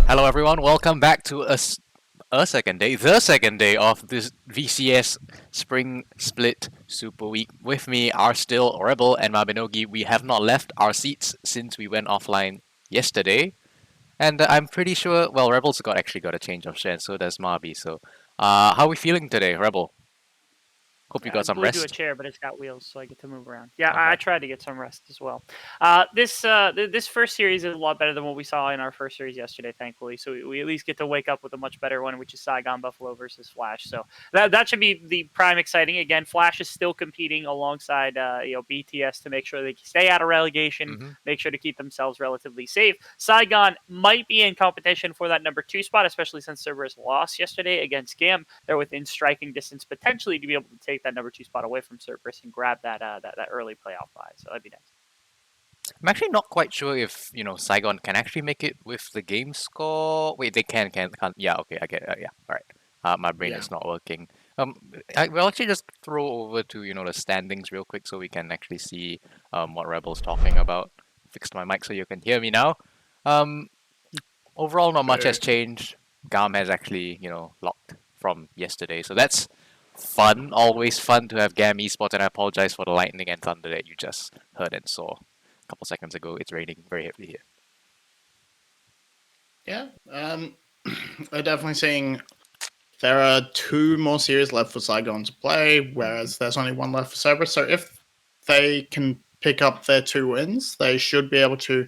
Hello, everyone. Welcome back to the second day of this VCS Spring Split Super Week. With me are still Rebel and Mabinogi. We have not left our seats since we went offline yesterday, and I'm pretty sure. Well, Rebel's actually got a change of share, and so does Mabi. So, how are we feeling today, Rebel? Hope you I got some glued to a rest. chair, but it's got wheels, so I get to move around. Yeah, I Okay. tried to get some rest as well. This first series is a lot better than what we saw in our first series yesterday, thankfully. So we at least get to wake up with a much better one, which is Saigon Buffalo versus Flash. So that should be the prime exciting. Again, Flash is still competing alongside BTS to make sure they stay out of relegation, Mm-hmm. make sure to keep themselves relatively safe. Saigon might be in competition for that number 2 spot, especially since Cerberus lost yesterday against Gam. They're within striking distance potentially to be able to take that number 2 spot away from Cerberus and grab that early playoff bye. So that'd be nice. I'm actually not quite sure if Saigon can actually make it with the game score. Wait, they can't. Yeah, okay, I get. Yeah, all right. My brain Yeah. is not working. We'll actually just throw over to the standings real quick so we can actually see what Rebel's talking about. Fixed my mic so you can hear me now. Um, Overall, not much has changed. Gam has actually locked from yesterday, so that's fun. Always fun to have Gam Esports, and I apologize for the lightning and thunder that you just heard and saw a couple seconds ago. It's raining very heavily here. Yeah. We're definitely seeing there are two more series left for Saigon to play, whereas there's only one left for Cerberus. So if they can pick up their 2 wins, they should be able to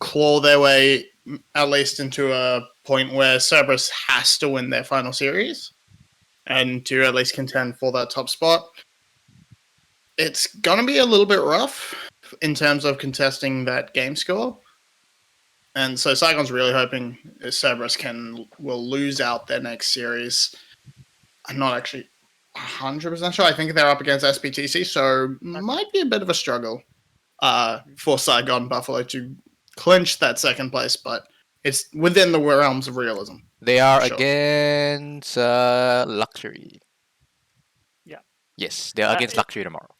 claw their way at least into a point where Cerberus has to win their final series and to at least contend for that top spot. It's going to be a little bit rough in terms of contesting that game score. And so Saigon's really hoping Cerberus will lose out their next series. I'm not actually 100% sure. I think they're up against SPTC, so might be a bit of a struggle for Saigon Buffalo to clinch that second place, but it's within the realms of realism. They are Sure. against Luxury. Yeah. Yes, they're against Luxury tomorrow.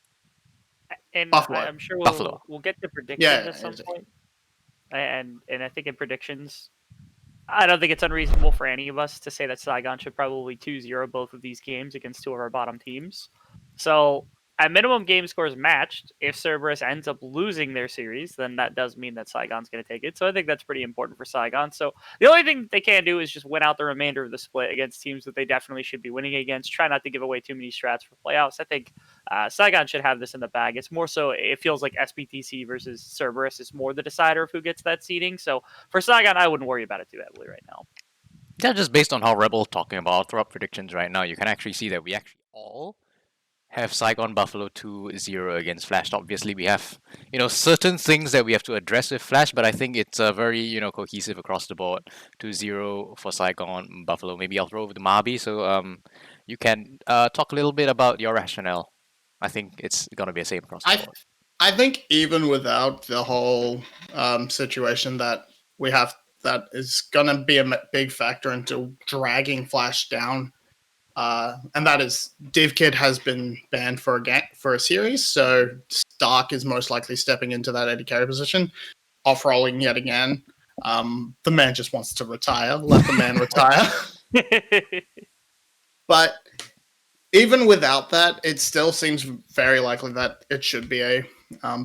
And Buffalo. I'm sure Buffalo. we'll get to predictions Yeah. at some point. And I think in predictions, I don't think it's unreasonable for any of us to say that Saigon should probably 2-0 both of these games against two of our bottom teams. So at minimum game scores matched, if Cerberus ends up losing their series, then that does mean that Saigon's going to take it. So I think that's pretty important for Saigon. So the only thing they can do is just win out the remainder of the split against teams that they definitely should be winning against. Try not to give away too many strats for playoffs. I think Saigon should have this in the bag. It's more so, it feels like SBTC versus Cerberus is more the decider of who gets that seeding. So for Saigon, I wouldn't worry about it too heavily right now. Yeah, just based on how Rebel's talking about, I'll throw up predictions right now. You can actually see that we actually all have Saigon Buffalo 2-0 against Flash. Obviously, we have, certain things that we have to address with Flash, but I think it's very, cohesive across the board. 2-0 for Saigon Buffalo. Maybe I'll throw over to Mabi, so you can talk a little bit about your rationale. I think it's going to be the same across the board. I think even without the whole situation that we have, that is going to be a big factor into dragging Flash down. And that is DivKid has been banned for a series, so Stark is most likely stepping into that AD carry position, off-rolling yet again. The man just wants to retire. Let the man retire. But even without that, it still seems very likely that it should be a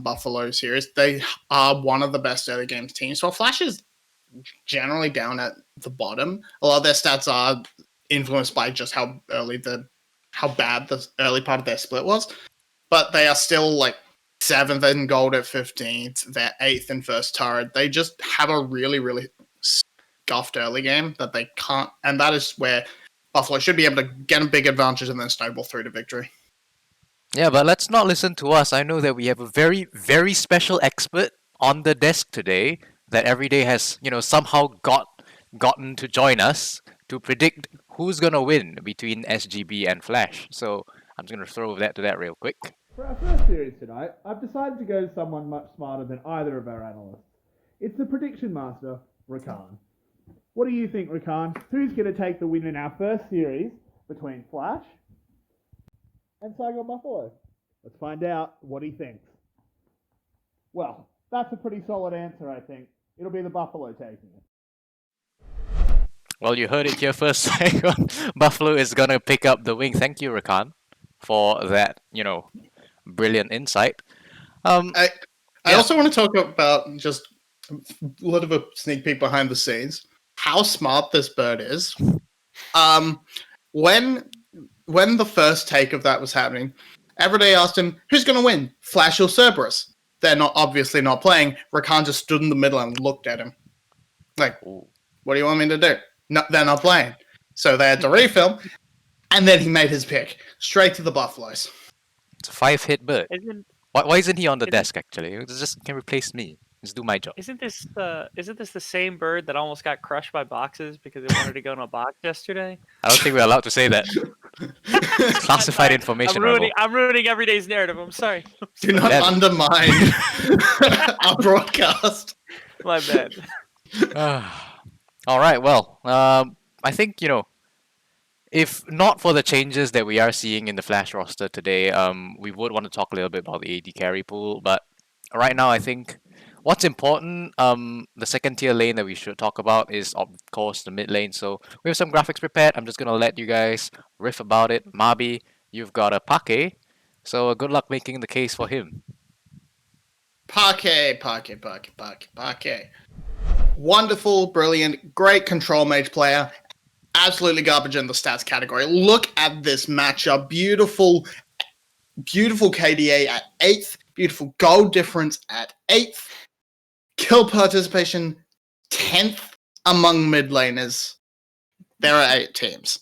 Buffalo series. They are one of the best early games teams. So Flash is generally down at the bottom. A lot of their stats are influenced by just how bad the early part of their split was. But they are still like 7th in gold at 15th. They're 8th in first turret. They just have a really, really scuffed early game that they can't. And that is where Buffalo should be able to get a big advantage and then snowball through to victory. Yeah, but let's not listen to us. I know that we have a very, very special expert on the desk today that every day has, somehow gotten to join us to predict who's gonna win between SGB and Flash. So I'm just gonna throw that to that real quick. For our first series tonight, I've decided to go to someone much smarter than either of our analysts. It's the prediction master, Rakan. What do you think, Rakan? Who's going to take the win in our first series between Flash and Saigon Buffalo? Let's find out what he thinks. Well, that's a pretty solid answer, I think. It'll be the Buffalo taking it. Well, you heard it here first. Saigon Buffalo is gonna pick up the wing. Thank you, Rakan, for that. Brilliant insight. I Yeah. also want to talk about just a little bit of a sneak peek behind the scenes. How smart this bird is. When the first take of that was happening, Everyday asked him, "Who's going to win, Flash or Cerberus?" They're obviously not playing. Rakan just stood in the middle and looked at him, like, Ooh. "What do you want me to do?" No, they're not playing. So they had to refilm, and then he made his pick straight to the Buffaloes. It's a 5-hit bird. Isn't Why isn't he on the Isn't- desk? Actually, he just can replace me. Just do my job. isn't this the same bird that almost got crushed by boxes because it wanted to go in a box yesterday? I don't think we're allowed to say that. It's classified information. Rebel. I'm ruining everyday's narrative. I'm sorry. Do not Yeah. undermine our broadcast. My bad. All right. Well, I think if not for the changes that we are seeing in the Flash roster today, we would want to talk a little bit about the AD carry pool. But right now, I think what's important, the second tier lane that we should talk about is of course the mid lane. So we have some graphics prepared. I'm just gonna let you guys riff about it. Mabi, you've got a Pake, so good luck making the case for him. Pake. Wonderful, brilliant, great control mage player. Absolutely garbage in the stats category. Look at this matchup. Beautiful KDA at 8th. Beautiful gold difference at 8th. Kill participation 10th among mid laners. There are 8 teams.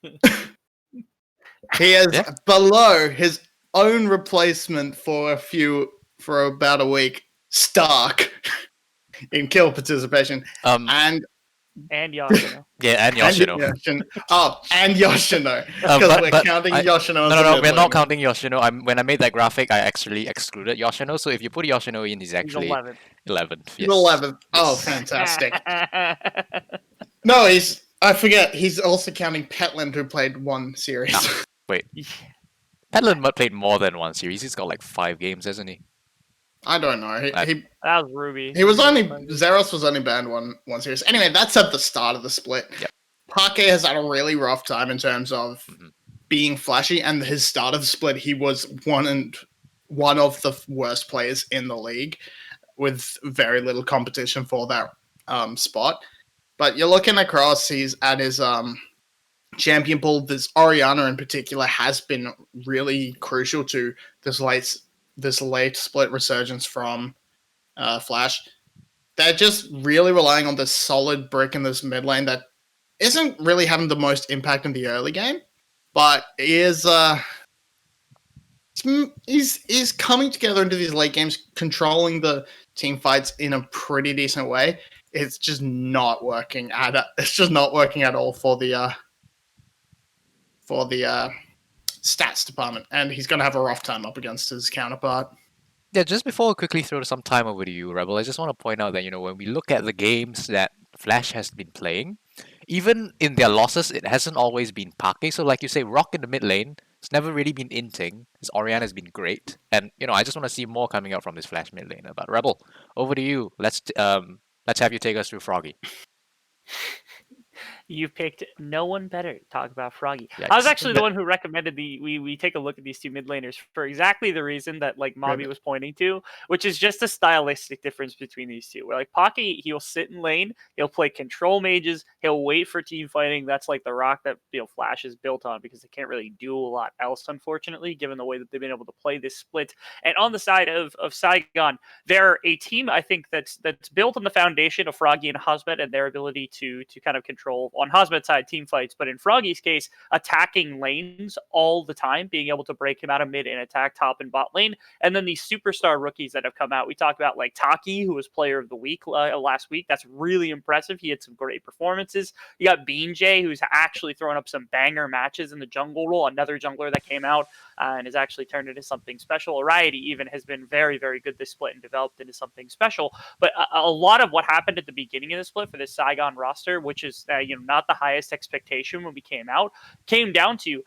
He is Yeah. below his own replacement for about a week, Stark, in kill participation. And And Yoshino. Yeah, and Yoshino. And Yoshino. Because we're counting Yoshino as No, a we're not mid-laner. counting Yoshino. When I made that graphic, I actually excluded Yoshino. So if you put Yoshino in, he's He's actually 11th. 11th. He's Yes. 11th. Oh, fantastic. No, I forget, he's also counting Petland, who played one series. Petland played more than one series. He's got like 5 games, hasn't he? I don't know. He That was Ruby. Zeros was only banned one series. Anyway, that's at the start of the split. Yep. Pake has had a really rough time in terms of Mhm. being flashy, and his start of the split, he was one of the worst players in the league, with very little competition for that spot. But you're looking across, he's at his champion pool. This Orianna in particular has been really crucial to this late split resurgence from Flash. They're just really relying on this solid brick in this mid lane that isn't really having the most impact in the early game, but is he's coming together into these late games, controlling the team fights in a pretty decent way. It's just not working at all for the stats department, and he's going to have a rough time up against his counterpart. Yeah, just before I quickly throw some time over to you, Rebel, I just want to point out that, when we look at the games that Flash has been playing, even in their losses, it hasn't always been Pake. So like you say, Rock in the mid lane, it's never really been inting. His Orianna has been great. And, I just want to see more coming out from this Flash mid laner. But Rebel, over to you. Let's have you take us through Froggy. You picked no one better to talk about Froggy. I was Yikes. actually the one who recommended we take a look at these two mid laners for exactly the reason that Mabi was pointing to, which is just a stylistic difference between these two. Where Pake, he'll sit in lane, he'll play control mages, he'll wait for team fighting. That's like the rock that Flash is built on, because they can't really do a lot else, unfortunately, given the way that they've been able to play this split. And on the side of Saigon, they're a team, I think, that's built on the foundation of Froggy and Hosmet and their ability to kind of control, on Hosmet's side, team fights, but in Froggy's case, attacking lanes all the time, being able to break him out of mid and attack top and bot lane. And then these superstar rookies that have come out, we talked about Taki, who was player of the week last week. That's really impressive. He had some great performances. You got Bean J, who's actually throwing up some banger matches in the jungle role, another jungler that came out and has actually turned into something special. Ariety even has been very, very good this split and developed into something special. But a lot of what happened at the beginning of the split for this Saigon roster, which is not the highest expectation when we came out, came down to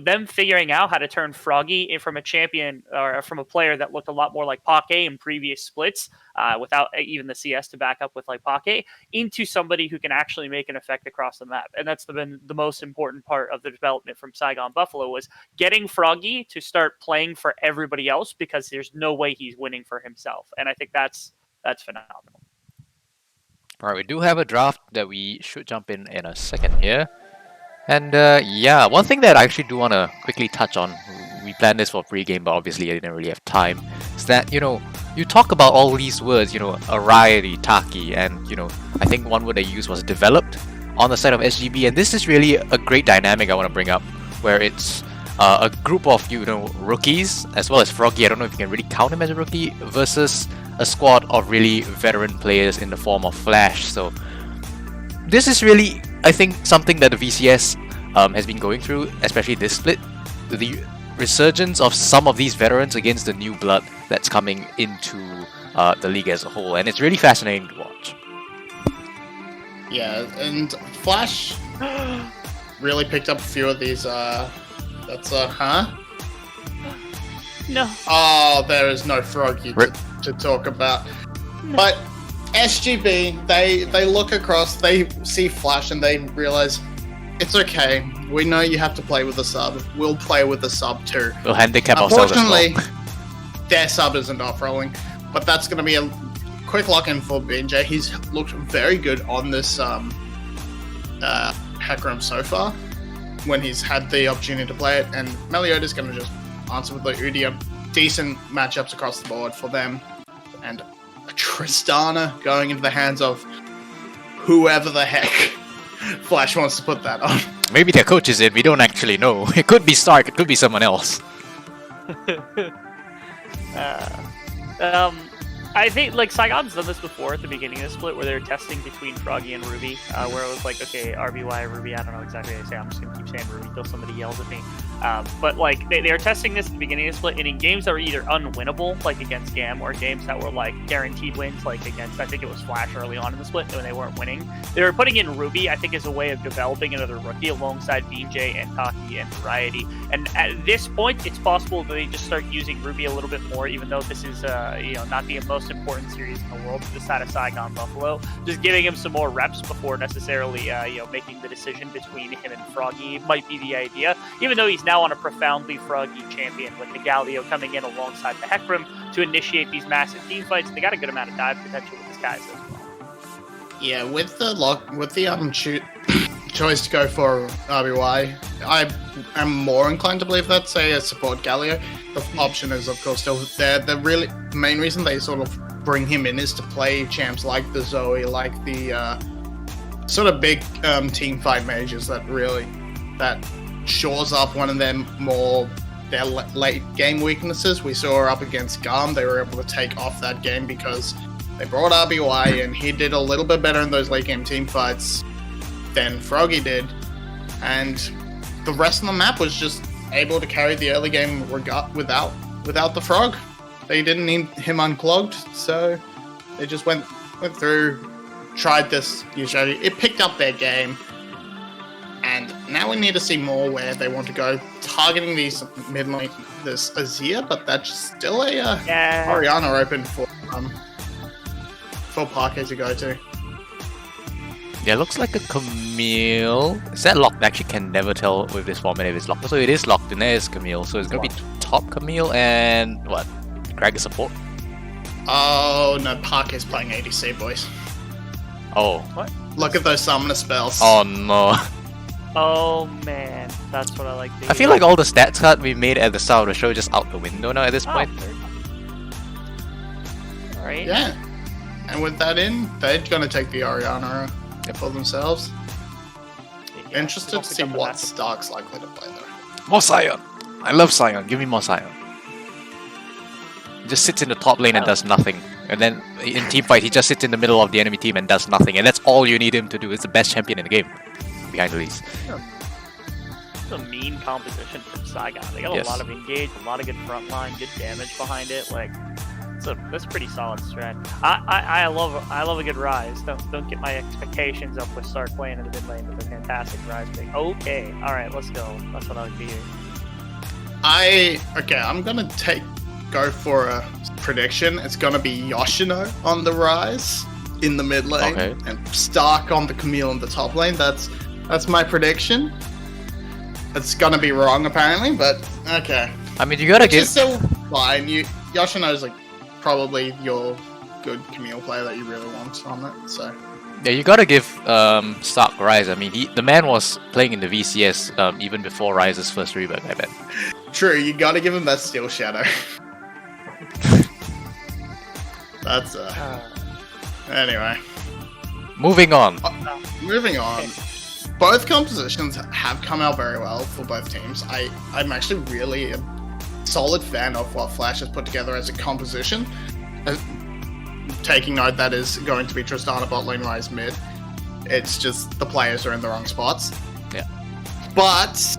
them figuring out how to turn Froggy from a champion or from a player that looked a lot more like Pake in previous splits, without even the CS to back up with like Pake, into somebody who can actually make an effect across the map. And that's been the most important part of the development from Saigon Buffalo, was getting Froggy to start playing for everybody else, because there's no way he's winning for himself. And I think that's phenomenal. All right, we do have a draft that we should jump in a second here. And yeah, one thing that I actually do want to quickly touch on, we planned this for pre-game, but obviously I didn't really have time, is that, you talk about all these words, Ariety, Taki, and, I think one word they used was developed on the side of SGB, and this is really a great dynamic I want to bring up, where it's a group of, rookies, as well as Froggy, I don't know if you can really count him as a rookie, versus a squad of really veteran players in the form of Flash. So this is really, I think, something that the VCS has been going through, especially this split. The resurgence of some of these veterans against the new blood that's coming into the league as a whole, and it's really fascinating to watch. Yeah, and Flash really picked up a few of these. No. Oh, there is no Froggy to talk about. No. But SGB, they look across, they see Flash, and they realize it's okay. We know you have to play with a sub. We'll play with a sub too. We'll handicap ourselves as well. Unfortunately, their sub isn't off-rolling, but that's going to be a quick lock-in for BJ. He's looked very good on this Hecarim so far, when he's had the opportunity to play it, and Melioda's going to just answer with the Udyr. Decent matchups across the board for them, and a Tristana going into the hands of whoever the heck Flash wants to put that on. Maybe their coach is in, we don't actually know. It could be Stark, it could be someone else. I think like Saigon's done this before at the beginning of the split, where they're testing between Froggy and Ruby, where it was like, okay, RBY, Ruby, I don't know exactly how to say, I'm just gonna keep saying Ruby until somebody yells at me. But like they were testing this at the beginning of the split, and in games that were either unwinnable, like against GAM, or games that were like guaranteed wins, like against, I think it was Flash early on in the split when they weren't winning, they were putting in Ruby, I think, as a way of developing another rookie alongside BJ and Taki and Variety. And at this point, it's possible that they just start using Ruby a little bit more, even though this is not the most important series in the world for the side of Saigon Buffalo. Just giving him some more reps before necessarily making the decision between him and Froggy might be the idea, even though he's now on a profoundly Froggy champion, with the Galio coming in alongside the Hecarim to initiate these massive team fights. They got a good amount of dive potential with this guy as well. Yeah, with the choice to go for RBY, I am more inclined to believe that's a support Galio. The option is, of course, still there. The main reason they sort of bring him in is to play champs like the Zoe, like the sort of big team fight mages that shores up one of their late game weaknesses. We saw her up against Garm. They were able to take off that game because they brought RBY, and he did a little bit better in those late game team fights than Froggy did, and the rest of the map was just able to carry the early game without the Frog. They didn't need him unclogged, so they just went through, tried this new strategy. It picked up their game, and now we need to see more where they want to go, targeting these mid lane, this Azir, but that's still a Orianna open for Parquet to go to. Yeah, looks like a Camille. Is that locked? Actually, can never tell with this format if it's locked. So it is locked, and there is Camille. So it's gonna be top Camille and what? Greg is support. Oh no, Parquet's playing ADC, boys. Oh. What? Look at those summoner spells. Oh no. Oh man, that's what I like to hear. I feel like all the stats card we made at the start of the show are just out the window now at this point. Alright. Yeah. And with that in, they're gonna take the Orianna for themselves. Yeah, Interested to see what Stark's likely to play though. More Sion. I love Sion. Give me more Sion. He just sits in the top lane and does nothing. And then in teamfight, he just sits in the middle of the enemy team and does nothing. And that's all you need him to do. It's the best champion in the game. Behind the least. It's a mean composition from Saigon. They got Yes. a lot of engage, a lot of good front line, good damage behind it. Like, that's a pretty solid strat. I love a good Rise. Don't get my expectations up with start playing in the mid lane with a fantastic Rise pick. Okay, all right, let's go. That's what I like to hear. I'm gonna go for a prediction. It's gonna be Yoshino on the Rise in the mid lane, Okay. and Stark on the Camille in the top lane. That's my prediction. It's gonna be wrong apparently, but okay. I mean, you gotta Which give. is still fine. Yoshino's like probably your good Camille player that you really want on it. So Yeah, you gotta give Stark Rise. I mean, the man was playing in the VCS even before Rise's first rebirth, I bet. true, you gotta give him that Steel Shadow. That's anyway. Moving on. Moving on. Both compositions have come out very well for both teams. I'm actually really a solid fan of what Flash has put together as a composition. Taking note that is going to be Tristana bot lane, Rise mid. It's just the players are in the wrong spots. Yeah. But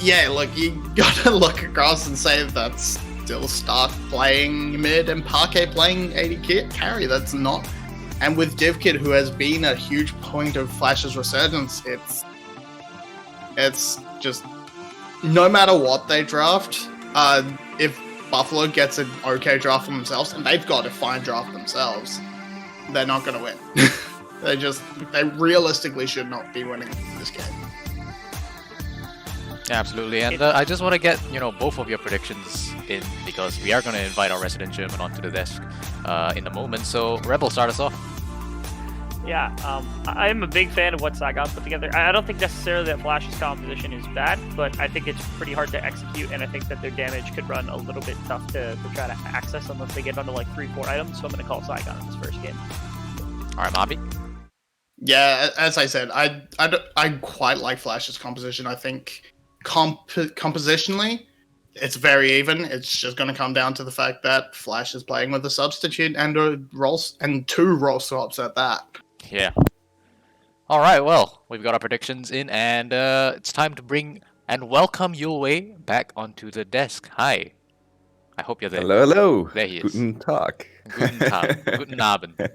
yeah, look, you gotta look across and say that's still Stark playing mid and Parquet playing AD carry. That's not. And with DivKid, who has been a huge point of Flash's resurgence, it's just no matter what they draft, if Buffalo gets an okay draft for themselves, and they've got a fine draft themselves, they're not going to win. they realistically should not be winning this game. Absolutely, and I just want to get both of your predictions in because we are going to invite our resident German onto the desk in a moment. So Rebel, start us off. Yeah, I'm a big fan of what Saigon put together. I don't think necessarily that Flash's composition is bad, but I think it's pretty hard to execute, and I think that their damage could run a little bit tough to try to access unless they get onto like 3-4 items. So I'm going to call Saigon in this first game. All right, Mobby. Yeah, as I said, I quite like Flash's composition. I think compositionally, it's very even. It's just going to come down to the fact that Flash is playing with a substitute and two role swaps at that. Yeah. All right, well, we've got our predictions in, and it's time to bring and welcome Yulwei back onto the desk. Hi. I hope you're there. Hello, hello. There he is. Guten Tag. Guten Tag. Guten Abend.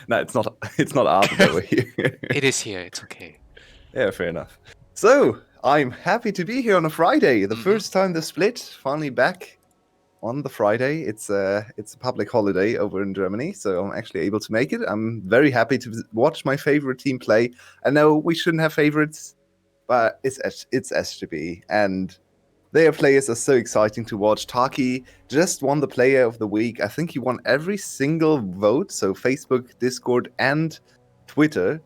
No, it's not. It's not Abend over here. It is here. It's okay. Yeah, fair enough. So I'm happy to be here on a Friday. The Mhm. first time the split finally back on the Friday. It's a public holiday over in Germany, so I'm actually able to make it. I'm very happy to watch my favorite team play. I know we shouldn't have favorites, but it's SGB, and their players are so exciting to watch. Taki just won the Player of the Week. I think he won every single vote, so Facebook, Discord, and Twitter.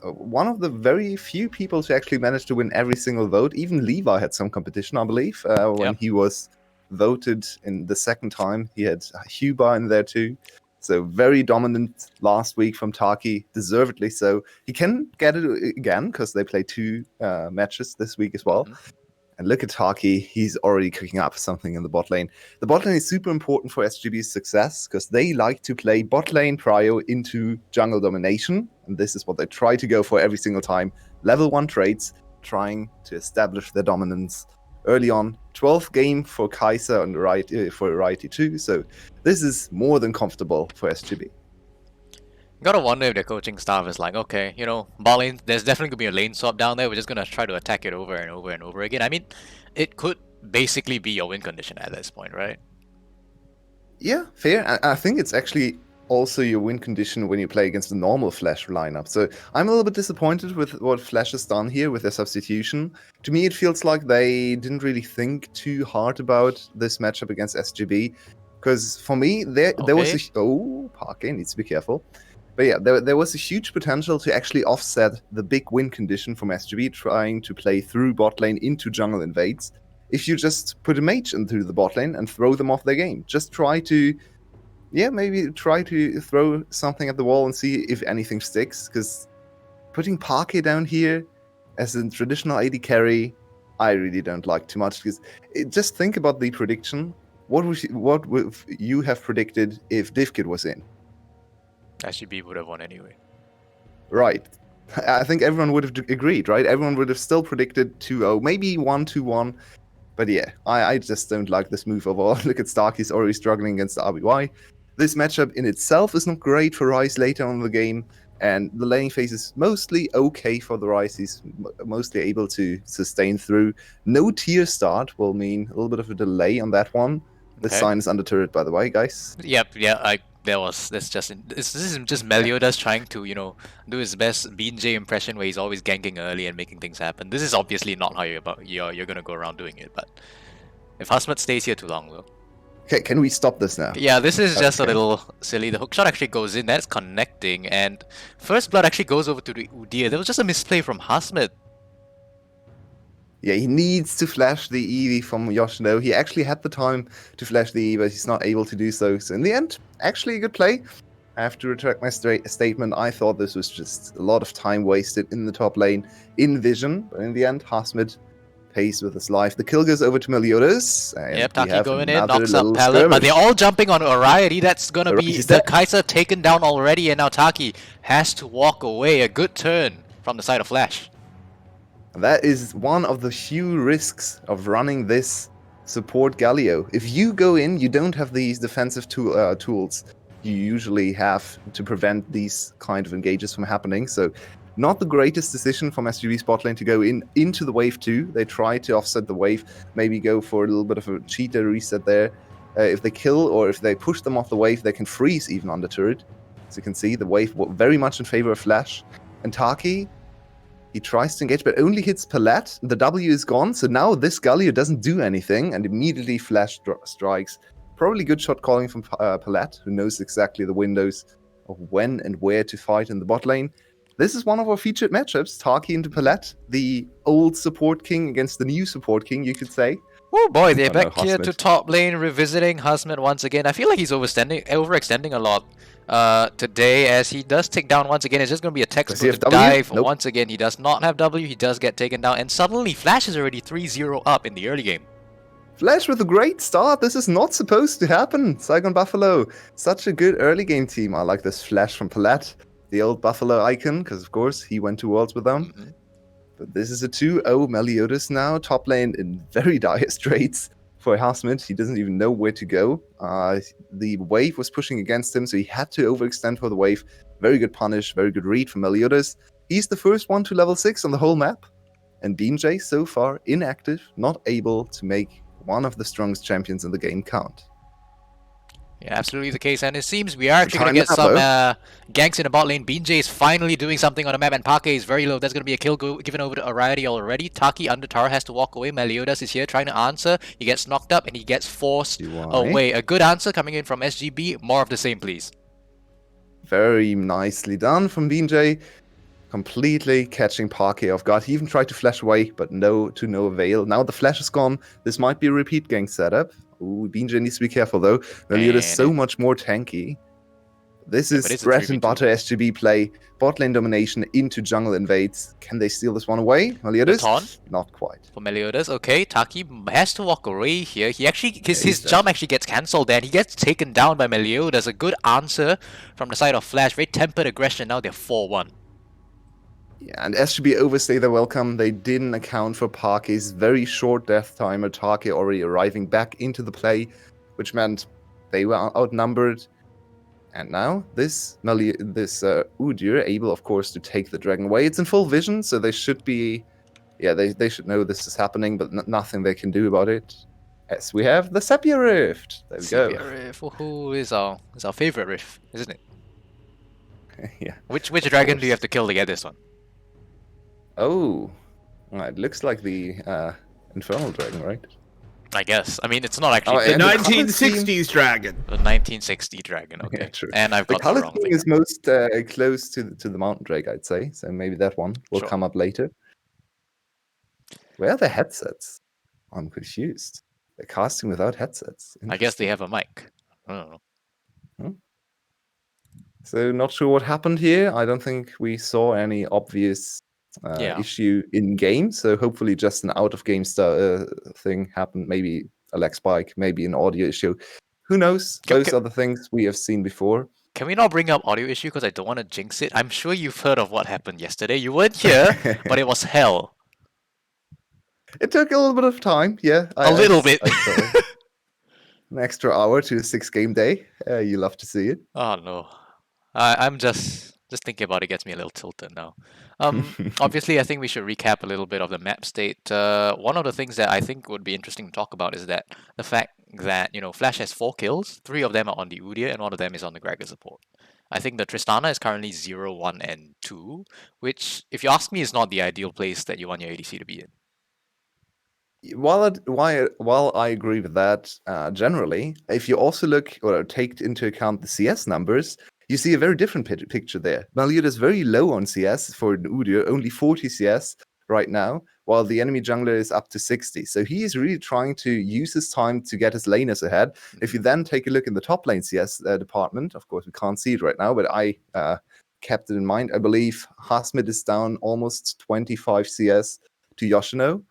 One of the very few people to actually manage to win every single vote. Even Levi had some competition, I believe, when he was voted in the second time. He had Huba in there too. So very dominant last week from Taki, deservedly so. He can get it again because they play 2 matches this week as well. Mhm. And look at Taki, he's already cooking up something in the bot lane. The bot lane is super important for SGB's success because they like to play bot lane prio into jungle domination. And this is what they try to go for every single time. Level 1 trades, trying to establish their dominance early on. 12th game for Kaiser and for Righty 2. So this is more than comfortable for SGB. Gotta wonder if their coaching staff is like, okay, ball lane, there's definitely gonna be a lane swap down there. We're just gonna try to attack it over and over and over again. I mean, it could basically be your win condition at this point, right? Yeah, fair. I think it's actually also your win condition when you play against the normal Flash lineup. So I'm a little bit disappointed with what Flash has done here with their substitution. To me, it feels like they didn't really think too hard about this matchup against SGB. Because for me, there was Parquet needs to be careful. But yeah, there was a huge potential to actually offset the big win condition from SGB trying to play through bot lane into jungle invades. If you just put a mage into the bot lane and throw them off their game. Just maybe try to throw something at the wall and see if anything sticks. Because putting Parquet down here as a traditional AD carry, I really don't like too much. Because just think about the prediction. What would you have predicted if DivKid was in? SGB would have won anyway. Right. I think everyone would have agreed, right? Everyone would have still predicted 2-0, maybe 1-2-1. But yeah, I just don't like this move overall. Look at Stark, he's already struggling against the RBY. This matchup in itself is not great for Ryze later on in the game, and the laning phase is mostly okay for the Ryze. He's mostly able to sustain through. No tier start will mean a little bit of a delay on that one. This Okay. sign is under turret, by the way, guys. Yep, yeah, this is just Meliodas trying to, do his best BJ impression where he's always ganking early and making things happen. This is obviously not how you're gonna go around doing it, but if Hasmet stays here too long though. Okay, can we stop this now? Yeah, this is just a Okay. little silly. The hookshot actually goes in, that's connecting, and first blood actually goes over to the Udyr. There was just a misplay from Hasmet. Yeah, he needs to flash the Eevee from Yoshino. He actually had the time to flash the Eevee, but he's not able to do so. So in the end, actually a good play. I have to retract my statement. I thought this was just a lot of time wasted in the top lane in Vision. But in the end, Hasmid pays with his life. The kill goes over to Meliodas. And Yep, we Taki have going in, another knocks up little Pallet, but skirmish. they're all jumping on Oriety. That's gonna be Ority's the dead. Kai'Sa taken down already, and now Taki has to walk away. A good turn from the side of Flash. That is one of the few risks of running this support Galio. If you go in, you don't have these defensive tools you usually have to prevent these kind of engages from happening. So not the greatest decision from SGB's bot lane to go into the wave 2. They try to offset the wave, maybe go for a little bit of a cheater reset there. If they kill or if they push them off the wave, they can freeze even on the turret. As you can see, the wave very much in favor of Flash. And Taki, he tries to engage, but only hits Palette. The W is gone, so now this Galio doesn't do anything, and immediately Flash strikes. Probably good shot calling from Palette, who knows exactly the windows of when and where to fight in the bot lane. This is one of our featured matchups, Taki into Palette, the old support king against the new support king, you could say. Oh boy, they're Oh no, back here to Hasmet. top lane, revisiting Hasmet once again. I feel like he's overextending a lot today, as he does take down once again. It's just going to be a he have textbook W? dive. Nope. Once again, he does not have W. He does get taken down, and suddenly Flash is already 3-0 up in the early game. Flash with a great start. This is not supposed to happen. Saigon Buffalo, such a good early game team. I like this Flash from Palette, the old Buffalo icon, because of course he went to Worlds with them. Mhm. But this is a 2-0 Meliodas now, top lane in very dire straits for Hasmid. He doesn't even know where to go. The wave was pushing against him, so he had to overextend for the wave. Very good punish, very good read from Meliodas. He's the first one to level 6 on the whole map. And BJ so far inactive, not able to make one of the strongest champions in the game count. Yeah, absolutely the case, and it seems we are actually going time to get now, some ganks in the bot lane. BJ is finally doing something on the map, and Pake is very low. That's going to be a kill given over to Oriety already. Taki under tower has to walk away. Meliodas is here trying to answer. He gets knocked up, and he gets forced away. A good answer coming in from SGB. More of the same, please. Very nicely done from BJ. Completely catching Parquet off guard. He even tried to flash away, but to no avail. Now the flash is gone. This might be a repeat gang setup. Ooh, BJ needs to be careful though. Meliodas is so much more tanky. This but it's is a bread 3v2. and butter SGB play. Bot lane domination into jungle invades. Can they steal this one away? Meliodas? Taunt Not quite. for Meliodas. Okay, Taki has to walk away here. He actually his he's dead. jump actually gets cancelled, and he gets taken down by Meliodas. A good answer from the side of Flash. Very tempered aggression. Now they're 4-1. Yeah, and SGB overstay their welcome. They didn't account for Parquet's very short death timer. Parquet already arriving back into the play, which meant they were outnumbered. And now this Udyr able, of course, to take the dragon away. It's in full vision, so they should be, they should know this is happening, but nothing they can do about it. As we have the Sepia Rift. There we go. Sepia Rift, who is our favorite Rift, isn't it? Yeah. Which dragon do you have to kill to get this one? Oh, well, it looks like the Infernal Dragon, right? I guess. I mean, it's not actually Oh, The and the 1960s dragon. the 1960 dragon. Okay, Yeah, true. and I've The got the color wrong scheme thing. is most close to the Mountain Drake, I'd say. So maybe that one will Sure. come up later. Where are the headsets? I'm confused. They're casting without headsets. I guess they have a mic. I don't know. So not sure what happened here. I don't think we saw any obvious Yeah. issue in game. So hopefully just an out of game thing happened. Maybe a lag spike, maybe an audio issue. Who knows? Those are the things we have seen before. Can we not bring up audio issue because I don't want to jinx it? I'm sure you've heard of what happened yesterday. You weren't here, but it was hell. It took a little bit of time, yeah. A little bit. I saw it. An extra hour to a 6-game day. You love to see it. Oh no, I'm just thinking about it gets me a little tilted now. Obviously, I think we should recap a little bit of the map state. One of the things that I think would be interesting to talk about is that the fact that Flash has 4 kills, 3 of them are on the Udyr, and 1 of them is on the Gregor support. I think the Tristana is currently 0, 1, and 2, which, if you ask me, is not the ideal place that you want your ADC to be in. While I agree with that generally, if you also look or take into account the CS numbers, you see a very different picture there. Malyuda is very low on CS for Udyr, only 40 CS right now, while the enemy jungler is up to 60. So he is really trying to use his time to get his laners ahead. If you then take a look in the top lane CS department, of course we can't see it right now, but I kept it in mind. I believe Hasmid is down almost 25 CS to Yoshino.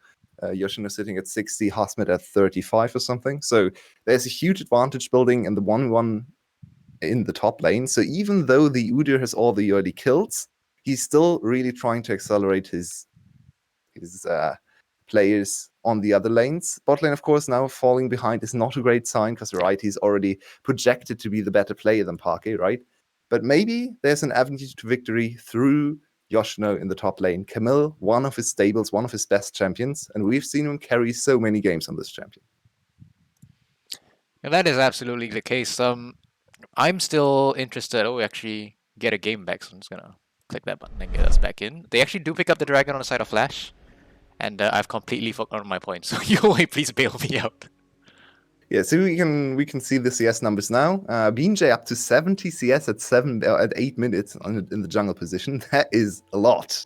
Yoshino sitting at 60, Hasmid at 35 or something. So there's a huge advantage building in the 1-1 in the top lane. So even though the Udyr has all the early kills, he's still really trying to accelerate his players on the other lanes. Bot lane, of course, now falling behind is not a great sign because, right, he's already projected to be the better player than Parky, right? But maybe there's an avenue to victory through Yoshino in the top lane. Camille, one of his stables, one of his best champions, and we've seen him carry so many games on this champion. And that is absolutely the case. I'm still interested. Oh, we actually get a game back, so I'm just gonna click that button and get us back in. They actually do pick up the dragon on the side of Flash, and I've completely forgotten my point. So Yue, please bail me out. Yeah, so we can see the CS numbers now. BeanJ up to 70 CS at 8 minutes in the jungle position. That is a lot.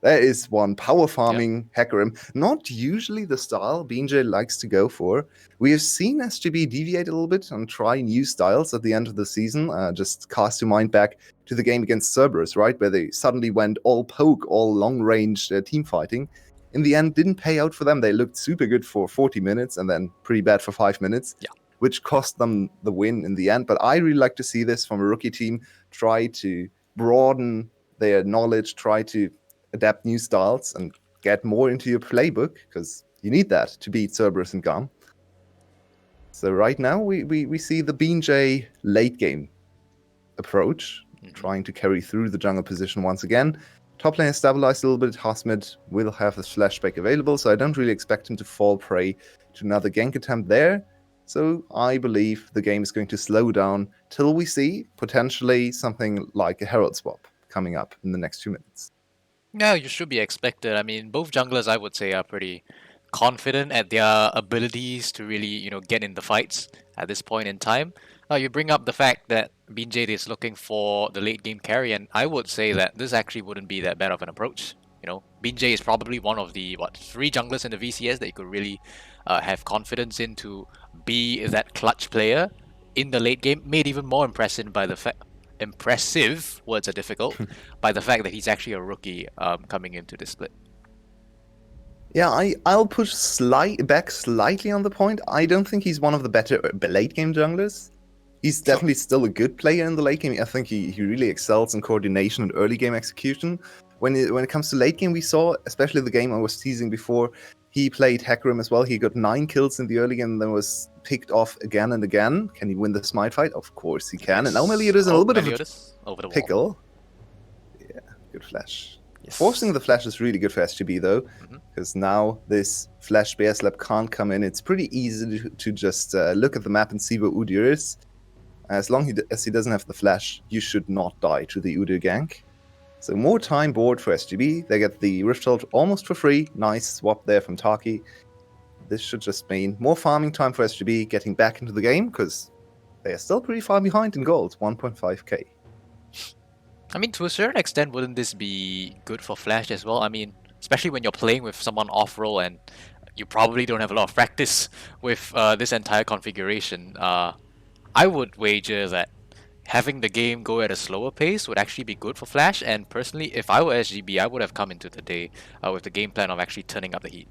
That is one power farming Hecarim. Not usually the style BeanJ likes to go for. We have seen SGB deviate a little bit and try new styles at the end of the season. Just cast your mind back to the game against Cerberus, right? Where they suddenly went all poke, all long-range team fighting. In the end, didn't pay out for them. They looked super good for 40 minutes and then pretty bad for 5 minutes, which cost them the win in the end. But I really like to see this from a rookie team. Try to broaden their knowledge, try to adapt new styles and get more into your playbook, because you need that to beat Cerberus and Garm. So right now, we see the BeanJ late game approach, trying to carry through the jungle position once again. Top lane is stabilized a little bit. Hasmid will have his flashback available, so I don't really expect him to fall prey to another gank attempt there. So I believe the game is going to slow down till we see potentially something like a Herald swap coming up in the next 2 minutes. Yeah, you should be expected. I mean, both junglers, I would say, are pretty confident at their abilities to really, get in the fights at this point in time. You bring up the fact that BeanJ is looking for the late game carry, and I would say that this actually wouldn't be that bad of an approach. BeanJ is probably one of the 3 junglers in the VCS that you could really have confidence in to be that clutch player in the late game. Made even more impressive by the fact. Impressive words are difficult by the fact that he's actually a rookie coming into this split. Yeah, I'll push back slightly on the point. I don't think he's one of the better late game junglers. He's definitely still a good player in the late game. I think he really excels in coordination and early game execution. When it comes to late game, we saw, especially the game I was teasing before, he played Hecarim as well. He got 9 kills in the early game and then was picked off again and again. Can he win the smite fight? Of course he can. And now Malyuda is a little bit of a pickle. Yeah, good flash. Yes. Forcing the flash is really good for SGB though, because now this flash bear slap can't come in. It's pretty easy to just look at the map and see where Udyr is. As long as he doesn't have the flash, you should not die to the Udyr gank. So more time board for SGB. They get the Rift Ult almost for free. Nice swap there from Taki. This should just mean more farming time for SGB, getting back into the game, because they are still pretty far behind in gold, 1.5k. I mean, to a certain extent, wouldn't this be good for Flash as well? I mean, especially when you're playing with someone off-roll and you probably don't have a lot of practice with this entire configuration. I would wager that having the game go at a slower pace would actually be good for Flash, and personally, if I were SGB, I would have come into the day with the game plan of actually turning up the heat.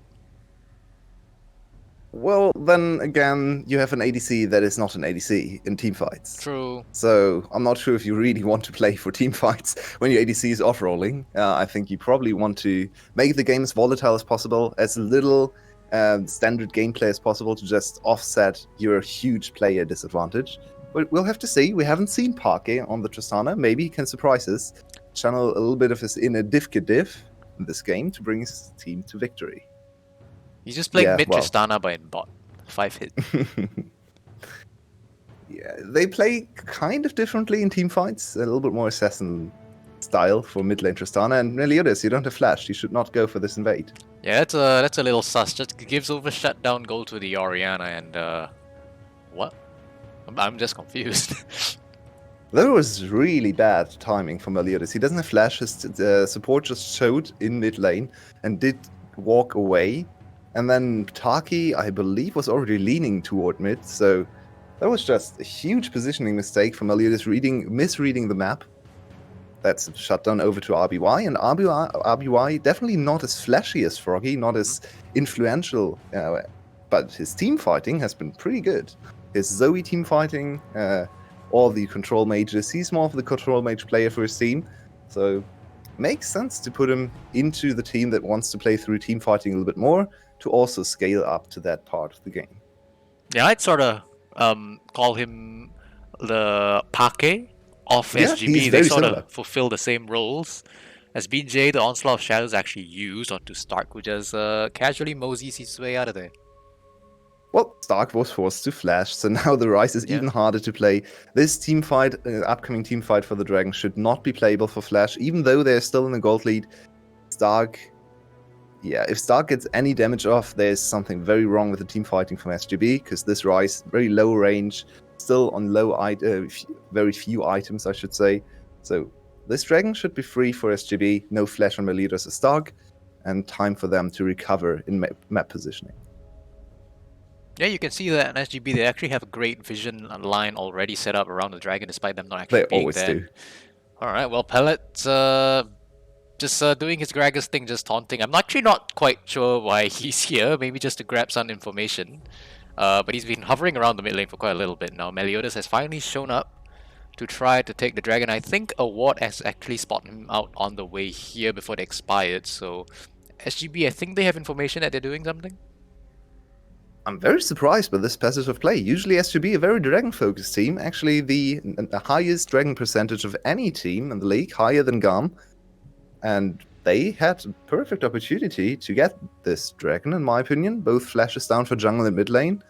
Well, then again, you have an ADC that is not an ADC in team fights. True. So I'm not sure if you really want to play for team fights when your ADC is off-rolling. I think you probably want to make the game as volatile as possible, as little standard gameplay as possible to just offset your huge player disadvantage. But we'll have to see. We haven't seen Parquet on the Tristana. Maybe he can surprise us, channel a little bit of his inner diff in this game to bring his team to victory. He's just playing Yeah, mid well. Tristana by in bot. 5 hit. Yeah, they play kind of differently in team fights. A little bit more assassin style for mid lane Tristana. And Meliodas, you don't have flash. You should not go for this invade. Yeah, that's a little sus. Just gives over shutdown goal to the Orianna and what? I'm just confused. That was really bad timing for Meliodas. He doesn't have flash. His support just showed in mid lane and did walk away. And then Taki, I believe, was already leaning toward mid. So that was just a huge positioning mistake for Meliodas misreading the map. That's a shutdown over to RBY. And RBY definitely not as flashy as Froggy, not as influential. But his team fighting has been pretty good. His Zoe team fighting, all the control mages. He's more of the control mage player for his team. So makes sense to put him into the team that wants to play through team fighting a little bit more to also scale up to that part of the game. Yeah, I'd sort of call him the Parquet of Yeah, SGB. he's They very sort similar. of fulfill the same roles as BJ. The Onslaught of Shadows actually used onto Stark, who just casually moseys his way out of there. Well, Stark was forced to flash, so now the Rise is Yeah. even harder to play. This team fight, upcoming team fight for the Dragon, should not be playable for Flash, even though they're still in the gold lead. Stark, yeah, if Stark gets any damage off, there's something very wrong with the team fighting from SGB, because this Rise, very low range, still on very few items, I should say. So this Dragon should be free for SGB, no flash on Meliodas or Stark, and time for them to recover in map positioning. Yeah, you can see that in SGB they actually have a great vision line already set up around the dragon, despite them not actually They being always there. do. All right, well, Pellet just doing his Gragas thing, just taunting. I'm actually not quite sure why he's here. Maybe just to grab some information. But he's been hovering around the mid lane for quite a little bit now. Meliodas has finally shown up to try to take the dragon. I think a ward has actually spotted him out on the way here before they expired. So SGB, I think they have information that they're doing something. I'm very surprised by this passage of play. Usually SGB a very dragon-focused team. Actually, the highest dragon percentage of any team in the league, higher than GAM. And they had a perfect opportunity to get this dragon, in my opinion. Both flashes down for jungle and mid lane.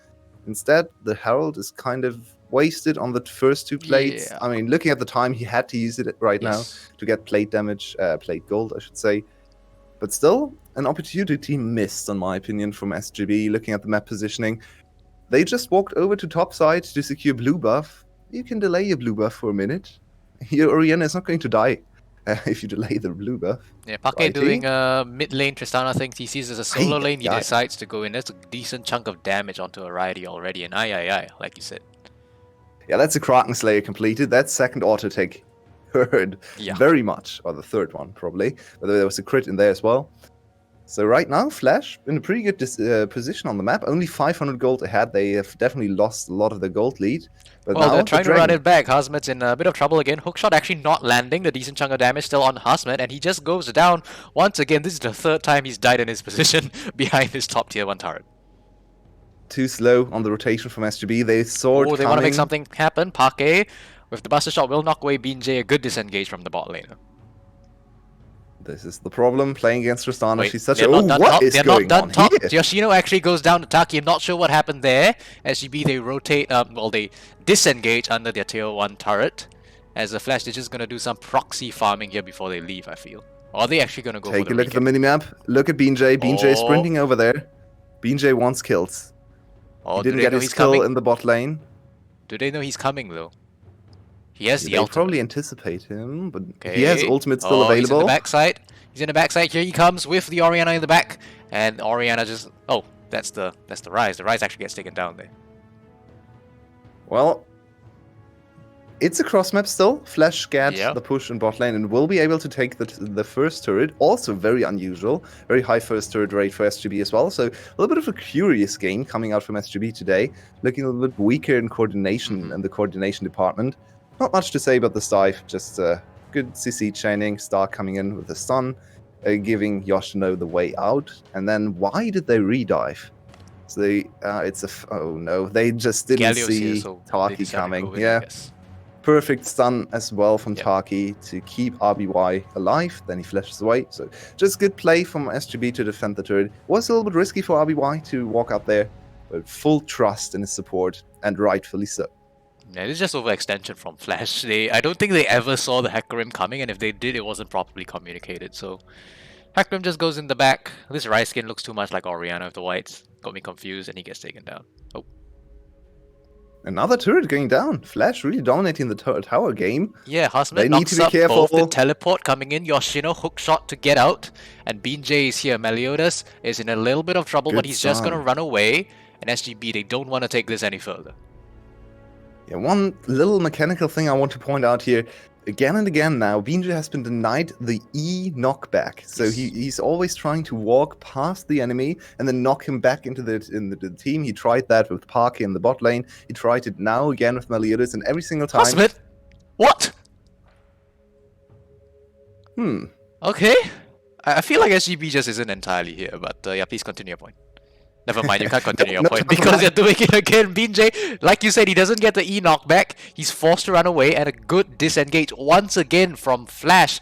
Instead, the Herald is kind of wasted on the first two plates. Yeah. I mean, looking at the time, he had to use it right now to get plate damage, plate gold, I should say. But still, an opportunity missed, in my opinion, from SGB, looking at the map positioning. They just walked over to top side to secure blue buff. You can delay your blue buff for a minute. Your Orianna is not going to die if you delay the blue buff. Yeah, Parquet Righty. doing mid lane Tristana things. He sees as a solo lane. He Aye. decides to go in. That's a decent chunk of damage onto Ariety already. And aye, like you said. Yeah, that's a Kraken Slayer completed. That second auto take hurt Yeah. very much. Or the third one, probably. But there was a crit in there as well. So right now, Flash in a pretty good position on the map. Only 500 gold ahead. They have definitely lost a lot of their gold lead. But Well, now they're the trying to run Dragon- it back. Hasmet's in a bit of trouble again. Hookshot actually not landing. The decent chunk of damage still on Hasmet. And he just goes down once again. This is the third time he's died in his position behind his top tier 1 turret. Too slow on the rotation from SGB. They saw it Oh, they want to make coming. something happen. Parquet with the Buster Shot will knock away Binjay. A good disengage from the bot lane. This is the problem. Playing against Tristana, Wait, she's such they're a... not Oh, done what top. is They're going not done on top. here? Yoshino actually goes down to Taki. I'm not sure what happened there. SGB, they rotate, well, they disengage under their tier 1 turret. As a Flash, they're just going to do some proxy farming here before they leave, I feel. Or are they actually going to go Take for a the look at the recap? minimap. Look at Binjay. Binjay Oh. sprinting over there. Binjay wants kills. Oh, He do didn't they get know his he's kill coming? in the bot lane. Do they know he's coming, though? He has the They ultimate. probably anticipate him, but Okay. he has ultimate still He's in available. the backside. He's in the backside. Here he comes with the Orianna in the back. And Orianna just... Oh, that's the Rise. The Rise actually gets taken down there. Well, It's a cross map still. Flash gets Yep. the push in bot lane and will be able to take the first turret. Also very unusual. Very high first turret rate for SGB as well. So a little bit of a curious game coming out from SGB today. Looking a little bit weaker in coordination in the coordination department. Not much to say about this dive. Just good CC chaining. Star coming in with a stun. Giving Yoshino the way out. And then why did they redive? So they, oh no, they just didn't Galio's see here, so they Taki decided to coming. go in, I Yeah. guess. Perfect stun as well from Yep. Taki to keep RBY alive. Then he flashes away. So just good play from SGB to defend the turret. Was a little bit risky for RBY to walk up there, but full trust in his support, and rightfully so. Yeah, it's just overextension from Flash. I don't think they ever saw the Hecarim coming, and if they did, it wasn't properly communicated. So Hecarim just goes in the back. This Rice skin looks too much like Orianna with the whites. Got me confused, and he gets taken down. Oh, Another turret going down. Flash really dominating the tower game. yeah, Husman They need knocks to be up both the careful. teleport coming in, Yoshino hook shot to get out, and Beanjay is here. Meliodas is in a little bit of trouble, but Good he's just gonna sign. run away. And SGB, they don't want to take this any further. Yeah, one little mechanical thing I want to point out here. Again and again now, Beanjay has been denied the E knockback. So he's always trying to walk past the enemy and then knock him back into the team. He tried that with Parky in the bot lane. He tried it now again with Meliodas, and every single time... Husman, what? Okay. I feel like SGB just isn't entirely here, but yeah, please continue your point. Never mind, you can't continue your No, point never because mind. you're doing it again. Beanjay, like you said, he doesn't get the E knockback. He's forced to run away, and a good disengage once again from Flash.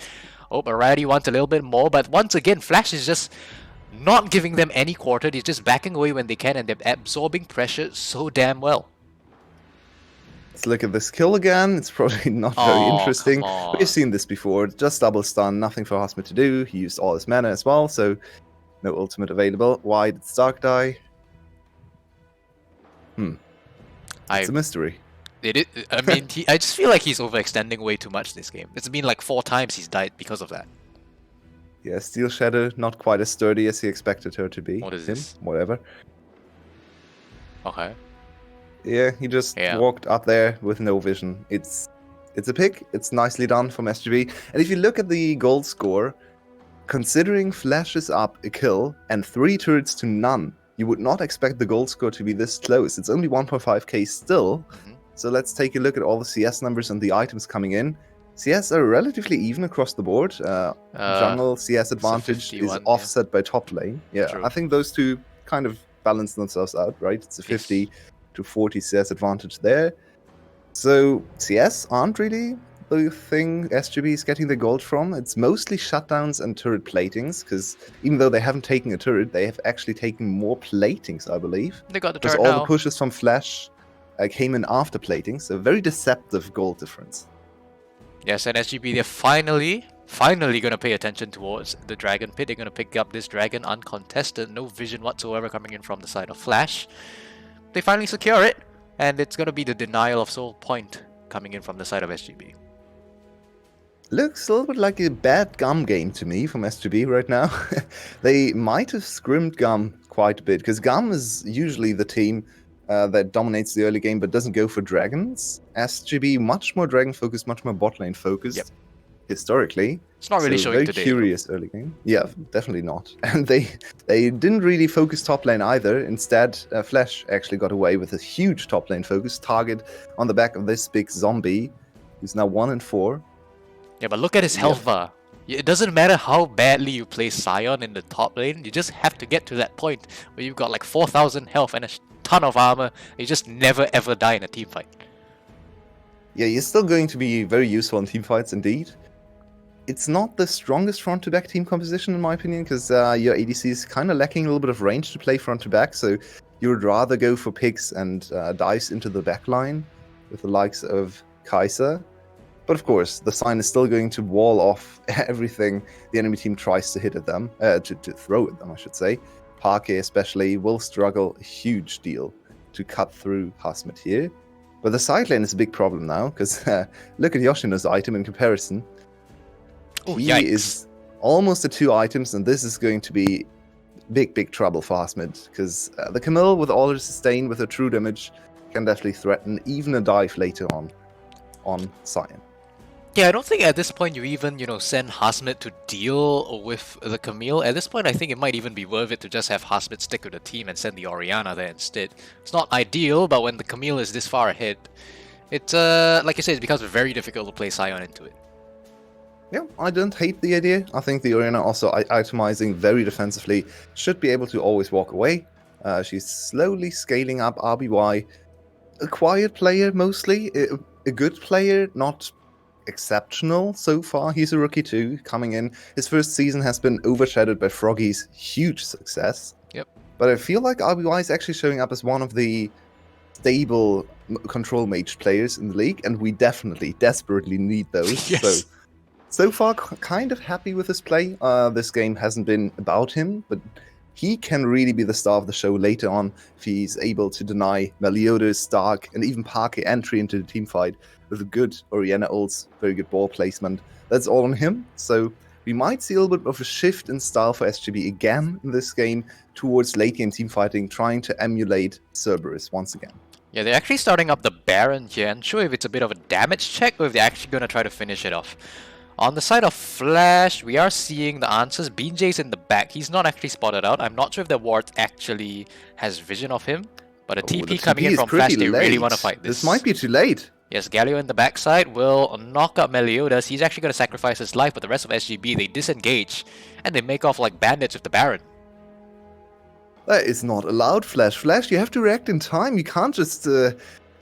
Oh, Barati wants a little bit more, but once again, Flash is just not giving them any quarter. He's just backing away when they can, and they're absorbing pressure so damn well. Let's look at this kill again. It's probably not very Oh, interesting. come on. We've seen this before. Just double stun, nothing for Hosmer to do. He used all his mana as well, so no ultimate available. Why did Stark die? It's a mystery. I mean, I just feel like he's overextending way too much this game. It's been like 4 times he's died because of that. Yeah, Steel Shadow, not quite as sturdy as he expected her to be. What is Him, this? Whatever. Okay. Yeah, he just Yeah. walked up there with no vision. It's a pick. It's nicely done from SGB. And if you look at the gold score, considering Flash is up a kill and 3 turrets to none, you would not expect the gold score to be this close. It's only 1.5k still. Mhm. So let's take a look at all the CS numbers and the items coming in. CS are relatively even across the board. Jungle CS advantage 51, is yeah. offset by top lane. Yeah, True. I think those two kind of balance themselves out, right? It's a 50 to 40 CS advantage there. So CS aren't really the thing SGB is getting the gold from. It's mostly shutdowns and turret platings, because even though they haven't taken a turret, they have actually taken more platings, I believe. They got the Because turret all now. the pushes from Flash came in after plating, so very deceptive gold difference. Yes, and SGB, they're finally going to pay attention towards the Dragon Pit. They're going to pick up this Dragon uncontested. No vision whatsoever coming in from the side of Flash. They finally secure it, and it's going to be the denial of soul point coming in from the side of SGB. Looks a little bit like a bad Gum game to me from SGB right now. They might have scrimmed Gum quite a bit, because Gum is usually the team that dominates the early game but doesn't go for dragons. SGB, much more dragon focused, much more bot lane focused. Yep. Historically. It's not really So showing very today. curious early game. Yeah, definitely not. And they didn't really focus top lane either. Instead, Flash actually got away with a huge top lane focus. Target on the back of this big zombie, who's now 1-4. Yeah, but look at his health bar. It doesn't matter how badly you play Scion in the top lane, you just have to get to that point where you've got like 4,000 health and a ton of armor. You just never ever die in a team fight. Yeah, you're still going to be very useful in teamfights indeed. It's not the strongest front-to-back team composition in my opinion, because your ADC is kind of lacking a little bit of range to play front-to-back, so you would rather go for picks and dives into the back line with the likes of Kai'Sa. But of course, the sign is still going to wall off everything the enemy team tries to hit at them, to throw at them, I should say. Parquet especially will struggle a huge deal to cut through Hasmet here. But the side lane is a big problem now, because look at Yoshino's item in comparison. Oh, He yikes. is almost at 2 items, and this is going to be big trouble for Hasmet, because the Camille with all her sustain, with her true damage, can definitely threaten even a dive later on. on Sion. Yeah, I don't think at this point you even, send Hasmit to deal with the Camille. At this point, I think it might even be worth it to just have Hasmit stick with the team and send the Orianna there instead. It's not ideal, but when the Camille is this far ahead, it, like I said, it becomes very difficult to play Sion into it. Yeah, I don't hate the idea. I think the Orianna also itemizing very defensively should be able to always walk away. She's slowly scaling up RBY. A quiet player mostly, a good player, not exceptional so far. He's a rookie too, coming in. His first season has been overshadowed by Froggy's huge success. Yep. But I feel like RBY is actually showing up as one of the stable control mage players in the league, and we desperately need those. Yes. So far, kind of happy with his play. This game hasn't been about him, but he can really be the star of the show later on if he's able to deny Meliodas, Stark, and even Parker entry into the team fight with a good Orianna ults, very good ball placement. That's all on him. So we might see a little bit of a shift in style for SGB again in this game towards late game team fighting, trying to emulate Cerberus once again. Yeah, they're actually starting up the Baron here. I'm sure if it's a bit of a damage check or if they're actually going to try to finish it off. On the side of Flash, we are seeing the answers. BJ's in the back. He's not actually spotted out. I'm not sure if the ward actually has vision of him. But a TP the coming TP in is from Flash, pretty they really late. want to fight this. This might be too late. Yes, Galio in the backside will knock up Meliodas. He's actually going to sacrifice his life, but the rest of SGB, they disengage. And they make off like bandits with the Baron. That is not allowed, Flash. Flash, you have to react in time. You can't just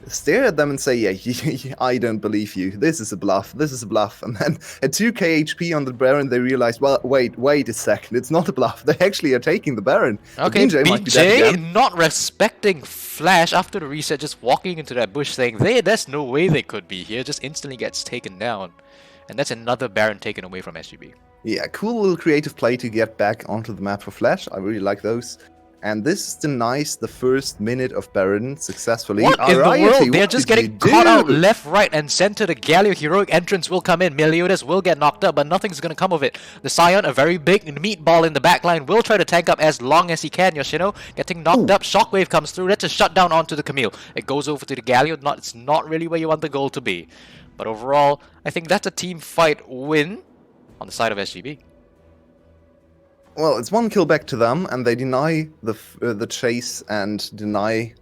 stare at them and say, yeah, I don't believe you. This is a bluff. This is a bluff. And then at 2k HP on the Baron, they realize, well, wait a second. It's not a bluff. They actually are taking the Baron. Okay, might be dead BJ again. not respecting Flash after the reset, just walking into that bush saying, there's no way they could be here, just instantly gets taken down. And that's another Baron taken away from SGB. Yeah, cool little creative play to get back onto the map for Flash. I really like those. And this denies the first minute of Baron successfully. What in the Alrighty, world? They're what just did getting you caught out do? left, right, and center. The Galio heroic entrance will come in. Meliodas will get knocked up, but nothing's going to come of it. The Sion, a very big meatball in the backline, will try to tank up as long as he can. Yoshino getting knocked up. Shockwave comes through. That's a shutdown onto the Camille. It goes over to the Galio. It's not really where you want the goal to be. But overall, I think that's a team fight win on the side of SGB. Well, it's one kill back to them, and they deny the chase and deny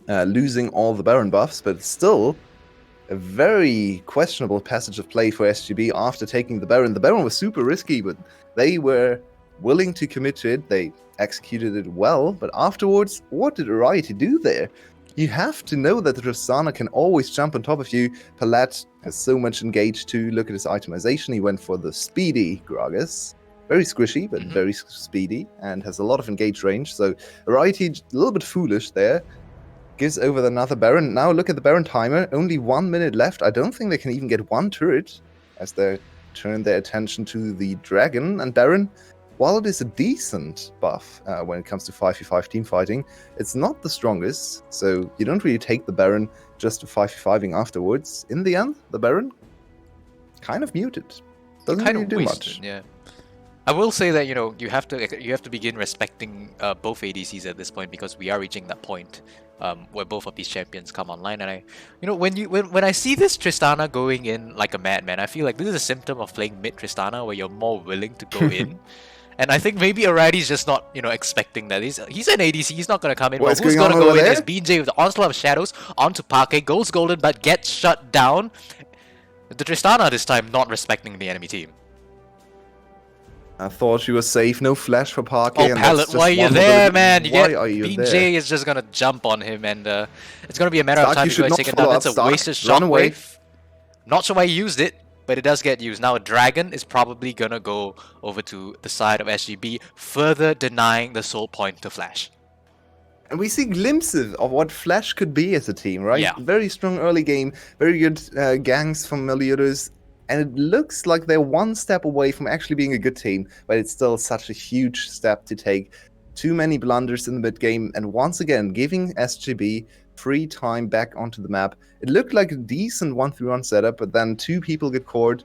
losing all the Baron buffs, but still a very questionable passage of play for SGB after taking the Baron. The Baron was super risky, but they were willing to commit to it. They executed it well, but afterwards, what did Ariety do there? You have to know that the Tristana can always jump on top of you. Palat has so much engaged too. Look at his itemization. He went for the speedy Gragas. Very squishy, but very speedy, and has a lot of engage range. So Ariety, a little bit foolish there. Gives over another Baron. Now look at the Baron timer. Only 1 minute left. I don't think they can even get one turret as they turn their attention to the Dragon. And Baron, while it is a decent buff when it comes to 5v5 team fighting, it's not the strongest. So you don't really take the Baron just to 5v5ing afterwards. In the end, the Baron kind of muted. Doesn't Kind really of do wasted, much. yeah. I will say that you have to begin respecting both ADCs at this point, because we are reaching that point where both of these champions come online. And when I see this Tristana going in like a madman, I feel like this is a symptom of playing mid Tristana where you're more willing to go in. And I think maybe Ariaty's just not expecting that. He's an ADC. He's not gonna come in. What's Well, who's going gonna on go over in there? is BJ with the onslaught of shadows onto Parke. Goes golden but gets shut down. The Tristana this time not respecting the enemy team. I thought she was safe. No flash for Parky. Oh, Pallet, why are you there, man? Why are you BJ there? is just gonna jump on him, and it's gonna be a matter Stark, of time you before should it's not taken follow down. up, That's a Stark. wasted Run away. shockwave. Not sure why he used it, but it does get used. Now a dragon is probably gonna go over to the side of SGB, further denying the soul point to Flash. And we see glimpses of what Flash could be as a team, right? Yeah. Very strong early game, very good gangs from Meliodas, and it looks like they're one step away from actually being a good team, but it's still such a huge step to take. Too many blunders in the mid game, and once again, giving SGB free time back onto the map. It looked like a decent 1v1 setup, but then two people get caught.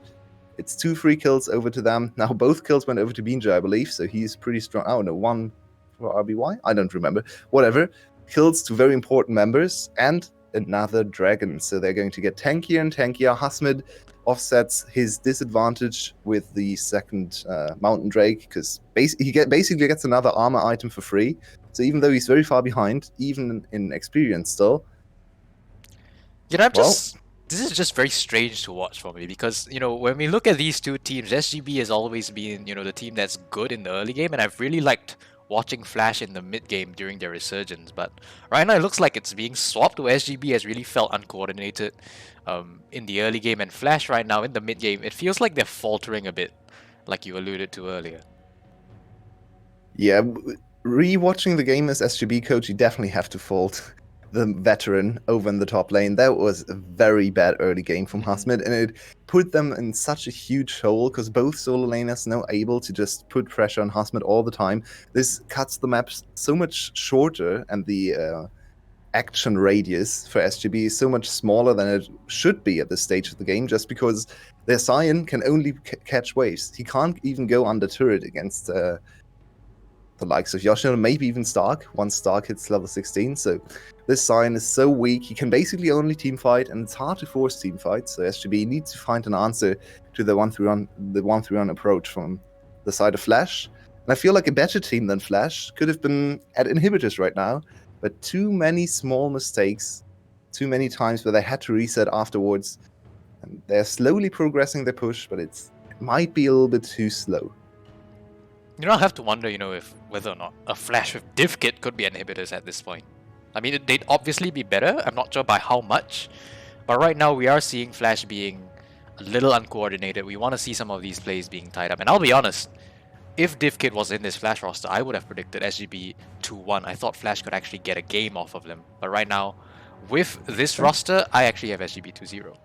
It's 2 free kills over to them. Now both kills went over to Binja, I believe, so he's pretty strong. Oh no, one for RBY? I don't remember. Whatever. Kills to very important members, and another dragon. So they're going to get tankier and tankier. Hasmid offsets his disadvantage with the second Mountain Drake, because he basically gets another armor item for free. So even though he's very far behind, even in experience still, You know, this is just very strange to watch for me because, you know, when we look at these two teams, SGB has always been, you know, the team that's good in the early game, and I've really liked watching Flash in the mid game during their resurgence. But right now it looks like it's being swapped, where SGB has really felt uncoordinated in the early game, and Flash right now in the mid game, it feels like they're faltering a bit, like you alluded to earlier. yeah, re-watching the game as SGB coach, you definitely have to fault the veteran over in the top lane. That was a very bad early game from Hasmid, and it put them in such a huge hole because both solo laners now able to just put pressure on Hasmid all the time. This cuts the maps so much shorter, and the action radius for SGB is so much smaller than it should be at this stage of the game, just because their Sion can only catch waves. He can't even go under turret against the likes of Yoshino, maybe even Stark, once Stark hits level 16. So this Sion is so weak, he can basically only teamfight, and it's hard to force teamfights. So SGB needs to find an answer to the 1-3-1 approach from the side of Flash. And I feel like a better team than Flash could have been at inhibitors right now, but too many small mistakes, too many times where they had to reset afterwards. And they're slowly progressing their push, but it might be a little bit too slow. You know, I have to wonder, you know, whether or not a Flash with Div Kit could be inhibitors at this point. I mean, they'd obviously be better. I'm not sure by how much. But right now, we are seeing Flash being a little uncoordinated. We want to see some of these plays being tied up. And I'll be honest, if Div Kit was in this Flash roster, I would have predicted SGB 2-1. I thought Flash could actually get a game off of them. But right now, with this roster, I actually have SGB 2-0.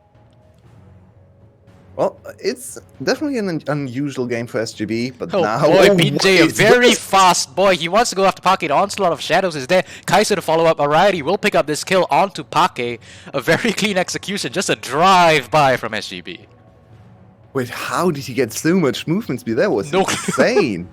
Well, it's definitely an unusual game for SGB, but Oh now... boy, Oh, BJ, a what is very this? fast boy. He wants to go after Pake. The onslaught of shadows is there. Kaiser to follow up. Alrighty, will pick up this kill onto Pake. A very clean execution, just a drive-by from SGB. Wait, how did he get so much movement speed? That was No clue. insane.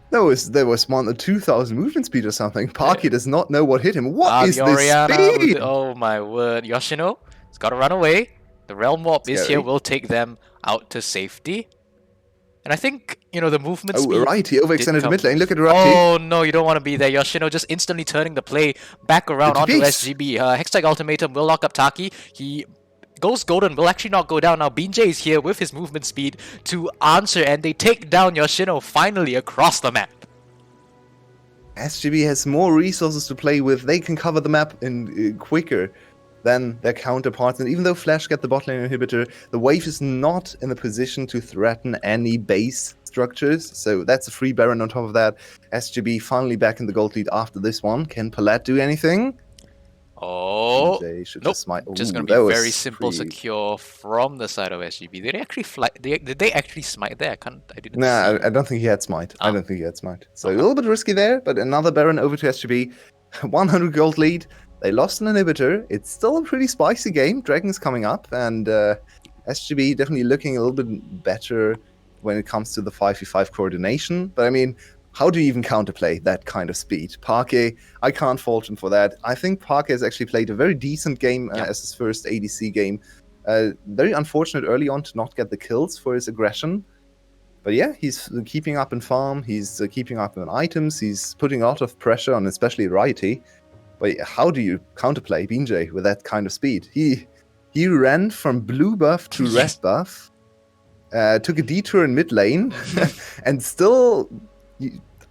That was more than 2,000 movement speed or something. Parky does not know what hit him. What is the this Orianna speed? oh my word. Yoshino has got to run away. The Realm Warp is Scary. here, will take them out to safety. And I think, you know, the movement speed... Oh, right, he overextended the come- mid lane. Look at Righty. Oh no, you don't want to be there. Yoshino just instantly turning the play back around Good onto piece. SGB. Hextech Ultimatum will lock up Taki. He goes golden, will actually not go down. Now Binjay is here with his movement speed to answer, and they take down Yoshino finally across the map. SGB has more resources to play with. They can cover the map in quicker than their counterparts. And even though Flash get the bot lane inhibitor, the wave is not in a position to threaten any base structures. So that's a free Baron on top of that. SGB finally back in the gold lead after this one. Can Palat do anything? Oh, They should nope. just smite. Just Ooh, gonna that be was very simple, pretty- secure from the side of SGB. Did they actually fly? Did they actually smite there? I didn't Nah, see. I don't think he had smite. I Ah. don't think he had smite. So Okay. a little bit risky there, but another Baron over to SGB. 100 gold lead. They lost an inhibitor. It's still a pretty spicy game. Dragon's coming up, and SGB definitely looking a little bit better when it comes to the 5v5 coordination. But I mean, how do you even counterplay that kind of speed? Parquet, I can't fault him for that. I think Parquet has actually played a very decent game Yeah. as his first ADC game. Very unfortunate early on to not get the kills for his aggression. But yeah, he's keeping up in farm, he's keeping up in items, he's putting a lot of pressure on especially Righty. But how do you counterplay Binjay with that kind of speed? He ran from blue buff to red buff, took a detour in mid lane, and still,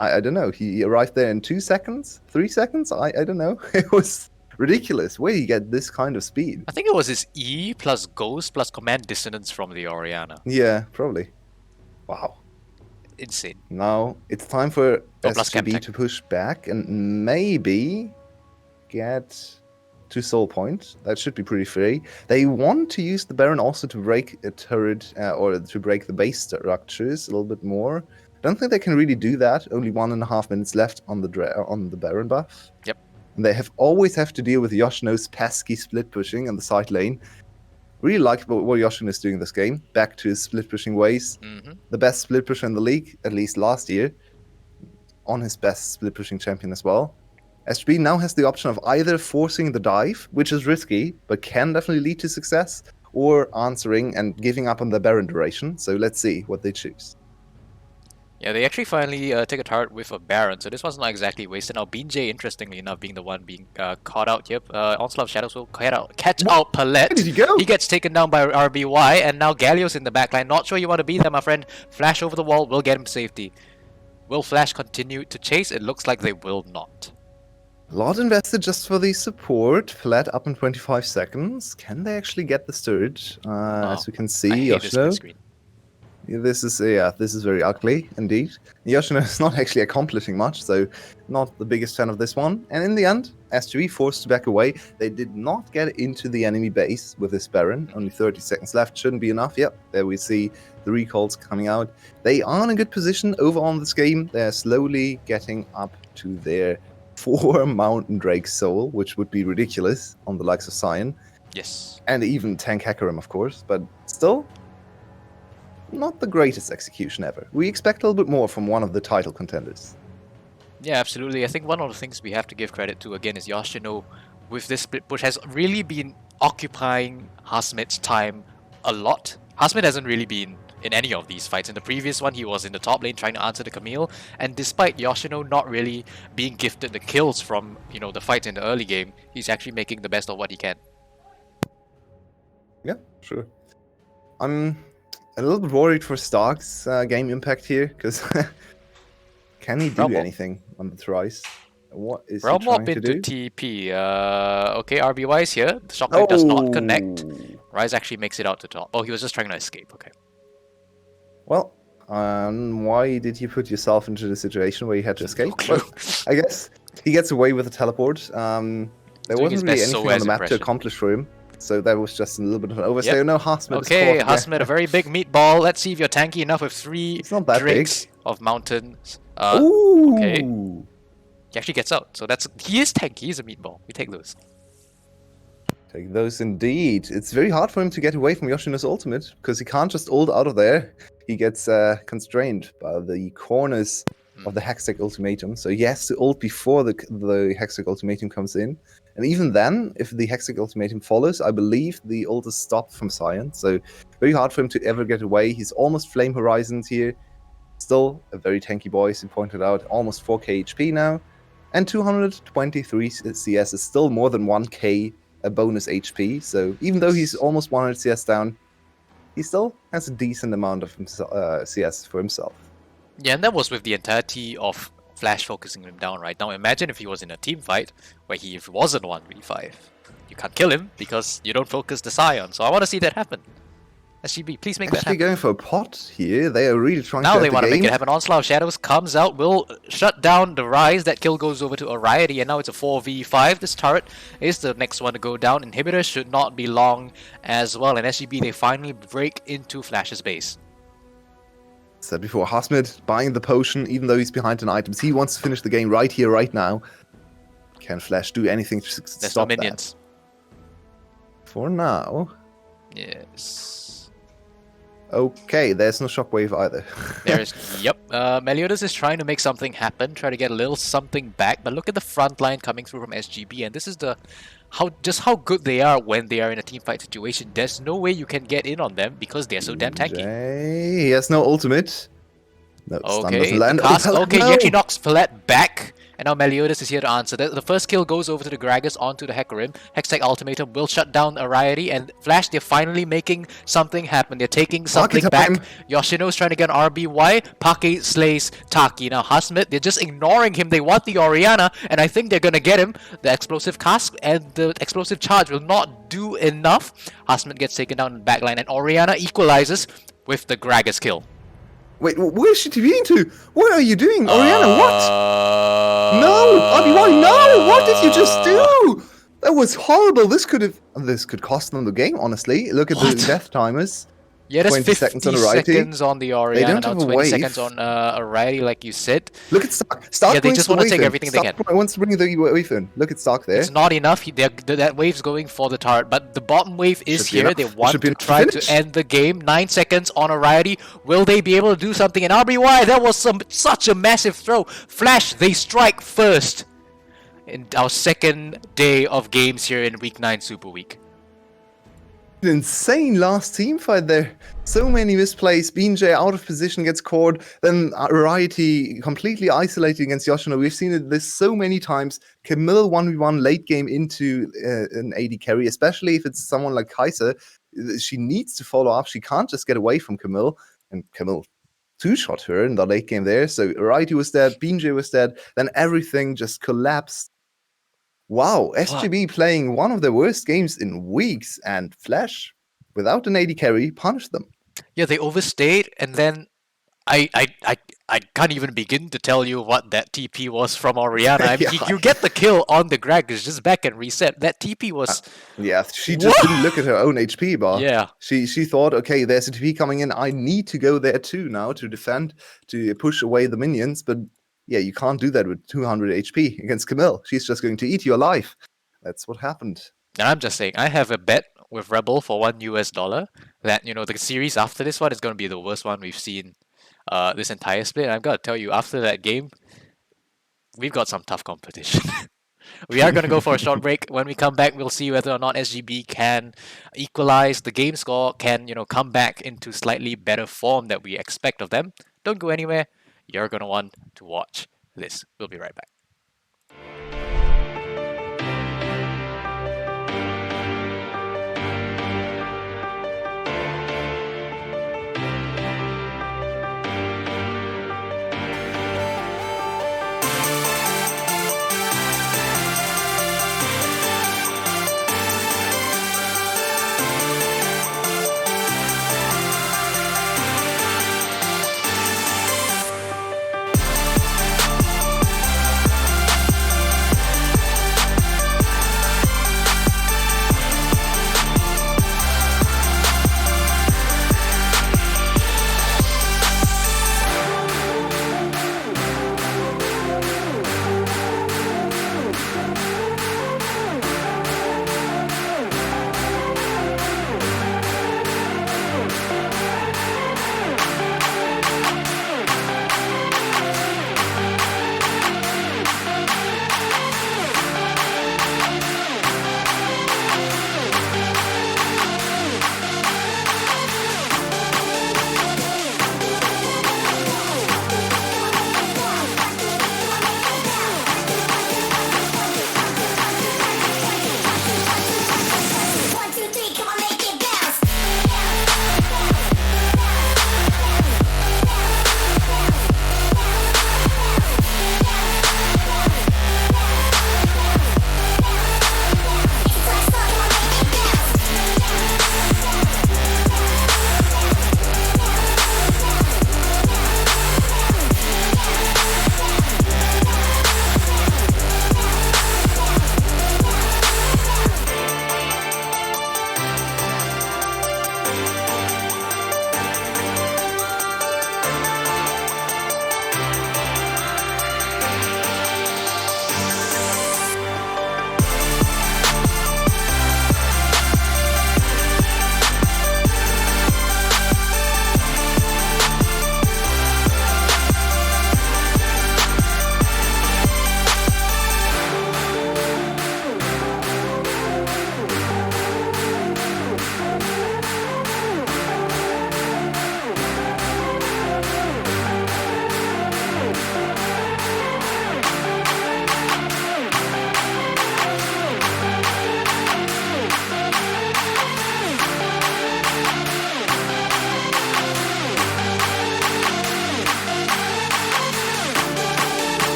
I don't know, he arrived there in 2 seconds, 3 seconds? I don't know. It was ridiculous. Where do you get this kind of speed? I think it was his E plus Ghost plus Command Dissonance from the Orianna. Yeah, probably. Wow. Insane. Now it's time for Oh, plus SGB Chemtech. to push back and maybe get to Soul Point. That should be pretty free. They want to use the Baron also to break a turret or to break the base structures a little bit more. I don't think they can really do that. Only 1.5 minutes left on the Baron buff. Yep. And they always have to deal with Yoshino's pesky split pushing in the side lane. Really like what Yoshino is doing this game. Back to his split pushing ways. Hmm. The best split pusher in the league, at least last year. On his best split pushing champion as well. SGB now has the option of either forcing the dive, which is risky, but can definitely lead to success, or answering and giving up on the Baron duration. So let's see what they choose. Yeah, they actually finally take a turret with a Baron, so this one's not exactly wasted. Now, BJ, interestingly enough, being the one being caught out here. Onslaught of Shadows will catch out Palette. Where did he go? He gets taken down by RBY, and now Galio's in the backline. Not sure you want to be there, my friend. Flash over the wall will get him to safety. Will Flash continue to chase? It looks like they will not. A lot invested just for the support. Flat up in 25 seconds. Can they actually get the surge? As we can see, I hate this Yoshino. screen. This is very ugly indeed. Yoshino is not actually accomplishing much, so not the biggest fan of this one. And in the end, SGB forced to back away. They did not get into the enemy base with this Baron. Only 30 seconds left, shouldn't be enough. Yep, there we see the recalls coming out. They are in a good position over on this game. They're slowly getting up to their 4 Mountain Drake soul, which would be ridiculous on the likes of Sion. Yes. And even Tank Hecarim, of course, but still, not the greatest execution ever. We expect a little bit more from one of the title contenders. Yeah, absolutely. I think one of the things we have to give credit to again is Yoshino with this split push has really been occupying Hasmid's time a lot. Hasmid hasn't really been in any of these fights. In the previous one, he was in the top lane trying to answer the Camille, and despite Yoshino not really being gifted the kills from, you know, the fights in the early game, he's actually making the best of what he can. Yeah, sure. I'm a little bit worried for Stark's game impact here, because can he do Realm Warp. anything on the Thrice? What is Realm he trying Warp to into do? TP. Okay, RBY is here. The shockwave does not connect. Oh. Rise actually makes it out to top. Oh, he was just trying to escape. Okay. Well, why did you put yourself into the situation where you had to escape? clue. Well, I guess he gets away with a teleport. There Doing wasn't his really best anything on Soaz the map to impression. accomplish for him, so that was just a little bit of an overstay. Yep. No, Hasmid Okay, is caught. Hasmid, a very big meatball. Let's see if you're tanky enough with 3 It's not that drinks big. of mountains. Ooh. okay. He actually gets out. So he is tanky. He's a meatball. We take those. Take those indeed. It's very hard for him to get away from Yoshino's ultimate, because he can't just ult out of there. He gets constrained by the corners of the Hextech ultimatum, so he has to ult before the Hextech ultimatum comes in. And even then, if the Hextech ultimatum follows, I believe the ult is stopped from Sion, so very hard for him to ever get away. He's almost Flame Horizons here. Still a very tanky boy, as you pointed out, almost 4k HP now. And 223 CS is still more than 1k a bonus HP, so even though he's almost 100 CS down, he still has a decent amount of CS for himself. Yeah, and that was with the entirety of Flash focusing him down, right? Now imagine if he was in a team fight where he wasn't 1v5. You can't kill him because you don't focus the Sion, so I want to see that happen. SGB, please make that Actually happen. going for a pot here, they are really trying Now to they end the want to make game. it happen. Onslaught of Shadows comes out, will shut down the Rise. That kill goes over to Ariety, and now it's a 4v5. This turret is the next one to go down. Inhibitor should not be long as well. And SGB, they finally break into Flash's base. Said before, Hasmid buying the potion, even though he's behind in items. He wants to finish the game right here, right now. Can Flash do anything to There's no stop that? minions. For now. Yes. Okay, there's no shockwave either. There's, yep. Meliodas is trying to make something happen, try to get a little something back. But look at the front line coming through from SGB, and this is how good they are when they are in a teamfight situation. There's no way you can get in on them because they're so damn tanky. Okay, he has no ultimate. No, stun Okay, doesn't land. the cast, Oh, okay, no! he actually knocks Fillette back, and now Meliodas is here to answer. The first kill goes over to the Gragas onto the Hecarim. Hextech Ultimatum will shut down Ariety, and Flash, they're finally making something happen. They're taking something back. time. Yoshino's trying to get an RBY. Pake slays Taki. Now Hasmid, they're just ignoring him. They want the Orianna, and I think they're gonna get him. The explosive cask and the explosive charge will not do enough. Hasmid gets taken down in the backline, and Orianna equalizes with the Gragas kill. Wait, where's she TVing to? What are you doing? Orianna, what? No! RBY, no! What did you just do? That was horrible. This could cost them the game, honestly. Look at the What? death timers. Yeah, there's 20 50 seconds on Ariety. seconds on the Orianna, don't now have a 20 wave. seconds on Ariety, like you said. Look at Stark. Stark Yeah, they brings just the wanna wave take in. everything they Stark wants to bring the wave in. Look at Stark there. It's not enough. That wave's going for the turret, but the bottom wave is Should be here. enough. They It want should be to enough to try to finish. end the game. 9 seconds on Ariety. Will they be able to do something? And RBY, that was such a massive throw. Flash, they strike first. in our second day of games here in Week 9 Super Week. Insane last team fight there. So many misplays. BJ out of position gets caught. Then Variety completely isolated against Yoshino. We've seen this so many times. Camille 1v1 late game into an AD carry, especially if it's someone like Kaiser. She needs to follow up. She can't just get away from Camille. And Camille two-shot her in the late game there. So Variety was dead. BJ was dead. Then everything just collapsed. Wow, SGB playing one of their worst games in weeks, and Flash, without an AD carry, punished them. Yeah, they overstayed, and then I can't even begin to tell you what that TP was from Oriana. I mean, Yeah. you get the kill on the Greg, it's just back and reset. That TP was... Yeah, she just didn't look at her own HP bar. Yeah. She thought, okay, there's a TP coming in. I need to go there too now to defend, to push away the minions. But yeah, you can't do that with 200 HP against Camille. She's just going to eat you alive. That's what happened. And I'm just saying, I have a bet with Rebel for $1 that, you know, the series after this one is going to be the worst one we've seen this entire split. And I've got to tell you, after that game, we've got some tough competition. We are going to go for a short break. When we come back, we'll see whether or not SGB can equalize the game score, can, you know, come back into slightly better form that we expect of them. Don't go anywhere. You're going to want to watch this. We'll be right back.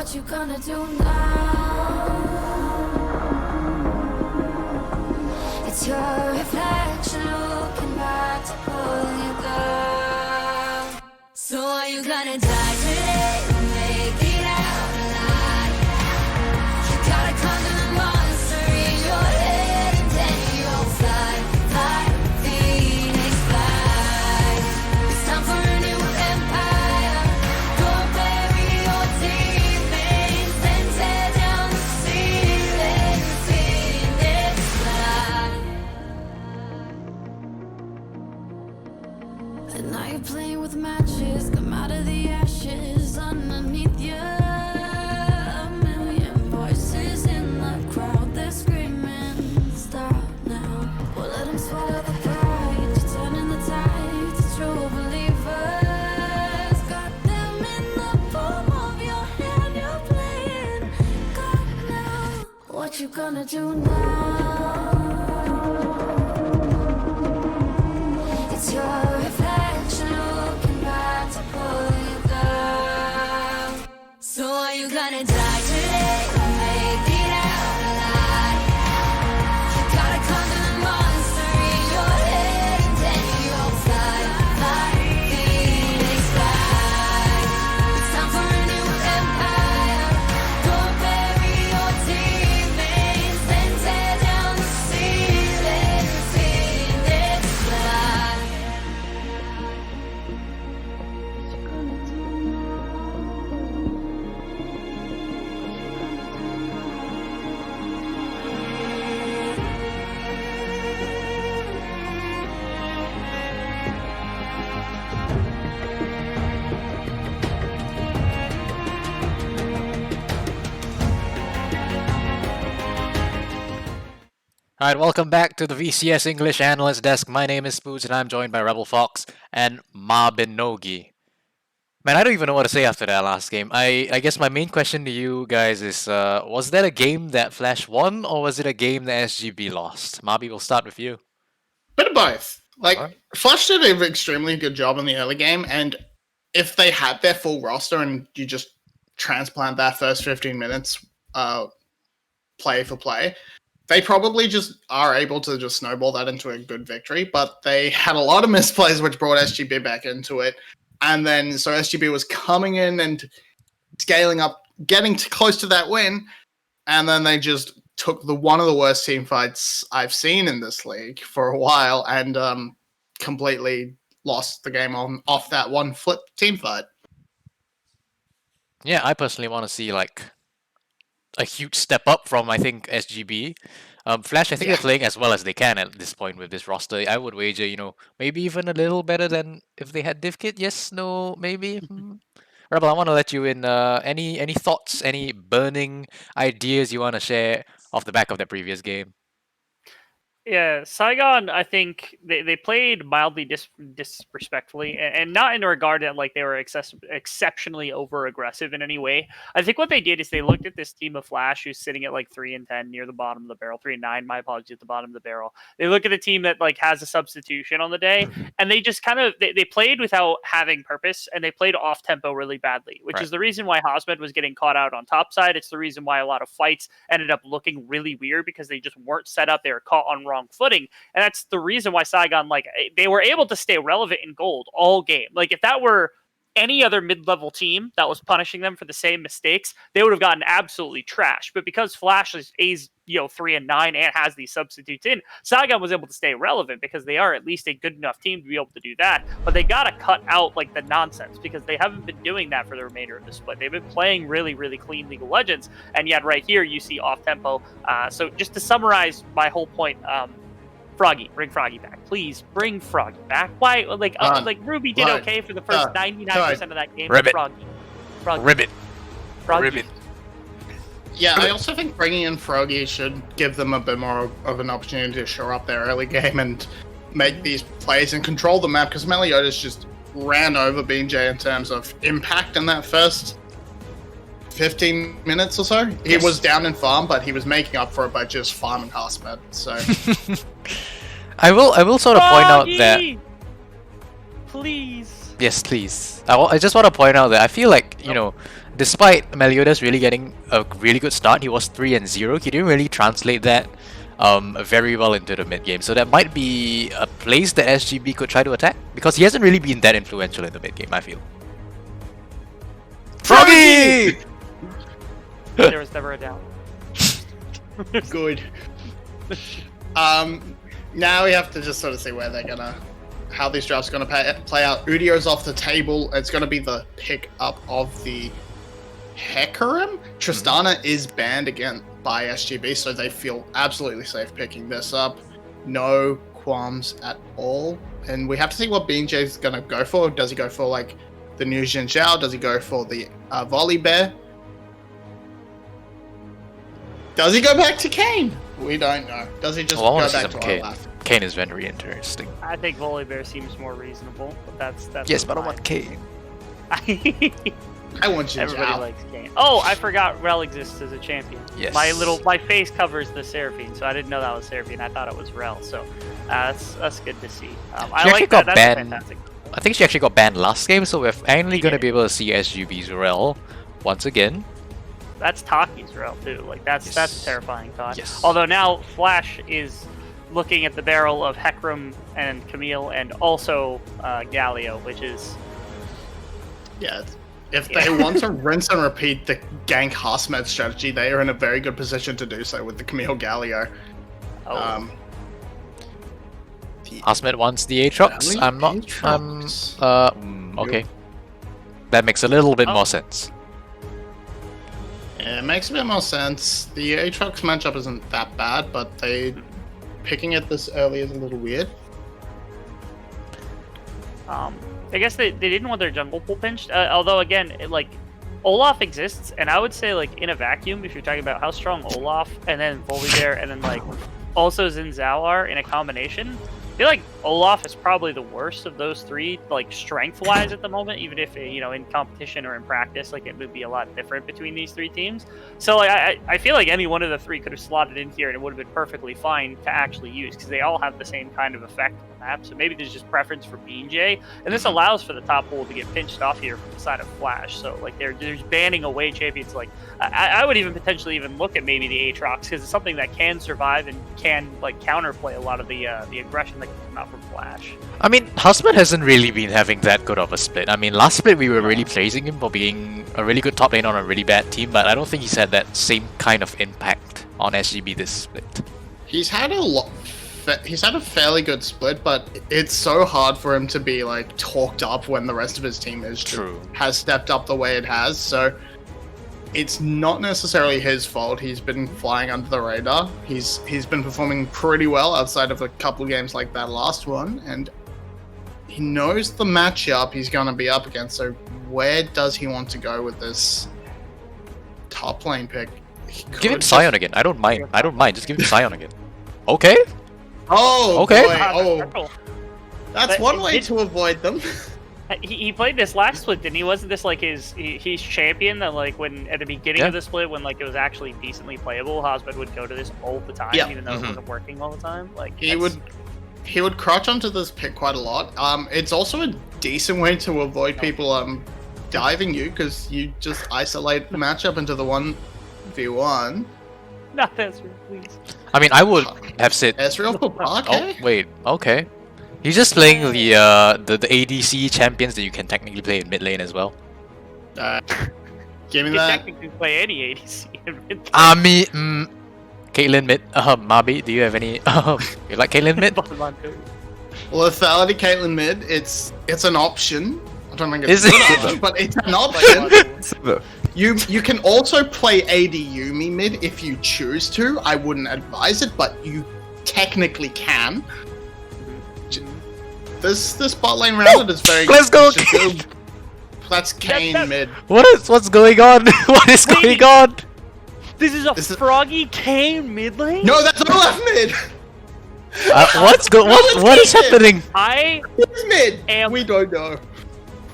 What you gonna do now? It's your reflection looking back to pull you down. So are you gonna die today or make it out alive? You gotta conquer the monster in your head and then you'll fly, fly, Phoenix fly. It's time for a new empire. Go bury your demons and tear down the ceiling. Phoenix fly. And now you're playing with matches. Come out of the ashes underneath you. A million voices in the crowd. They're screaming, stop now. Well, let them swallow the pride. You're turning the tide to true believers. Got them in the palm of your hand. You're playing God now. What you gonna do now? It's your reflection looking back to pull you down. So are you gonna die today or make it out alive? You gotta conquer the monster in your head and then you'll fly, fly, Phoenix fly. It's time for a new empire. Go bury your demons and tear down the ceiling. Phoenix fly. What you gonna do Alright, welcome back to the VCS English Analyst Desk. My name is Spoods and I'm joined by Rebel Fox and Mabinogi. Man, I don't even know what to say after that last game. I guess my main question to you guys is, was that a game that Flash won or was it a game that SGB lost? Mabi, we'll start with you. Bit of both. Like, Alright. Flush did an extremely good job in the early game, and if they had their full roster and you just transplant that first 15 minutes play for play, they probably just are able to just snowball that into a good victory, but they had a lot of misplays which brought SGB back into it. And then, so SGB was coming in and scaling up, getting close to that win, and then they just took one of the worst team fights I've seen in this league for a while and completely lost the game off that one flip team fight. Yeah, I personally want to see like a huge step up from I think SGB. Flash, I think Yeah. they're playing as well as they can at this point with this roster. I would wager, maybe even a little better than if they had Div Kit. Yes, no, maybe. Rebel, I want to let you in. Any thoughts, any burning ideas you want to share off the back of that previous game? Yeah, Saigon, I think they played mildly disrespectfully, and not in regard that like they were exceptionally over aggressive in any way. I think what they did is they looked at this team of Flash who's sitting at like 3-10 near the bottom of the barrel, 3-9. My apologies, at the bottom of the barrel. They look at a team that like has a substitution on the day, and they just kind of they played without having purpose, and they played off tempo really badly, which Right. is the reason why Hosmed was getting caught out on top side. It's the reason why a lot of fights ended up looking really weird because they just weren't set up. They were caught on wrong footing, and that's the reason why Saigon they were able to stay relevant in gold all game. Like if that were any other mid-level team that was punishing them for the same mistakes, they would have gotten absolutely trashed. But because Flash is 3-9 and has these substitutes in, Saigon was able to stay relevant because they are at least a good enough team to be able to do that. But they gotta cut out like the nonsense because they haven't been doing that for the remainder of the split. They've been playing really, really clean League of Legends, and yet right here you see off tempo. So just to summarize my whole point, Froggy, bring Froggy back, please. Bring Froggy back. Why? Like Ruby did Right. okay for the first 99% of that game. Ribbit. Froggy, Ribbit. Froggy. Ribbit. Yeah, I also think bringing in Froggy should give them a bit more of an opportunity to shore up their early game and make these plays and control the map, because Meliodas just ran over BJ in terms of impact in that first 15 minutes or so. He Yes. was down in farm, but he was making up for it by just farming Hosmed. So I will sort of point out that Froggy! Please. yes, please. I just want to point out that I feel like despite Meliodas really getting a really good start, he was 3-0. He didn't really translate that very well into the mid game. So that might be a place that SGB could try to attack because he hasn't really been that influential in the mid game, I feel. Froggy! There was never a doubt. Good. Now we have to just sort of see where they're gonna, how these drafts are gonna play out. Udio's off the table. It's gonna be the pick up of the Hecarim. Tristana is banned again by SGB, so they feel absolutely safe picking this up. No qualms at all. And we have to see what BNJ's gonna go for. Does he go for like the new Jin Zhao? Does he go for the Volley Bear? Does he go back to Kane? We don't know. Does he just Well, I go wanna see back some to Kane. Olaf? Kane is very interesting. I think Volibear seems more reasonable, but that's Yes, but I want Kane. I want Jin Everybody Zhao. likes Kane. Oh, I forgot Rel exists as a champion. Yes. My face covers the Seraphine, so I didn't know that was Seraphine. I thought it was Rel, so that's good to see. I actually like got that. That's banned. fantastic. I think she actually got banned last game, so we're finally going to be able to see SGB's Rel once again. That's Taki's Rel too. Like that's a terrifying thought. Yes. Although now Flash is looking at the barrel of Hecarim and Camille and also Galio, which is Yeah. If they want to rinse and repeat the gank Hasmed strategy, they are in a very good position to do so with the Camille Galio. oh, Hasmed wants the Aatrox. Really? I'm not. Aatrox? Okay. That makes a little bit more sense. Yeah, it makes a bit more sense. The Aatrox matchup isn't that bad, but picking it this early is a little weird. I guess they didn't want their jungle pool pinched. Although again, Olaf exists, and I would say like in a vacuum, if you're talking about how strong Olaf and then Volibear and then like also Xin Zhao are in a combination, I feel like Olaf is probably the worst of those three, like strength-wise at the moment. Even if in competition or in practice, like it would be a lot different between these three teams. So like I feel like any one of the three could have slotted in here and it would have been perfectly fine to actually use because they all have the same kind of effect on the map. So maybe there's just preference for BJ, and this allows for the top hole to get pinched off here from the side of Flash. So like there's banning away champions. Like I would even potentially even look at maybe the Aatrox because it's something that can survive and can like counterplay a lot of the aggression that can come out from Flash. I mean, Hasmed hasn't really been having that good of a split. I mean, last split we were really praising him for being a really good top lane on a really bad team, but I don't think he's had that same kind of impact on SGB this split. He's had he's had a fairly good split, but it's so hard for him to be like talked up when the rest of his team has stepped up the way it has. So it's not necessarily his fault. He's been flying under the radar. He's been performing pretty well outside of a couple of games like that last one, and he knows the matchup he's going to be up against. So where does he want to go with this top lane pick? Give him Sion again. I don't mind. I don't mind. Just give him Sion again. Okay. Oh, Okay. boy. Oh, that's But one way to avoid them. He played this last split, didn't he? Wasn't this like he's champion that like when at the beginning of the split when like it was actually decently playable, Hasmed would go to this all the time, Yeah. even though it wasn't working all the time. Like He would crouch onto this pick quite a lot. It's also a decent way to avoid people diving you because you just isolate the matchup into the 1v1. not Ezreal, please. I mean, I would have said. Ezreal for Oh okay. wait. Okay. He's just playing the ADC champions that you can technically play in mid lane as well. Give me You can that. technically play any ADC. Caitlyn mid. Mabi, do you have any? You like Caitlyn mid? Lethality Caitlyn mid. It's an option. I don't think it's Is a good it? option, but it's an option. Silver. You can also play AD Yuumi mid if you choose to. I wouldn't advise it, but you technically can. This bot lane round is very Let's go, just Kane. That's Kane mid. What's going on? What is going on? This is a This is- Froggy Kane mid lane. No, that's Olaf mid. What is happening? I It's mid. Am- We don't know.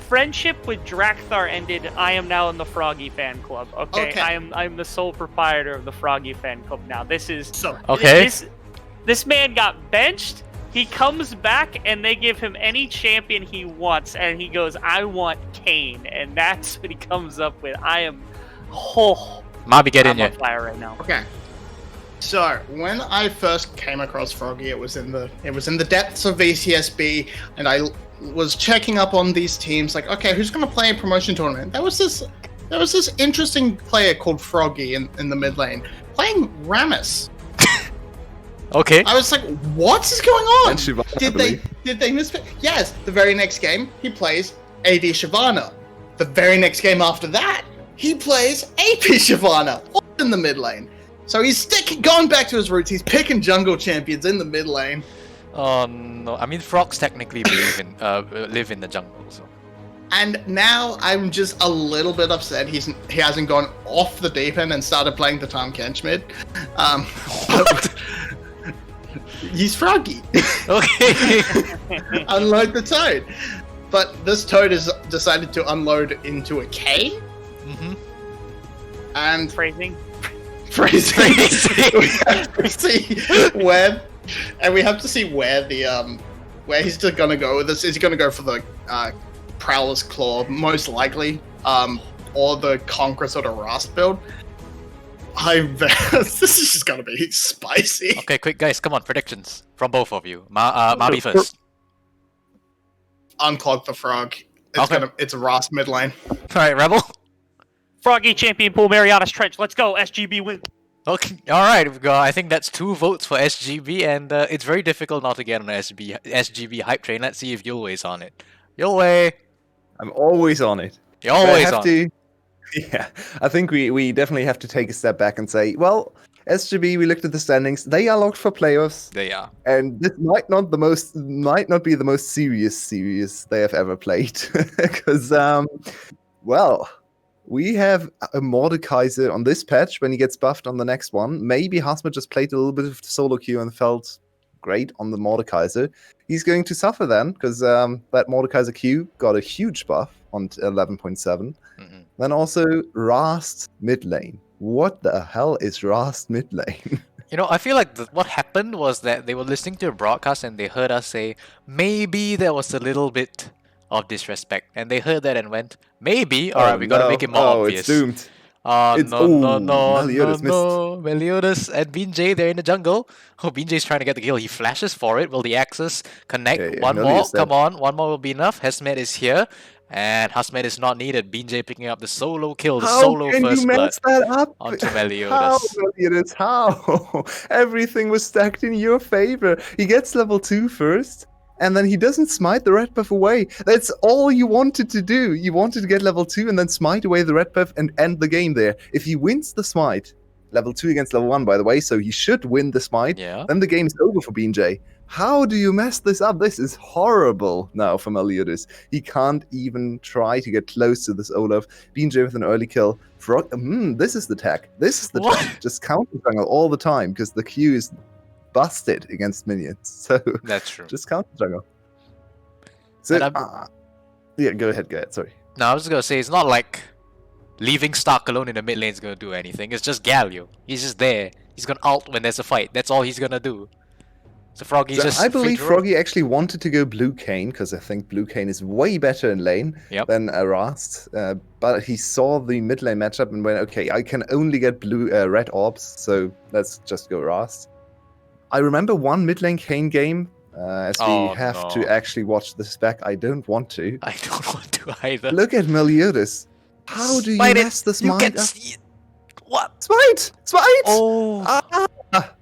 friendship with Drakthar ended. I am now in the Froggy fan club. Okay, Okay. I'm the sole proprietor of the Froggy fan club now. This is So Okay. This man got benched. He comes back and they give him any champion he wants, and he goes, "I want Kane," and that's what he comes up with. Mabi, get in I'm here. on fire right now. Okay. So when I first came across Froggy, it was in the depths of VCSB, and I was checking up on these teams. Like, okay, who's going to play a promotion tournament? There was this interesting player called Froggy in the mid lane playing Rammus. Okay. I was like, what is going on? And Shyvana, I Did they misfit? Yes. The very next game, he plays AD Shyvana. The very next game after that, he plays AP Shyvana in the mid lane. So he's going back to his roots. He's picking jungle champions in the mid lane. Oh no! I mean, frogs technically live in the jungle, so. And now I'm just a little bit upset he hasn't gone off the deep end and started playing the Tahm Kench mid. He's Froggy. Okay. Unload the Toad. But this Toad has decided to unload into a K. Mm-hmm. And Phrasing. phrasing. We have to see where, and we have to see where the where he's gonna go with this. Is he gonna go for the Prowler's Claw, most likely, or the Conqueror sort of Rust build? This is just gonna be spicy. Okay, quick guys, come on, predictions from both of you. Mabi first. Unclog the Frog. Okay. It's a Rust mid lane. All right, Rebel. Froggy champion pool Marianas Trench. Let's go. SGB win. Okay, all right. I think that's 2 votes for SGB, and it's very difficult not to get on the SGB hype train. Let's see if Yulwei's on it. Yulwei, I'm always on it. you're But I always have on. to, yeah, I think we definitely have to take a step back and say, well, SGB, we looked at the standings. They are locked for playoffs, They are. and this might not be the most serious series they have ever played, because well, we have a Mordekaiser on this patch when he gets buffed on the next one. Maybe Hasma just played a little bit of solo queue and felt great on the Mordekaiser. He's going to suffer then, because that Mordekaiser Q got a huge buff on 11.7. Mhm. Then also Rast mid lane. What the hell is Rast mid lane? You know, I feel like what happened was that they were listening to a broadcast and they heard us say, maybe there was a little bit of disrespect. And they heard that and went, maybe? Alright, we gotta make it more obvious. It's doomed. Oh, It's- no, no, ooh, no, Meliodas no. Meliodas and Binjay, they're in the jungle. Oh, Binjay's trying to get the kill. He flashes for it. Will the Axis connect? Yeah, One more. Meliodas dead. Come on. One more will be enough. Hesmed is here. And Hasmed is not needed. Binjay picking up the solo kill, the How solo can first you blood mess that up? onto How, Meliodas. Meliodas? How? Everything was stacked in your favor. He gets level 2 first, and then he doesn't smite the red buff away. That's all you wanted to do. You wanted to get level 2 and then smite away the red buff and end the game there. If he wins the smite, level 2 against level 1, by the way, so he should win the smite, Yeah. then the game is over for BJ. How do you mess this up? This is horrible now for Meliodas. He can't even try to get close to this Olaf. BJ with an early kill. Frog, this is the tech. This is the What? tech. Just counter jungle all the time because the Q is busted against minions. So That's true. just counter jungle. So And I'm- yeah, go ahead. Sorry. No, I was just gonna say, it's not like leaving Stark alone in the mid lane is gonna do anything. It's just Galio. He's just there. He's gonna ult when there's a fight. That's all he's gonna do. So Froggy's So just I free believe to roam. Froggy actually wanted to go Blue Cane because I think Blue Cane is way better in lane Yep. than Rast. But he saw the mid lane matchup and went, okay, I can only get blue red orbs, so let's just go Rast. I remember one mid lane Cane game. As we Oh, have to no. actually watch this back, I don't want to. I don't want to either. Look at Meliodas. How do you Smite it. mess this You mind can up? see it. What? Smite! Smite! Oh. Ah!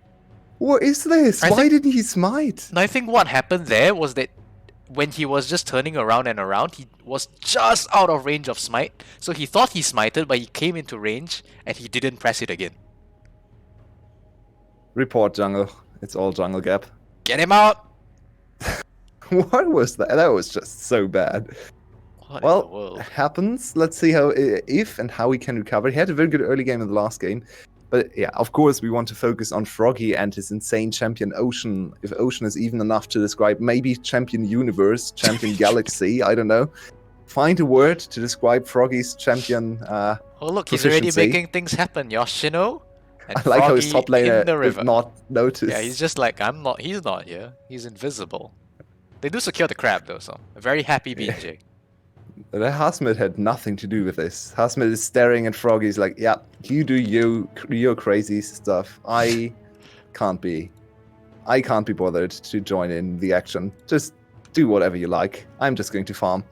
What is this? I Why think- didn't he smite? And I think what happened there was that when he was just turning around and around, he was just out of range of smite. So he thought he smited, but he came into range and he didn't press it again. Report jungle. It's all jungle gap. Get him out! What was that? That was just so bad. What in the Well, world? happens. Let's see how if and how he can recover. He had a very good early game in the last game. But yeah, of course, we want to focus on Froggy and his insane champion Ocean. If Ocean is even enough to describe, maybe champion universe, champion galaxy, I don't know. Find a word to describe Froggy's champion. Oh look, he's already proficiency. making things happen, Yoshino. And I like how his top Froggy in laner the did river. not notice. Yeah, he's just like, he's not here. He's invisible. They do secure the crab though, so a very happy BJ. Hasmid had nothing to do with this. Hasmid is staring at Froggy. He's like, yeah, you do your crazy stuff. I can't be bothered to join in the action. Just do whatever you like. I'm just going to farm.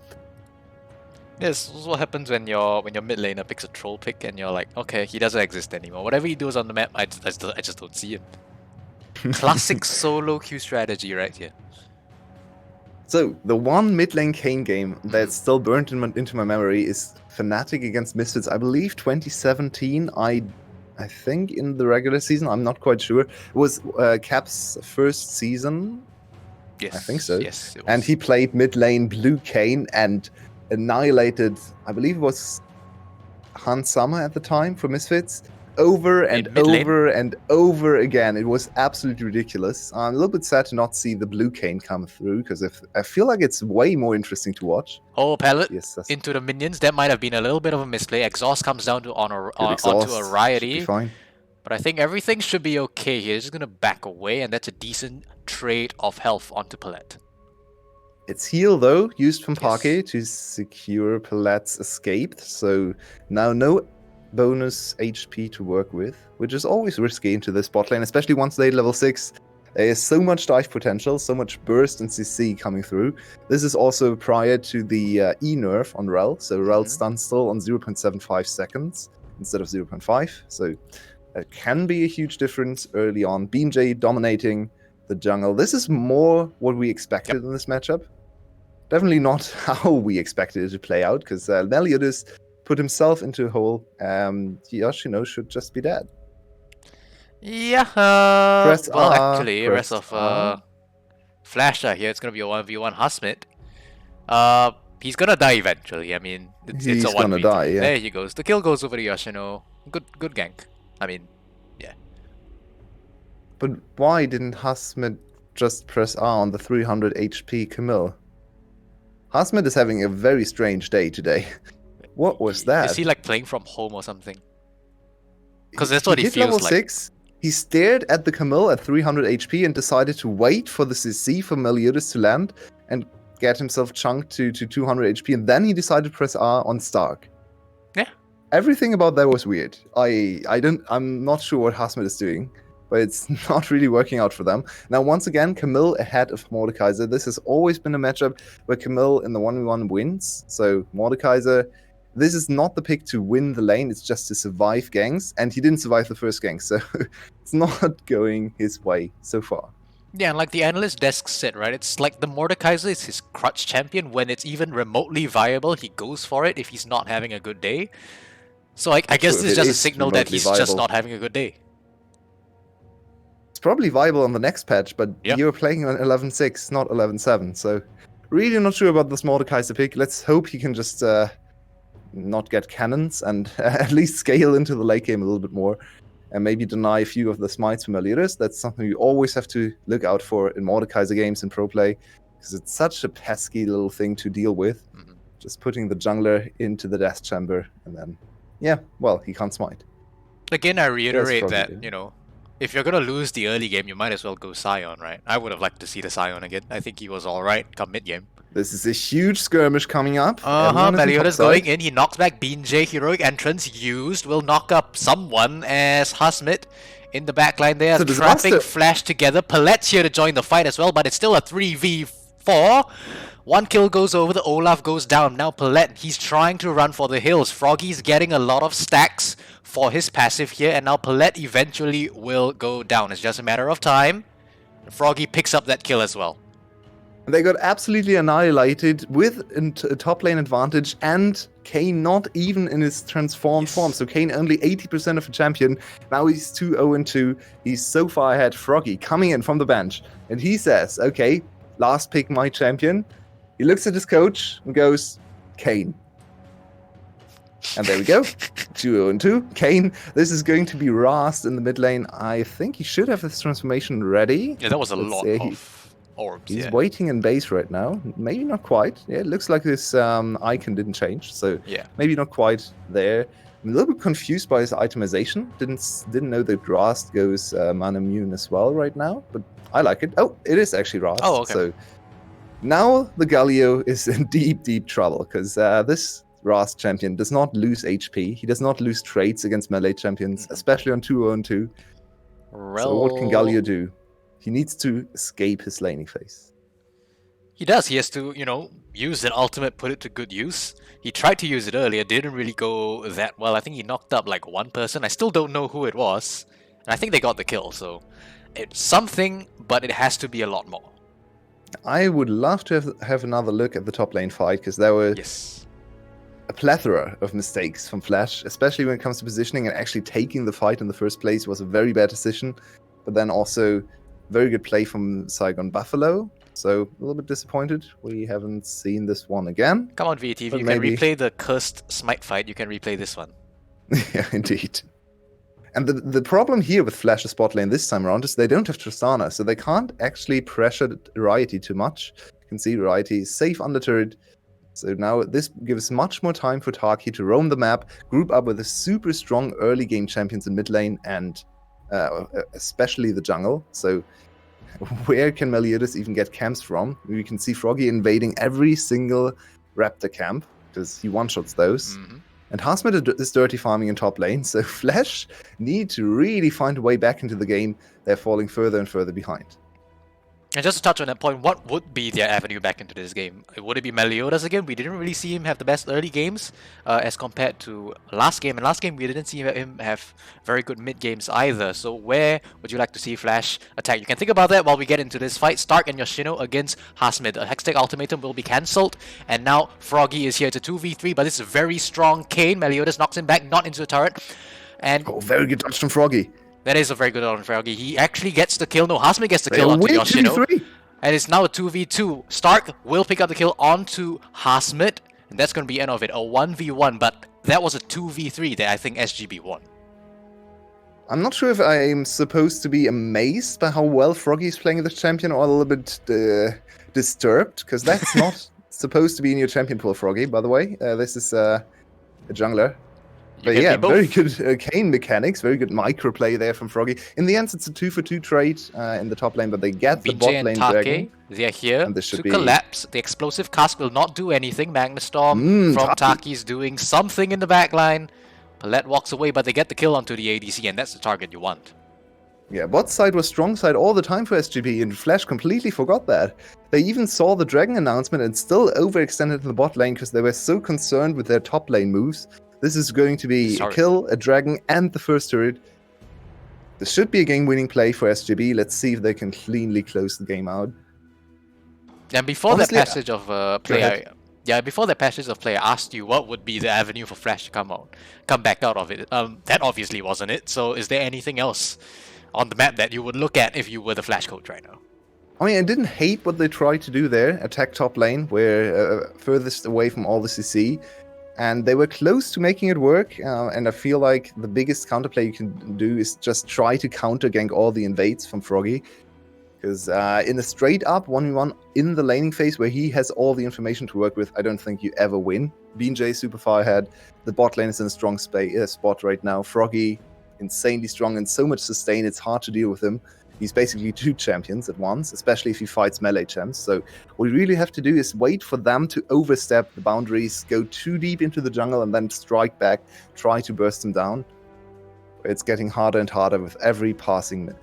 This is what happens when your mid laner picks a troll pick and you're like, okay, he doesn't exist anymore. Whatever he does on the map, I just don't see him. Classic solo queue strategy right here. So, the one mid lane Kayn game that's still burnt into my memory is Fnatic against Misfits. I believe 2017. I think in the regular season. I'm not quite sure. It was Cap's first season. Yes, I think so. Yes, it And was. he played mid lane blue Kayn and annihilated, I believe it was Hans Summer at the time for Misfits, over and mid lane? over and over again. It was absolutely ridiculous. I'm a little bit sad to not see the blue Kayn come through, because I feel like it's way more interesting to watch. Oh, pallet Yes, that's into the minions. That might have been a little bit of a misplay. Exhaust comes down to good onto exhaust. a Should be Riety. fine. But I think everything should be okay here. Just gonna back away, and that's a decent trade of health onto Palette. It's heal though, used from Yes. Parquet to secure Palette's escape. So now no bonus HP to work with, which is always risky into this bot lane, especially once they level 6. There is so much dive potential, so much burst and CC coming through. This is also prior to the E nerf on Rel, so Rel stands still on 0.75 seconds instead of 0.5. So it can be a huge difference early on. BeamJ dominating the jungle. This is more what we expected in this matchup. Definitely not how we expected it to play out, because Meliodas put himself into a hole. Yoshino should just be dead. Yeah. Press well, R, actually, press rest of R. Flasher here. It's gonna be a 1v1 Hasmit. He's gonna die eventually. I mean, it's He's a 1v3. gonna die, yeah. There he goes. The kill goes over to Yoshino. Good gank. I mean, But why didn't Hasmid just press R on the 300 HP Camille? Hasmid is having a very strange day today. What was that? Is he like playing from home or something? Because that's what he hit feels level like. 6. He stared at the Camille at 300 HP and decided to wait for the CC for Meliodas to land and get himself chunked to 200 HP, and then he decided to press R on Stark. Yeah. Everything about that was weird. I'm not sure what Hasmid is doing, but it's not really working out for them. Now, once again, Camille ahead of Mordekaiser. This has always been a matchup where Camille in the 1v1 wins. So Mordekaiser, this is not the pick to win the lane, it's just to survive ganks, and he didn't survive the first gang, so it's not going his way so far. Yeah, and like the analyst desk said, right? It's like the Mordekaiser is his crutch champion. When it's even remotely viable, he goes for it if he's not having a good day. So I guess Sure, this is it just a is signal that remotely he's just viable. not having a good day. It's probably viable on the next patch, but Yep. you're playing on 11.6, not 11.7, so really not sure about this Mordekaiser pick. Let's hope he can just not get cannons and at least scale into the late game a little bit more, and maybe deny a few of the smites from Meliodas. That's something you always have to look out for in Mordekaiser games in pro play, because it's such a pesky little thing to deal with. Mhm. Just putting the jungler into the death chamber, and then, yeah, well, he can't smite. Again, I reiterate probably that, good. you know, if you're gonna lose the early game, you might as well go Sion, right? I would have liked to see the Sion again. I think he was alright come mid game. This is a huge skirmish coming up. Uh-huh, Everyone is in Meliodas topside. going in, he knocks back BeamJ, heroic entrance used, will knock up someone as Hasmit in the backline there, It's a trapping disaster. Flash together. Palette's here to join the fight as well, but it's still a 3v4. One kill goes over, the Olaf goes down. Now Palette, he's trying to run for the hills. Froggy's getting a lot of stacks for his passive here, and now Palette eventually will go down. It's just a matter of time. Froggy picks up that kill as well. They got absolutely annihilated with a top lane advantage, and Kayn not even in his transformed Yes. form. So Kayn only 80% of a champion. Now he's 2-0-2. He's so far ahead. Froggy coming in from the bench, and he says, okay, last pick my champion. He looks at his coach and goes, Kayn. And there we go. 2-0-2. Kayn, this is going to be Rast in the mid lane. I think he should have this transformation ready. Yeah, that was a Let's lot see, of orbs. He's Yeah. waiting in base right now. Maybe not quite. Yeah, it looks like this icon didn't change, so Yeah. maybe not quite there. I'm a little bit confused by his itemization. Didn't know that Rast goes mana immune as well right now, but I like it. Oh, it is actually Rast. Oh, okay. So now the Galio is in deep trouble because this Rast champion does not lose HP. He does not lose traits against melee champions, especially on 2-on-2. So what can Galio do? He needs to escape his laning phase. He does. He has to, use that ultimate, put it to good use. He tried to use it earlier, didn't really go that well. I think he knocked up like one person. I still don't know who it was. And I think they got the kill, so it's something, but it has to be a lot more. I would love to have another look at the top lane fight, because there were Yes. a plethora of mistakes from Flash, especially when it comes to positioning, and actually taking the fight in the first place was a very bad decision. But then also very good play from Saigon Buffalo. So a little bit disappointed we haven't seen this one again. Come on, VT, if But you maybe- can replay the cursed Smite fight, you can replay this one. Yeah, indeed. And the problem here with Flash's bot lane this time around is they don't have Tristana, so they can't actually pressure Rioti too much. You can see Rioti is safe under turret. So now this gives much more time for Taki to roam the map, group up with the super strong early game champions in mid lane and especially the jungle. So where can Meliodas even get camps from? We can see Froggy invading every single Raptor camp because he one-shots those. Mhm. And Hasmet is dirty farming in top lane, so Flash need to really find a way back into the game. They're falling further and further behind. And just to touch on that point, what would be their avenue back into this game? Would it be Meliodas again? We didn't really see him have the best early games as compared to last game. And last game, we didn't see him have very good mid games either. So where would you like to see Flash attack? You can think about that while we get into this fight. Stark and Yoshino against Hasmid. A Hextech Ultimatum will be cancelled. And now Froggy is here to 2v3, but this is a very strong Kane. Meliodas knocks him back, not into the turret. And Oh, very good touch from Froggy. that is a very good on Froggy. He actually gets the kill. No, Hasmid gets the They kill onto win Yoshino. 2v3. And it's now a 2v2. Stark will pick up the kill onto Hasmid. And that's going to be end of it. A 1v1. But that was a 2v3 that I think SGB won. I'm not sure if I'm supposed to be amazed by how well Froggy is playing this champion or a little bit disturbed, because that's not supposed to be in your champion pool, Froggy, by the way. This is a jungler. But can yeah, be both. very good Kane mechanics, very good micro play there from Froggy. In the end, it's a 2-for-2 trade in the top lane, but they get the BJ bot and lane Take, dragon. they're here And this to should be- collapse. The explosive cast will not do anything. Magnastorm from Taki. Taki's doing something in the back line. Palette walks away, but they get the kill onto the ADC, and that's the target you want. Yeah, bot side was strong side all the time for SGB, and Flash completely forgot that. They even saw the dragon announcement and still overextended in the bot lane because they were so concerned with their top lane moves. This is going to be Sorry. a kill, a dragon, and the first turret. This should be a game-winning play for SGB. Let's see if they can cleanly close the game out. And before Honestly, that passage of play, ahead. before that passage of play, I asked you what would be the avenue for Flash to come back out of it. That obviously wasn't it. So is there anything else on the map that you would look at if you were the Flash coach right now? I mean, I didn't hate what they tried to do there. Attack top lane, where furthest away from all the CC. And they were close to making it work. And I feel like the biggest counterplay you can do is just try to counter gank all the invades from Froggy. Because in a straight up 1v1 in the laning phase where he has all the information to work with, I don't think you ever win. BJ is super far ahead. The bot lane is in a strong spot right now. Froggy, insanely strong and so much sustain, it's hard to deal with him. He's basically two champions at once, especially if he fights melee champs. So what we really have to do is wait for them to overstep the boundaries, go too deep into the jungle, and then strike back, try to burst them down. It's getting harder and harder with every passing minute.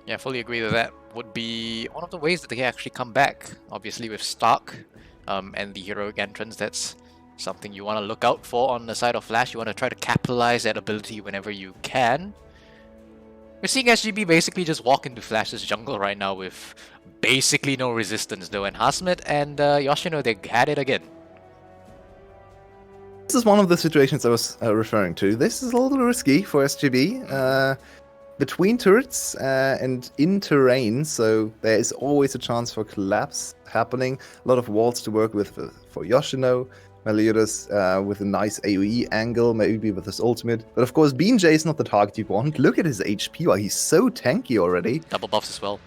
Yeah, I fully agree that would be one of the ways that they actually come back. Obviously with Stark and the heroic entrance, that's something you want to look out for on the side of Flash. You want to try to capitalize that ability whenever you can. We're seeing SGB basically just walk into Flash's jungle right now with basically no resistance though. And Hasmet and Yoshino, they had it again. This is one of the situations I was referring to. This is a little risky for SGB. Between turrets and in terrain, so there is always a chance for collapse happening. A lot of walls to work with for Yoshino. Meliodas with a nice AoE angle, maybe with his ultimate. But of course, Bean J is not the target you want. Look at his HP, he's so tanky already. Double buffs as well.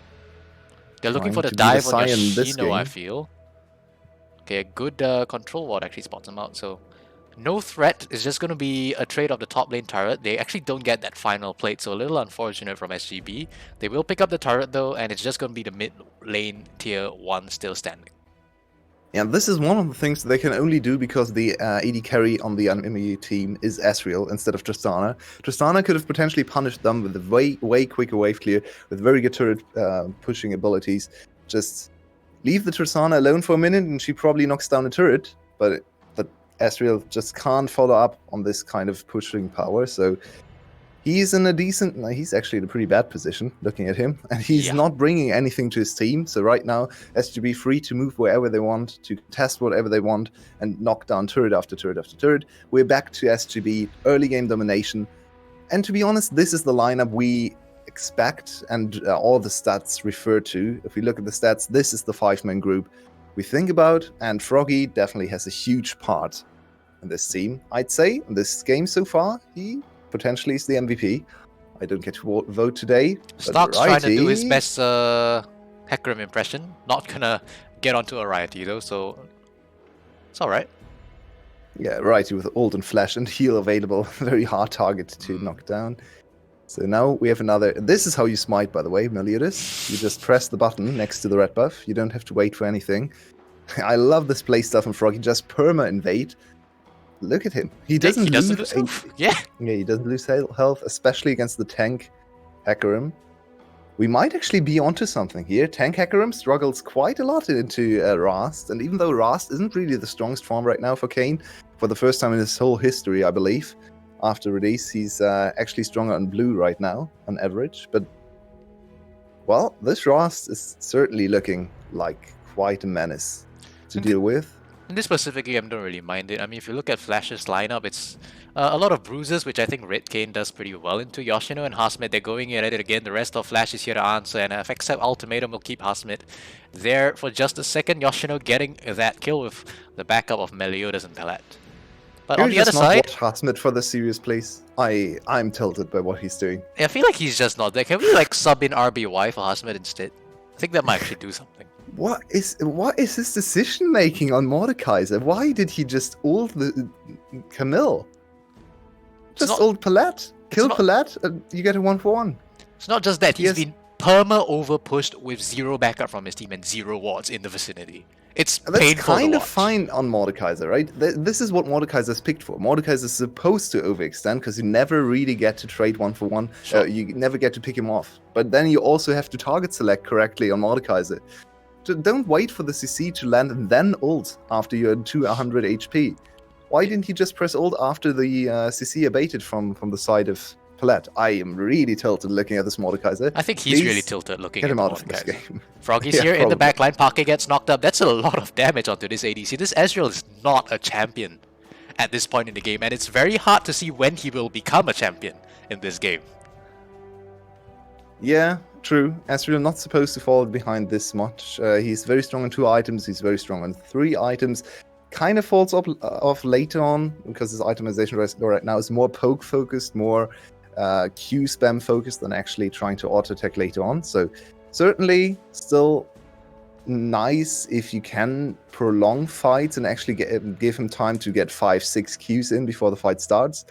They're looking Trying for the to be the dive on Sion this Yoshino, I game. feel. Okay, a good control ward actually spots him out, so no threat is just going to be a trade of the top lane turret. They actually don't get that final plate, so a little unfortunate from SGB. They will pick up the turret though, and it's just going to be the mid lane tier 1 still standing. Yeah, this is one of the things they can only do because the AD carry on the enemy team is Ezreal instead of Tristana. Tristana could have potentially punished them with a way quicker wave clear, with very good turret pushing abilities. Just leave the Tristana alone for a minute and she probably knocks down a turret, but Ezreal just can't follow up on this kind of pushing power, so he's in a he's actually in a pretty bad position looking at him, and he's not bringing anything to his team. So right now, SGB free to move wherever they want, to test whatever they want, and knock down turret after turret after turret. We're back to SGB early game domination, and to be honest, this is the lineup we expect, and all the stats refer to. If we look at the stats, this is the 5-man group we think about, and Froggy definitely has a huge part in this team. I'd say in this game so far, he potentially is the MVP. I don't get to vote today. Stark's trying to do his best Hecarim impression. Not gonna get onto a Righty though, so it's alright. Yeah, Righty with ult and flash and heal available. Very hard target to knock down. So now we have another. This is how you smite, by the way, Meliodas. You just press the button next to the red buff. You don't have to wait for anything. I love this play stuff in Froggy. Just perma invade. Look at him. He doesn't lose health. Yeah, he doesn't lose health, especially against the tank Hecarim. We might actually be onto something here. Tank Hecarim struggles quite a lot into Rast, and even though Rast isn't really the strongest form right now for Kayn, for the first time in his whole history, I believe, after release, he's actually stronger on blue right now, on average. But, well, this Rast is certainly looking like quite a menace to deal with. in this specifically, I don't really mind it. I mean, if you look at Flash's lineup, it's a lot of bruises, which I think Red Kayn does pretty well into. Yoshino and Hasmet, they're going at it again. The rest of Flash is here to answer, and if Accept Ultimatum will keep Hasmet there for just a second. Yoshino getting that kill with the backup of Meliodas and Palat. But on the other side, watch Hasmet for the serious plays. I'm tilted by what he's doing. I feel like he's just not there. Can we like sub in RBY for Hasmet instead? I think that might actually do something. What is his decision making on Mordekaiser? Why did he just ult the Camille? Just ult Palat, kill Palat, and you get a 1-for-1. It's not just that, he's been perma over pushed with 0 backup from his team and 0 wards in the vicinity. It's That's painful kind to of watch. fine on Mordekaiser, right? This is what Mordekaiser's picked for. Mordekaiser is supposed to overextend because you never really get to trade 1-for-1. Sure. You never get to pick him off. But then you also have to target select correctly on Mordekaiser. Don't wait for the CC to land and then ult after you're at 200 HP. Why didn't he just press ult after the CC abated from the side of Palat? I am really tilted looking at this Mordekaiser. I think he's Please really tilted looking Get at him out of Mordekaiser. this game. Froggy's Yeah, here in the probably. backline. Pake gets knocked up. That's a lot of damage onto this ADC. This Ezreal is not a champion at this point in the game, and it's very hard to see when he will become a champion in this game. Yeah, true. Ezreal not supposed to fall behind this much. He's very strong on 2 items. He's very strong on 3 items. Kind of falls off later on because his itemization right now is more poke focused, more Q spam focused than actually trying to auto attack later on. So certainly still nice if you can prolong fights and actually give him time to get 5-6 Qs in before the fight starts.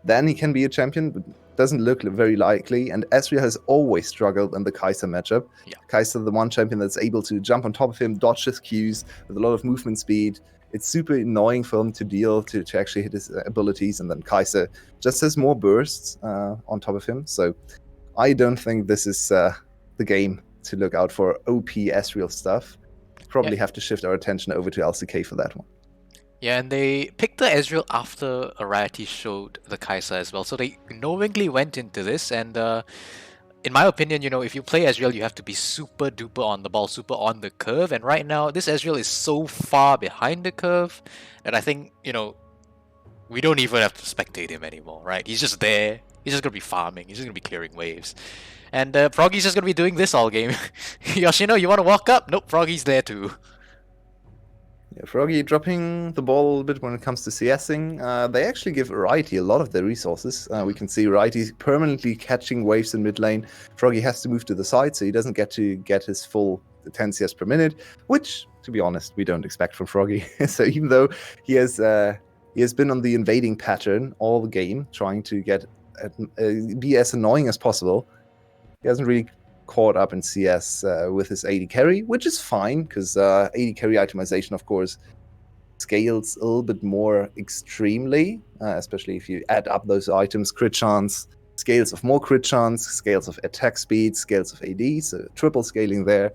Then he can be a champion, but doesn't look very likely. And Ezreal has always struggled in the Kai'Sa matchup. Yeah. Kai'Sa, the one champion that's able to jump on top of him, dodge his Qs with a lot of movement speed. It's super annoying for him to deal to actually hit his abilities, and then Kai'Sa just has more bursts on top of him. So I don't think this is the game to look out for OP Ezreal stuff. Probably have to shift our attention over to LCK for that one. Yeah, and they picked the Ezreal after Arati showed the Kai'Sa as well. So they knowingly went into this, and in my opinion, you know, if you play Ezreal, you have to be super duper on the ball, super on the curve. And right now, this Ezreal is so far behind the curve that I think, you know, we don't even have to spectate him anymore, right? He's just there. He's just going to be farming. He's just going to be clearing waves. And Froggy's just going to be doing this all game. Yoshino, you want to walk up? Nope, Froggy's there too. Yeah, Froggy dropping the ball a little bit when it comes to CSing. They actually give Righty a lot of their resources. We can see Righty permanently catching waves in mid lane. Froggy has to move to the side, so he doesn't get to get his full 10 CS per minute, which, to be honest, we don't expect from Froggy. So even though he has He has been on the invading pattern all the game, trying to be as annoying as possible. He hasn't really caught up in CS with his AD carry, which is fine, because AD carry itemization, of course, scales a little bit more extremely, especially if you add up those items, crit chance, scales of more crit chance, scales of attack speed, scales of AD, so triple scaling there.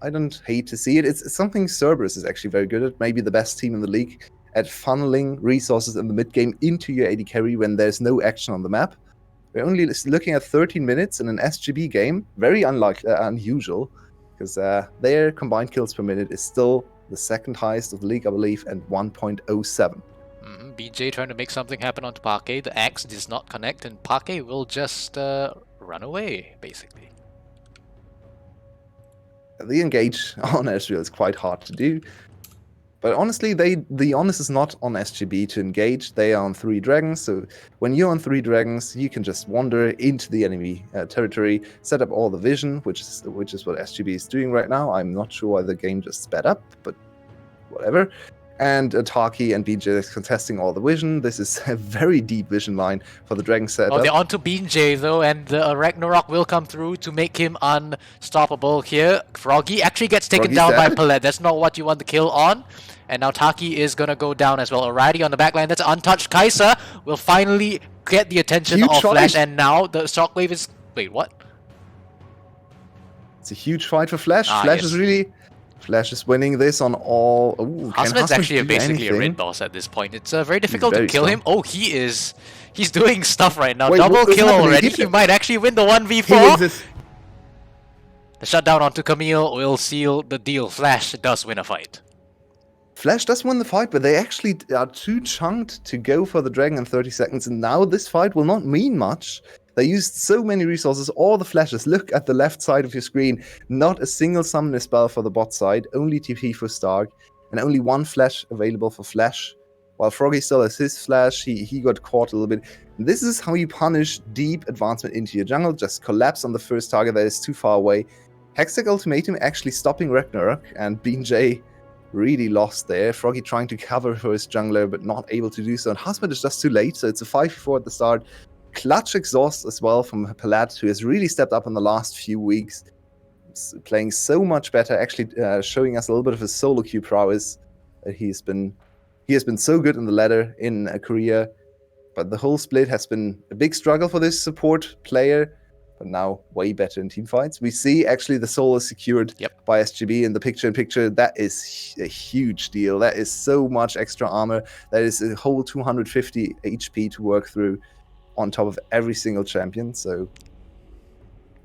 I don't hate to see it. It's something Cerberus is actually very good at, maybe the best team in the league, at funneling resources in the mid game into your AD carry when there's no action on the map. We're only looking at 13 minutes in an SGB game, very unusual, because their combined kills per minute is still the second highest of the league, I believe, and 1.07. BJ trying to make something happen onto Parquet. The axe does not connect, and Parquet will just run away, basically. The engage on Ezreal is quite hard to do. But honestly, the onus is not on SGB to engage. They are on 3 dragons, so when you're on 3 dragons, you can just wander into the enemy territory, set up all the vision, which is what SGB is doing right now. I'm not sure why the game just sped up, but whatever. And Taki and BJ is contesting all the vision. This is a very deep vision line for the dragon setup. Oh, they're onto BJ though, and the Ragnarok will come through to make him unstoppable here. Froggy actually gets taken Froggy's down by dead. Palette. That's not what you want the kill on. And now Taki is gonna go down as well. Alrighty, on the backline, that's untouched. Kai'Sa will finally get the attention Huge of fight. Flash, and now the Shockwave is... Wait, what? It's a huge fight for Flash. Ah, Flash yes. is really... Flash is winning this on all... Ooh, can Husband's Husband actually do basically a anything? raid boss at this point. It's very difficult to very kill strong. him. Oh, he's doing stuff right now. Wait, Double what was kill happening? already. He- He might actually win the He 1v4. wins this. The shutdown onto Camille will seal the deal. Flash does win a fight. Flash does win the fight, but they actually are too chunked to go for the dragon in 30 seconds, and now this fight will not mean much. They used so many resources, all the flashes. Look at the left side of your screen. Not a single summoner spell for the bot side, only TP for Stark, and only 1 flash available for Flash. While Froggy still has his flash, he got caught a little bit. This is how you punish deep advancement into your jungle. Just collapse on the first target that is too far away. Hextech Ultimatum actually stopping Ragnarok, and BJ really lost there. Froggy trying to cover for his jungler, but not able to do so. And Husband is just too late, so it's a 5v4 at the start. Clutch exhaust as well from Palat, who has really stepped up in the last few weeks. Playing so much better, actually showing us a little bit of his solo queue prowess. He has been so good in the ladder in Korea, but the whole split has been a big struggle for this support player, but now way better in team fights. We see actually the soul is secured Yep. by SGB in the picture-in-picture. That is a huge deal. That is so much extra armor. That is a whole 250 HP to work through on top of every single champion. So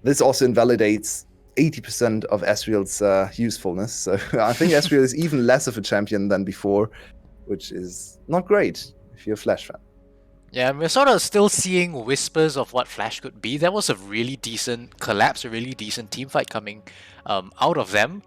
this also invalidates 80% of Ezreal's usefulness. So I think Ezreal is even less of a champion than before, which is not great if you're a Flash fan. Yeah, we're sort of still seeing whispers of what Flash could be. There was a really decent collapse, a really decent team fight coming out of them.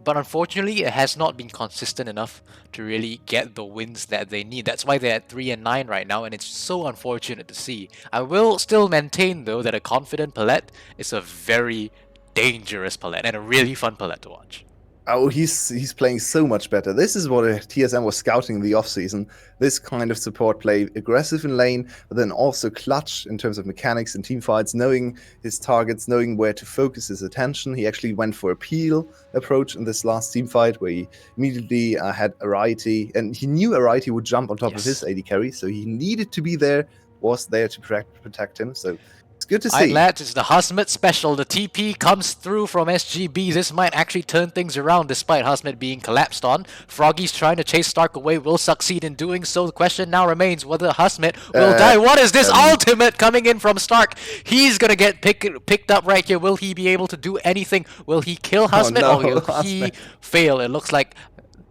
But unfortunately, it has not been consistent enough to really get the wins that they need. That's why they're at 3-9 right now, and it's so unfortunate to see. I will still maintain, though, that a confident Palette is a very dangerous Palette, and a really fun Palette to watch. Oh, he's playing so much better. This is what TSM was scouting in the offseason. This kind of support play, aggressive in lane, but then also clutch in terms of mechanics and team fights, knowing his targets, knowing where to focus his attention. He actually went for a peel approach in this last team fight, where he immediately had Arite, and he knew Arite would jump on top of his AD carry, so he needed to be there, was there to protect him. So it's good to see. Alright lads, it's the Husmet special. The TP comes through from SGB. This might actually turn things around despite Husmet being collapsed on. Froggy's trying to chase Stark away, will succeed in doing so. The question now remains whether Husmet will die. What is this ultimate coming in from Stark? He's gonna get picked up right here. Will he be able to do anything? Will he kill Husmet no, or will he Husmet. fail? It looks like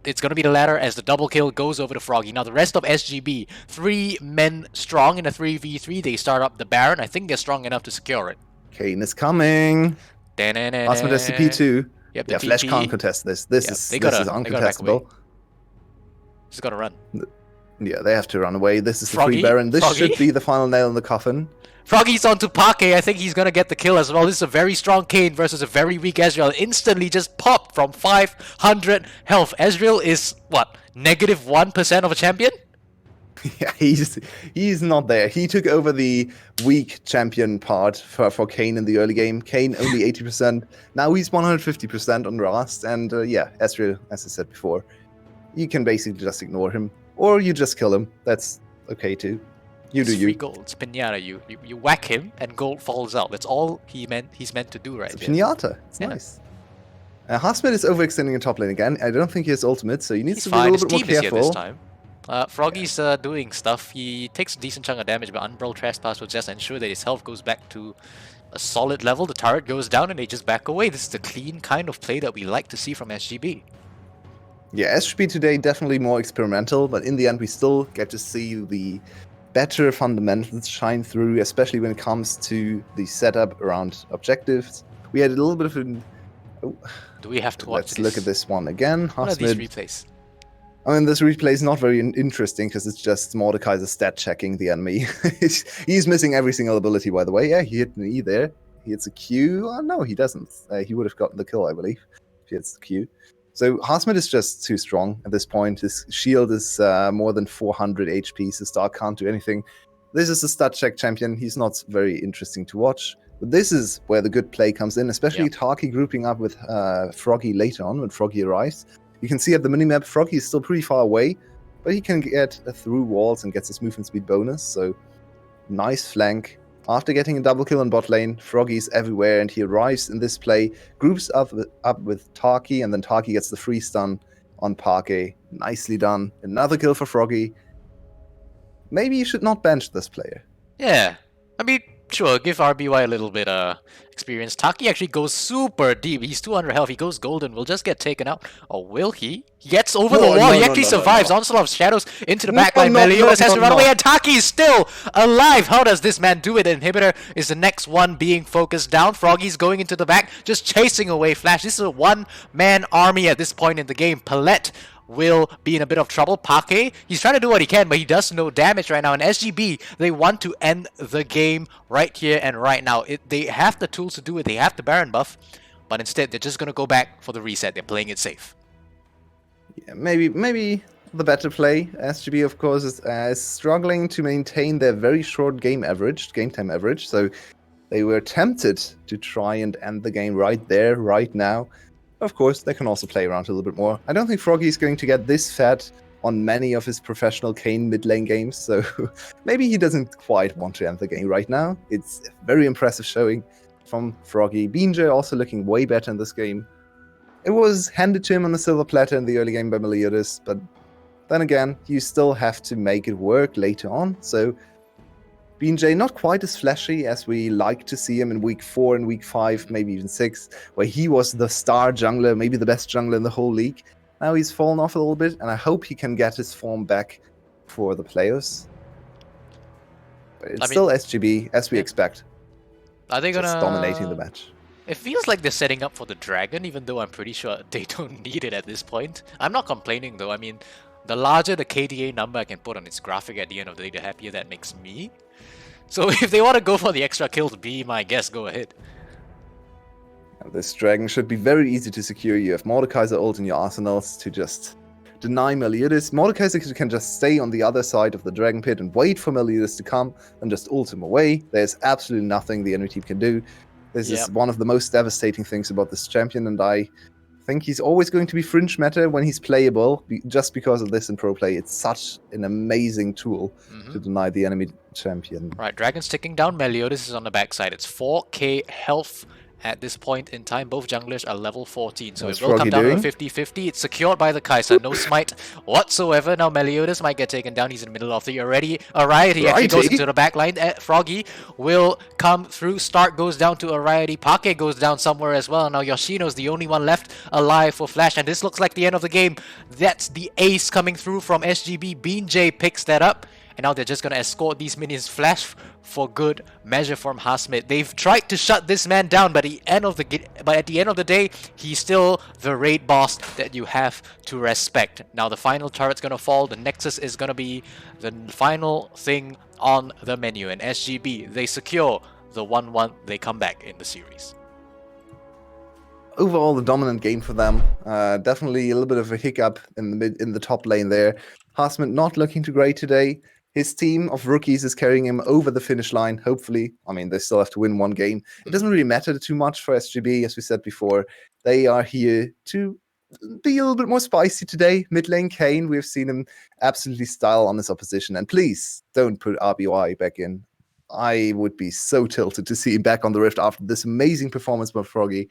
it's going to be the latter as the double kill goes over to Froggy. Now the rest of SGB, 3 men strong in a 3v3. They start up the Baron. I think they're strong enough to secure it. Kane is coming. Husband SCP too. Yep, the Yeah, Flash TP. can't contest this. This Yeah, is they gotta back uncontestable. Just got to run. Yeah, they have to run away. This is the Froggy? free Baron. This Froggy? should be the final nail in the coffin. Froggy's onto Parquet. I think he's going to get the kill as well. This is a very strong Kane versus a very weak Ezreal. Instantly just popped from 500 health. Ezreal is, what, -1% of a champion? Yeah, he's not there. He took over the weak champion part for Kane in the early game. Kane only 80%. Now he's 150% on Rust. And yeah, Ezreal, as I said before, you can basically just ignore him. Or you just kill him. That's okay too. You It's do free you. gold. It's pinata. You whack him and gold falls out. That's all he's meant to do right It's a there. pinata. It's Yeah. nice. Hasmid is overextending in top lane again. I don't think he has ultimate, so he needs He's to be a fine. His little bit more team is here this careful. time. Froggy's doing stuff. He takes a decent chunk of damage, but Unbrawl Trespass will just ensure that his health goes back to a solid level. The turret goes down and they just back away. This is the clean kind of play that we like to see from SGB. Yeah, SGB today definitely more experimental, but in the end we still get to see the better fundamentals shine through, especially when it comes to the setup around objectives. We had a little bit of an... Oh, Do we have to watch let's this? look at this one again. What are these Hasmid. replays? I mean, this replay is not very interesting because it's just Mordekaiser stat checking the enemy. He's missing every single ability, by the way. Yeah, he hit an E there. He hits a Q. Oh, no, he doesn't. He would have gotten the kill, I believe, if he hits the Q. So Hasmid is just too strong at this point. His shield is more than 400 HP, so Star can't do anything. This is a stat check champion. He's not very interesting to watch. But this is where the good play comes in, especially Taki grouping up with Froggy later on when Froggy arrives. You can see at the minimap, Froggy is still pretty far away, but he can get through walls and gets his movement speed bonus, so nice flank. After getting a double kill in bot lane, Froggy is everywhere, and he arrives in this play, groups up with Taki, and then Taki gets the free stun on Parquet. Nicely done. Another kill for Froggy. Maybe you should not bench this player. Yeah. I mean, sure, give RBY a little bit experience. Taki actually goes super deep. He's 200 health. He goes golden. Will just get taken out. Or will he? He gets over the No, wall. no, he no, actually no, no, survives. no. Onslaught of Shadows into the No, backline. no, Meliodas has to no, run no. away, and Taki is still alive. How does this man do it? Inhibitor is the next one being focused down. Froggy's going into the back, just chasing away Flash. This is a one-man army at this point in the game. Palette will be in a bit of trouble. Parquet, he's trying to do what he can, but he does no damage right now. And SGB, they want to end the game right here and right now. They have the tools to do it. They have the Baron buff, but instead they're just going to go back for the reset. They're playing it safe. Yeah, maybe the better play. SGB, of course, is struggling to maintain their very short game time average. So they were tempted to try and end the game right there, right now. Of course, they can also play around a little bit more. I don't think Froggy is going to get this fat on many of his professional Kane mid lane games, so maybe he doesn't quite want to end the game right now. It's a very impressive showing from Froggy. BeanJ also looking way better in this game. It was handed to him on the silver platter in the early game by Meliodas, but then again, you still have to make it work later on, so BeanJ not quite as flashy as we like to see him in week 4 and week 5, maybe even 6, where he was the star jungler, maybe the best jungler in the whole league. Now he's fallen off a little bit, and I hope he can get his form back for the playoffs. But it's still SGB, as we expect, Are they just gonna dominating the match. It feels like they're setting up for the dragon, even though I'm pretty sure they don't need it at this point. I'm not complaining though. I mean, the larger the KDA number I can put on its graphic at the end of the day, the happier that makes me. So if they want to go for the extra kills, be my guest, go ahead. This dragon should be very easy to secure. You have Mordekaiser ult in your arsenals to just deny Meliodas. Mordekaiser can just stay on the other side of the dragon pit and wait for Meliodas to come and just ult him away. There's absolutely nothing the enemy team can do. This is one of the most devastating things about this champion, and I think he's always going to be fringe meta when he's playable, just because of this in pro play. It's such an amazing tool to deny the enemy champion. Right, dragon's ticking down. Meliodas is on the backside. It's 4k health at this point in time. Both junglers are level 14, so What's it will come Froggy down doing? to a 50-50. It's secured by the Kai'Sa. No smite whatsoever. Now Meliodas might get taken down. He's in the middle of the Ariete. He actually goes into the back line. Froggy will come through. Stark goes down to Ariete. Parquet goes down somewhere as well. Now Yoshino's the only one left alive for Flash, and this looks like the end of the game. That's the ace coming through from SGB. BeanJ picks that up. And now they're just going to escort these minions. Flash for good measure from Hasmid. They've tried to shut this man down, but at the end of the day, he's still the raid boss that you have to respect. Now the final turret's going to fall. The Nexus is going to be the final thing on the menu. And SGB, they secure the 1-1. They come back in the series. Overall, the dominant game for them. Definitely a little bit of a hiccup in the top lane there. Haasman not looking too great today. His team of rookies is carrying him over the finish line, hopefully. I mean, they still have to win one game. It doesn't really matter too much for SGB, as we said before. They are here to be a little bit more spicy today. Mid lane Kane, we've seen him absolutely style on his opposition. And please don't put RBY back in. I would be so tilted to see him back on the Rift after this amazing performance by Froggy.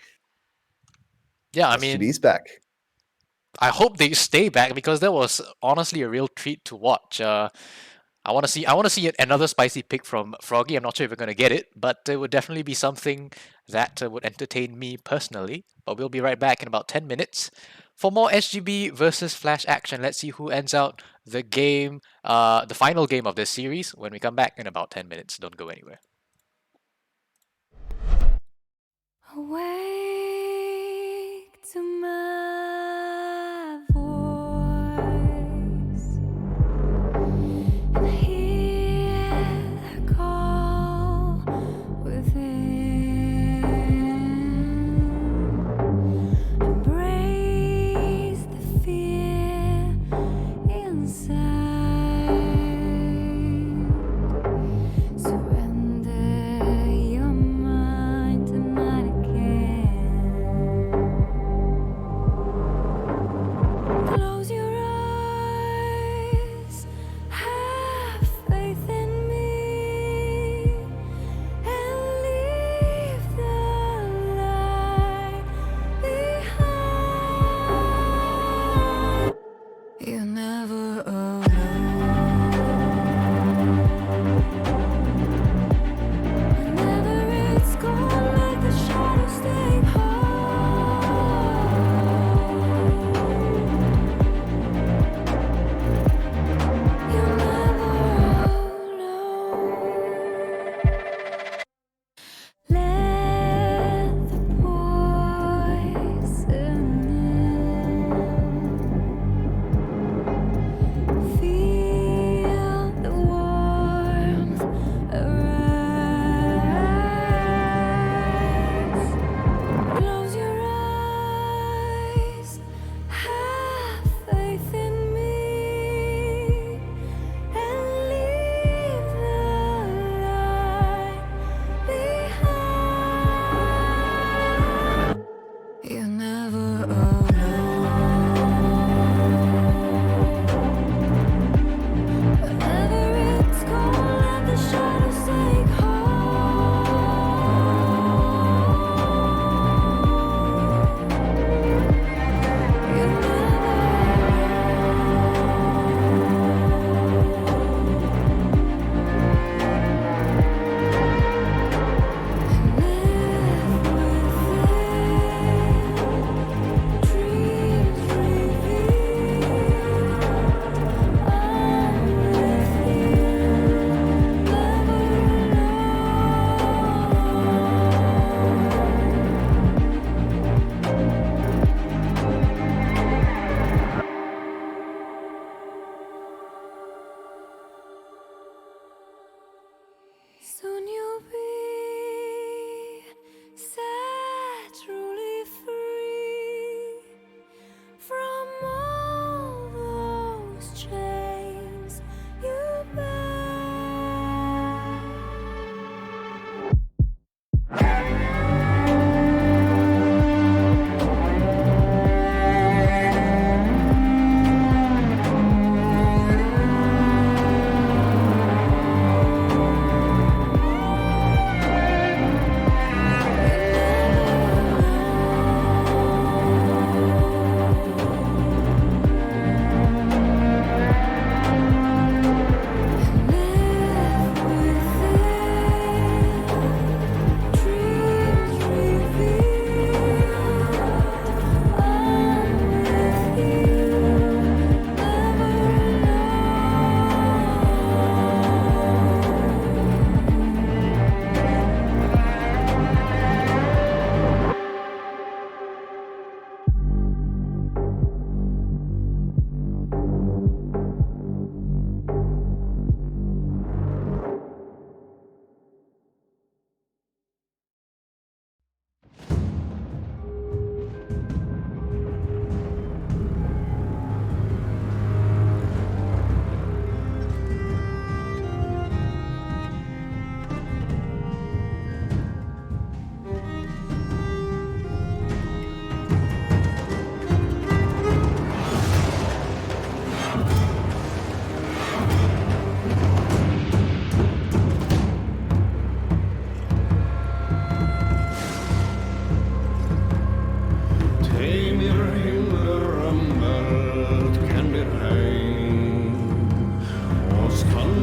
Yeah, I SGB's mean, back. I hope they stay back because that was honestly a real treat to watch. I want to see another spicy pick from Froggy. I'm not sure if we're going to get it, but it would definitely be something that would entertain me personally. But we'll be right back in about 10 minutes for more SGB versus Flash action. Let's see who ends out the game, the final game of this series when we come back in about 10 minutes. Don't go anywhere. Awake to my voice and hear the call within. Embrace the fear inside. Surrender your mind to mine again.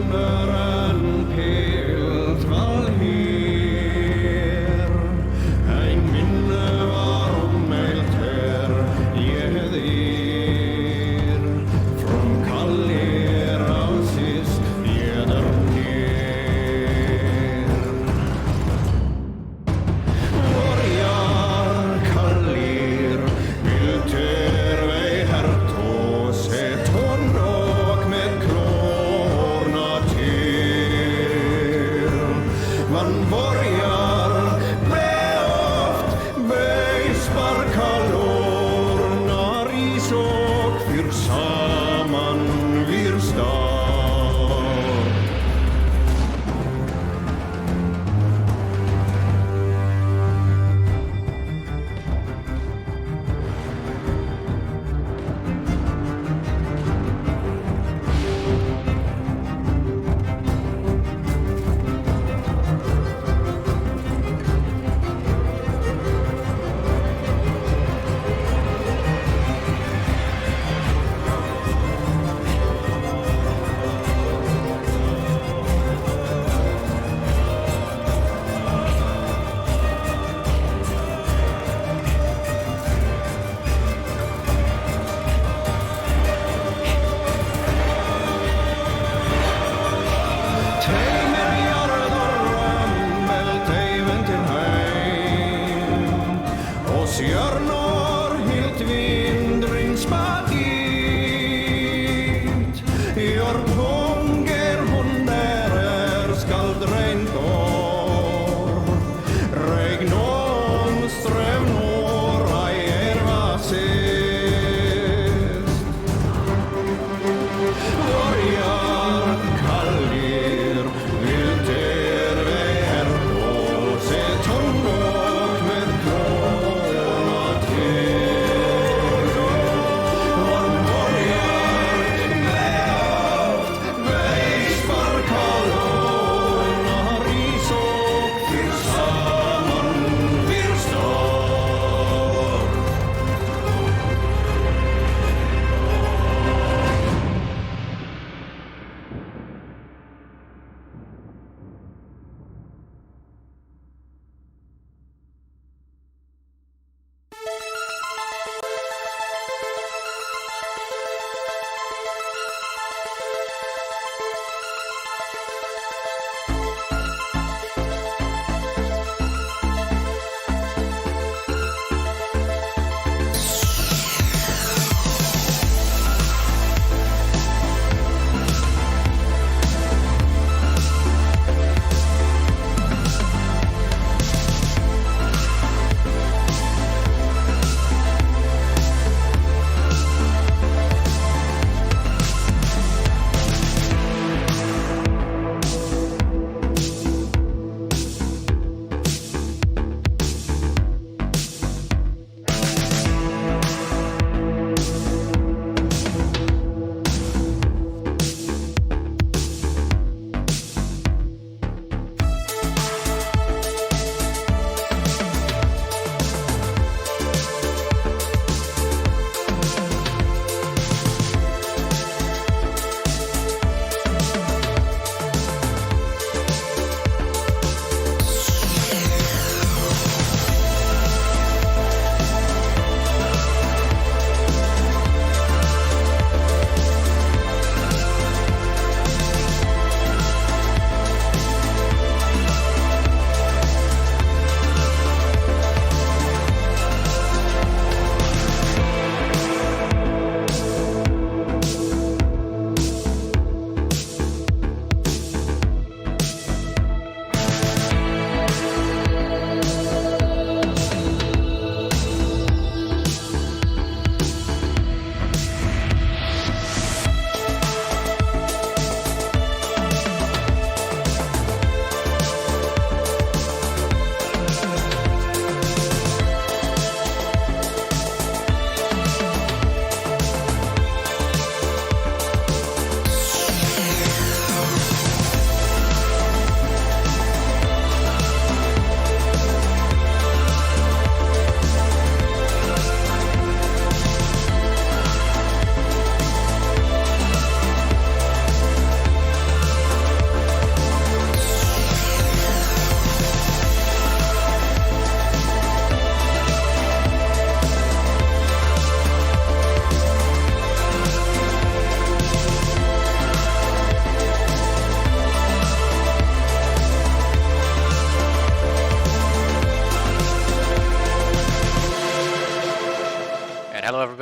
Underen pelt valher, ein minne varom melter jeder, from kallir ausis jeder ner. Vorjar kallir, vilter vei hertos, et honok med klorna til. Man vorjar beoft, vei sparka lorna ris og fyr saman vir stad. Teimer jarðar römmel teimen til heim, og sjörnor hilt vindrin spagit. Jörn hunger hon der skald regn går, regn om ström når ei vasist. Vorjar kallir, vilter vei hertos, et honok med klorna til. Vorjar beoft,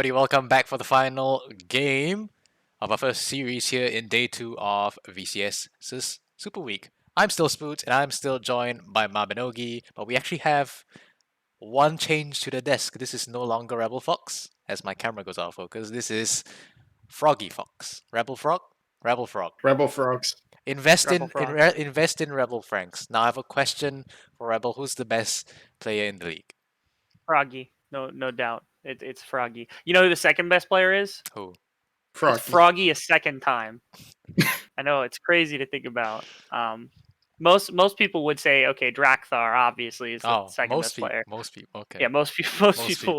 everybody, welcome back for the final game of our first series here in day 2 of VCS's Super Week. I'm still Spoot, and I'm still joined by Mabinogi, but we actually have one change to the desk. This is no longer Rebel Fox, as my camera goes out of focus. This is Froggy Fox. Rebel Frog? Rebel Frog. Rebel Frogs. Invest Rebel in Frog. invest in Rebel Franks. Now I have a question for Rebel. Who's the best player in the league? Froggy, no doubt. It's Froggy. You know who the second best player is? Who? Frog. It's Froggy a second time. I know it's crazy to think about. Most people would say, okay, Drakthar obviously is the second best player. Most people. Okay. Yeah, most people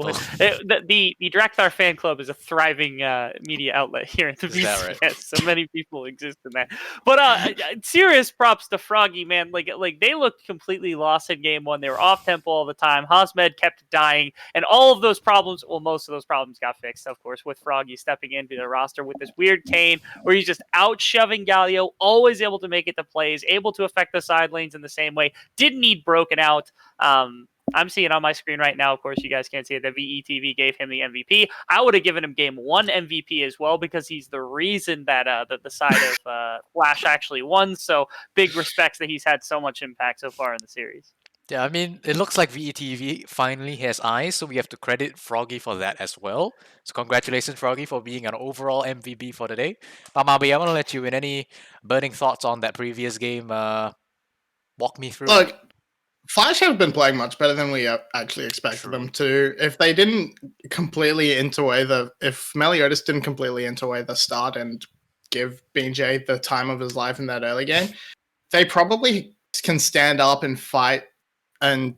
would. The Drakthar fan club is a thriving media outlet here in the Is that right? VCS. So many people exist in that. But serious props to Froggy, man. Like they looked completely lost in game 1. They were off tempo all the time. Hosmed kept dying, and all of those problems. Well, most of those problems got fixed, of course, with Froggy stepping into the roster with this weird cane where he's just out shoving Galio, always able to make it to plays, able to affect the side lanes in the same way. Didn't need broken out. I'm seeing on my screen right now, of course, you guys can't see it, that VETV gave him the MVP. I would have given him game 1 MVP as well, because he's the reason that the side of Flash actually won. So big respects that he's had so much impact so far in the series. Yeah, I mean, it looks like VETV finally has eyes, so we have to credit Froggy for that as well. So congratulations, Froggy, for being an overall MVP for the day. Mabi, I want to let you in. Any burning thoughts on that previous game? Walk me through. Look, Flash have been playing much better than we actually expected them to. If they didn't completely if Meliodas didn't completely interweigh the start and give BJ the time of his life in that early game, they probably can stand up and fight and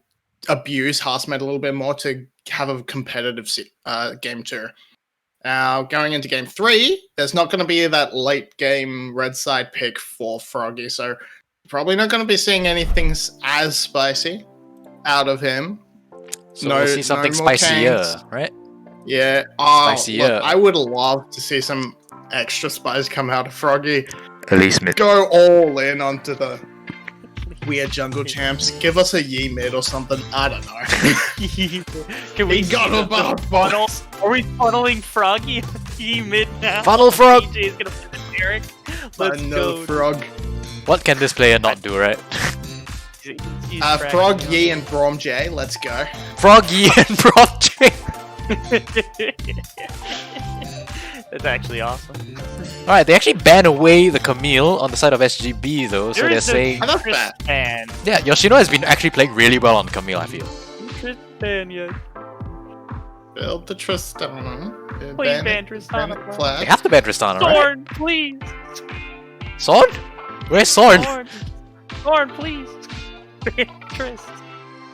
abuse Harsmed a little bit more to have a competitive game 2. Now, going into game 3, there's not going to be that late game red side pick for Froggy, so probably not going to be seeing anything as spicy out of him. So we'll see something more spicier, chains. right? Yeah. Oh, Spicier. look, I would love to see some extra spice come out of Froggy. At least mid. Go all in onto the weird jungle champs. Give us a Yi mid or something. I don't know. Can we He got see about the funnel? Are we funneling Froggy mid now? Funnel Frog! DJ's gonna put the Derek. Let's Another go. Frog. What can this player not do, right? He's Frog, cracking Yi, and Brom J. Let's go. Froggy and Project. That's actually awesome. Alright, they actually ban away the Camille on the side of SGB though, so There they're is no saying... I love that. Tristan. Yeah, Yoshino has been actually playing really well on Camille, I feel. Tristan, yes. Build the Tristana. Please ban Tristana, bro. They Flash. have to ban Tristana, right? Thorn, please. Sorn? Where's Sorn? Thorn, please. Trist.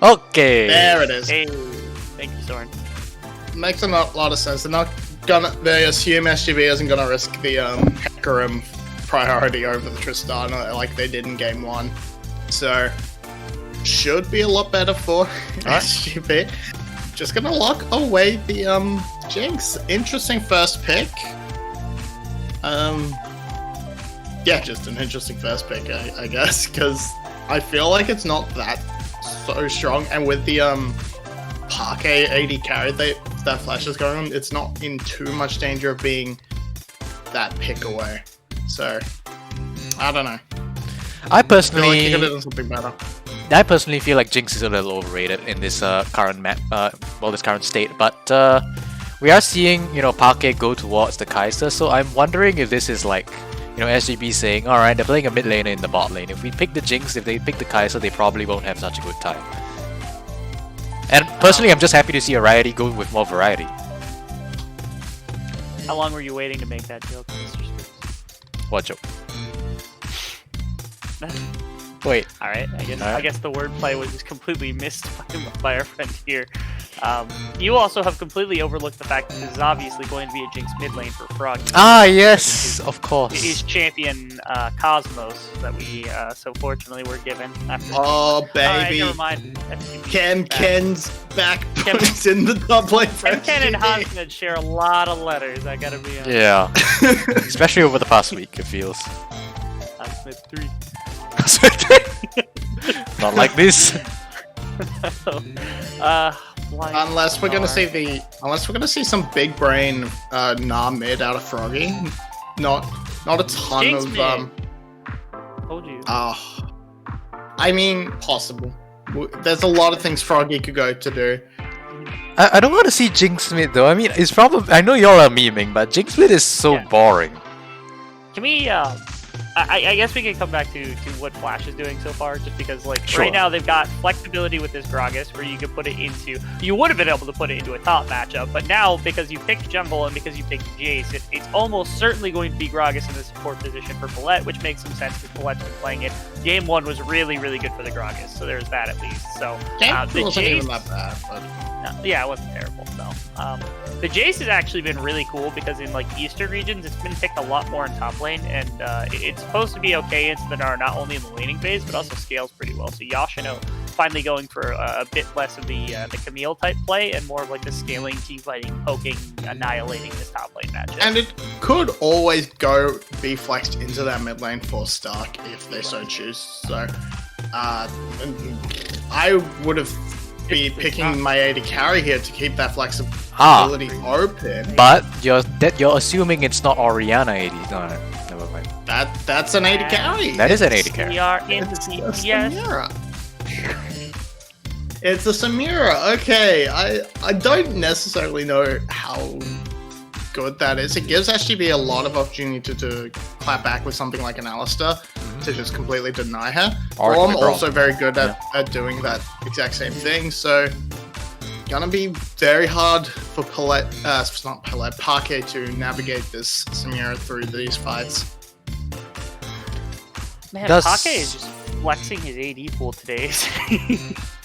Okay. There it is. Hey, thank you, Thorn. Makes a lot of sense. They assume SGB isn't gonna risk the Hecarim priority over the Tristana like they did in game 1. So should be a lot better for SGB. Just gonna lock away the Jinx. Interesting first pick. Yeah, just an interesting first pick, I guess, because I feel like it's not that so strong, and with the Parquet AD carry that Flash is going on, it's not in too much danger of being that pick away. So, I don't know. I I feel like personally, he could have done something better. I personally feel like Jinx is a little overrated in this current map, this current state. But we are seeing, Parquet go towards the Kai'Sa, so I'm wondering if this is like, SGB saying, all right, they're playing a mid laner in the bot lane. If we pick the Jinx, if they pick the Kai'Sa, they probably won't have such a good time. And personally, I'm just happy to see Ariety go with more variety. How long were you waiting to make that joke, Mr. Spooks? What joke? Wait. All right, I guess the wordplay was just completely missed by our friend here. You also have completely overlooked the fact that this is obviously going to be a Jinx mid lane for Frog. Ah, yes, of course. His champion Cosmos that we so fortunately were given after. Oh, All right, baby. never mind. Ken's back points in the top lane for Ken and SGB. Hansmed share a lot of letters. I gotta be honest. Yeah. Especially over the past week, it feels. Hansmed 3. Not like this. Like, Unless we're gonna Alright. see some big brain mid out of Froggy. Not a ton Jinx of mid. Told you. I mean, possible. There's a lot of things Froggy could go to do. I don't want to see Jinx mid though. I mean, it's probably I know y'all are memeing, but Jinx mid is so Yeah. boring. Can we? I guess we can come back to what Flash is doing so far, just because like Sure. right now they've got flexibility with this Gragas, where you can put it into. You would have been able to put it into a top matchup, but now because you picked jungle and because you picked Jace, it's almost certainly going to be Gragas in the support position for Palette, which makes some sense because Palette's been playing it. Game 1 was really good for the Gragas, so there's that at least. So Game the wasn't even Jace, that bad, but yeah, it wasn't terrible. No. The Jace has actually been really cool because in like Eastern regions, it's been picked a lot more in top lane, and it's supposed to be okay into the Gnar, not only in the laning phase, but also scales pretty well. So Yashino finally going for a bit less of the Camille type play and more of like the scaling, team fighting, poking, annihilating this top lane matchup. and it could always be flexed into that mid lane for Stark if they so choose. So, I would have be It's picking not- my AD carry here to keep that flexibility open. But you're assuming it's not Orianna AD. No, never mind. That's an AD carry. That is an AD carry. We are in It's the a DPS. Samira. It's a Samira. Okay, I don't necessarily know how good that is. It gives SGB a lot of opportunity to clap back with something like an Alistair to just completely deny her. Or Orm Braum. also very good at doing that exact same thing. So gonna be very hard for Parquet to navigate this Samira through these fights. Man, Does- Pake is just flexing his AD pool today.